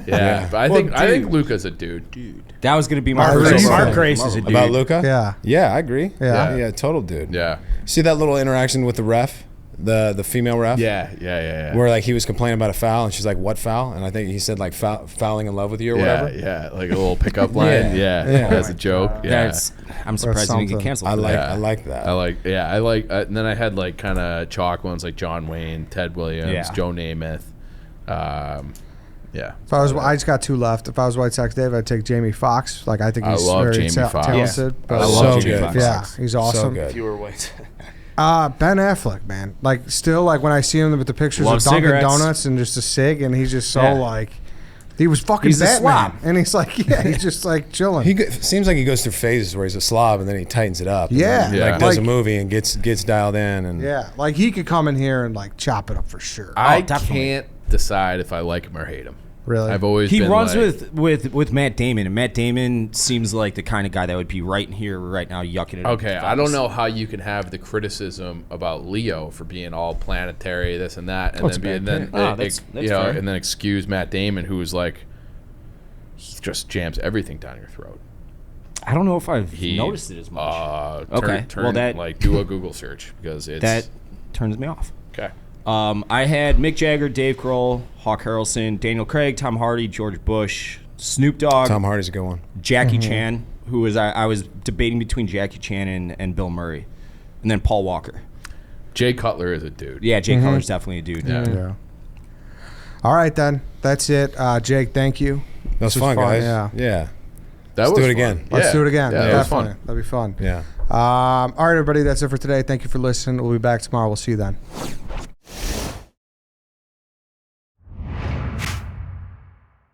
Yeah. But I think Luka's a dude. That was going to be my Mark first Grace. one. Mark Grace is a dude. About Luka? Yeah. Yeah, I agree. Yeah. Yeah, total dude. Yeah. See that little interaction with the ref, the female ref? Yeah. Where like he was complaining about a foul and she's like, "What foul?" And I think he said like fouling in love with you or whatever. Yeah. Like a little pickup line. Yeah. As a joke. Yeah. That's, I'm surprised he didn't get something. canceled. I for like that. I like that. I like, and then I had like kind of chalk ones like John Wayne, Ted Williams, Yeah. Joe Namath. Yeah. If I just got 2 left. If I was White Sox Dave, I'd take Jamie Foxx. Like I think I he's love very Jamie Foxx. talented. Yeah. But I love So Jamie good. Foxx. yeah, he's awesome. So good. Fewer ways. Ben Affleck, man. Like still, like when I see him with the pictures Love of Dunkin' cigarettes. Donuts and just a cig, and he's just so Yeah. like, he was fucking He's a Batman, slob. and he's like, yeah, he's just like chilling. Seems like he goes through phases where he's a slob and then he tightens it up. And Yeah. then, Yeah. like does a Like- movie and gets dialed in and yeah, like he could come in here and like chop it up for sure. I definitely. can't decide if I like him or hate him. Really? I've always He been runs like, with Matt Damon, and Matt Damon seems like the kind of guy that would be right in here right now yucking it up. Okay, with I don't fellas. know how you can have the criticism about Leo for being all planetary, this and that, and What's then bad and then Oh, that's fair. and then excuse Matt Damon, who is like, he just jams everything down your throat. I don't know if I've He noticed it as much. Okay, well, that- like do a Google search because it's That turns me off. okay. I had Mick Jagger, Dave Grohl, Hawk Harrelson, Daniel Craig, Tom Hardy, George Bush, Snoop Dogg, Tom Hardy's a good one. Jackie Chan, who was I was debating between Jackie Chan and Bill Murray, and then Paul Walker. Jay Cutler is a dude. Yeah, Jay Cutler's definitely a dude. Yeah. Yeah. All right, then. That's it. Jake, thank you. That was This fun, guys. Yeah. Let's do it again. Let's do it again. Yeah, Definitely. That'd be fun. Yeah. All right, everybody. That's it for today. Thank you for listening. We'll be back tomorrow. We'll see you then.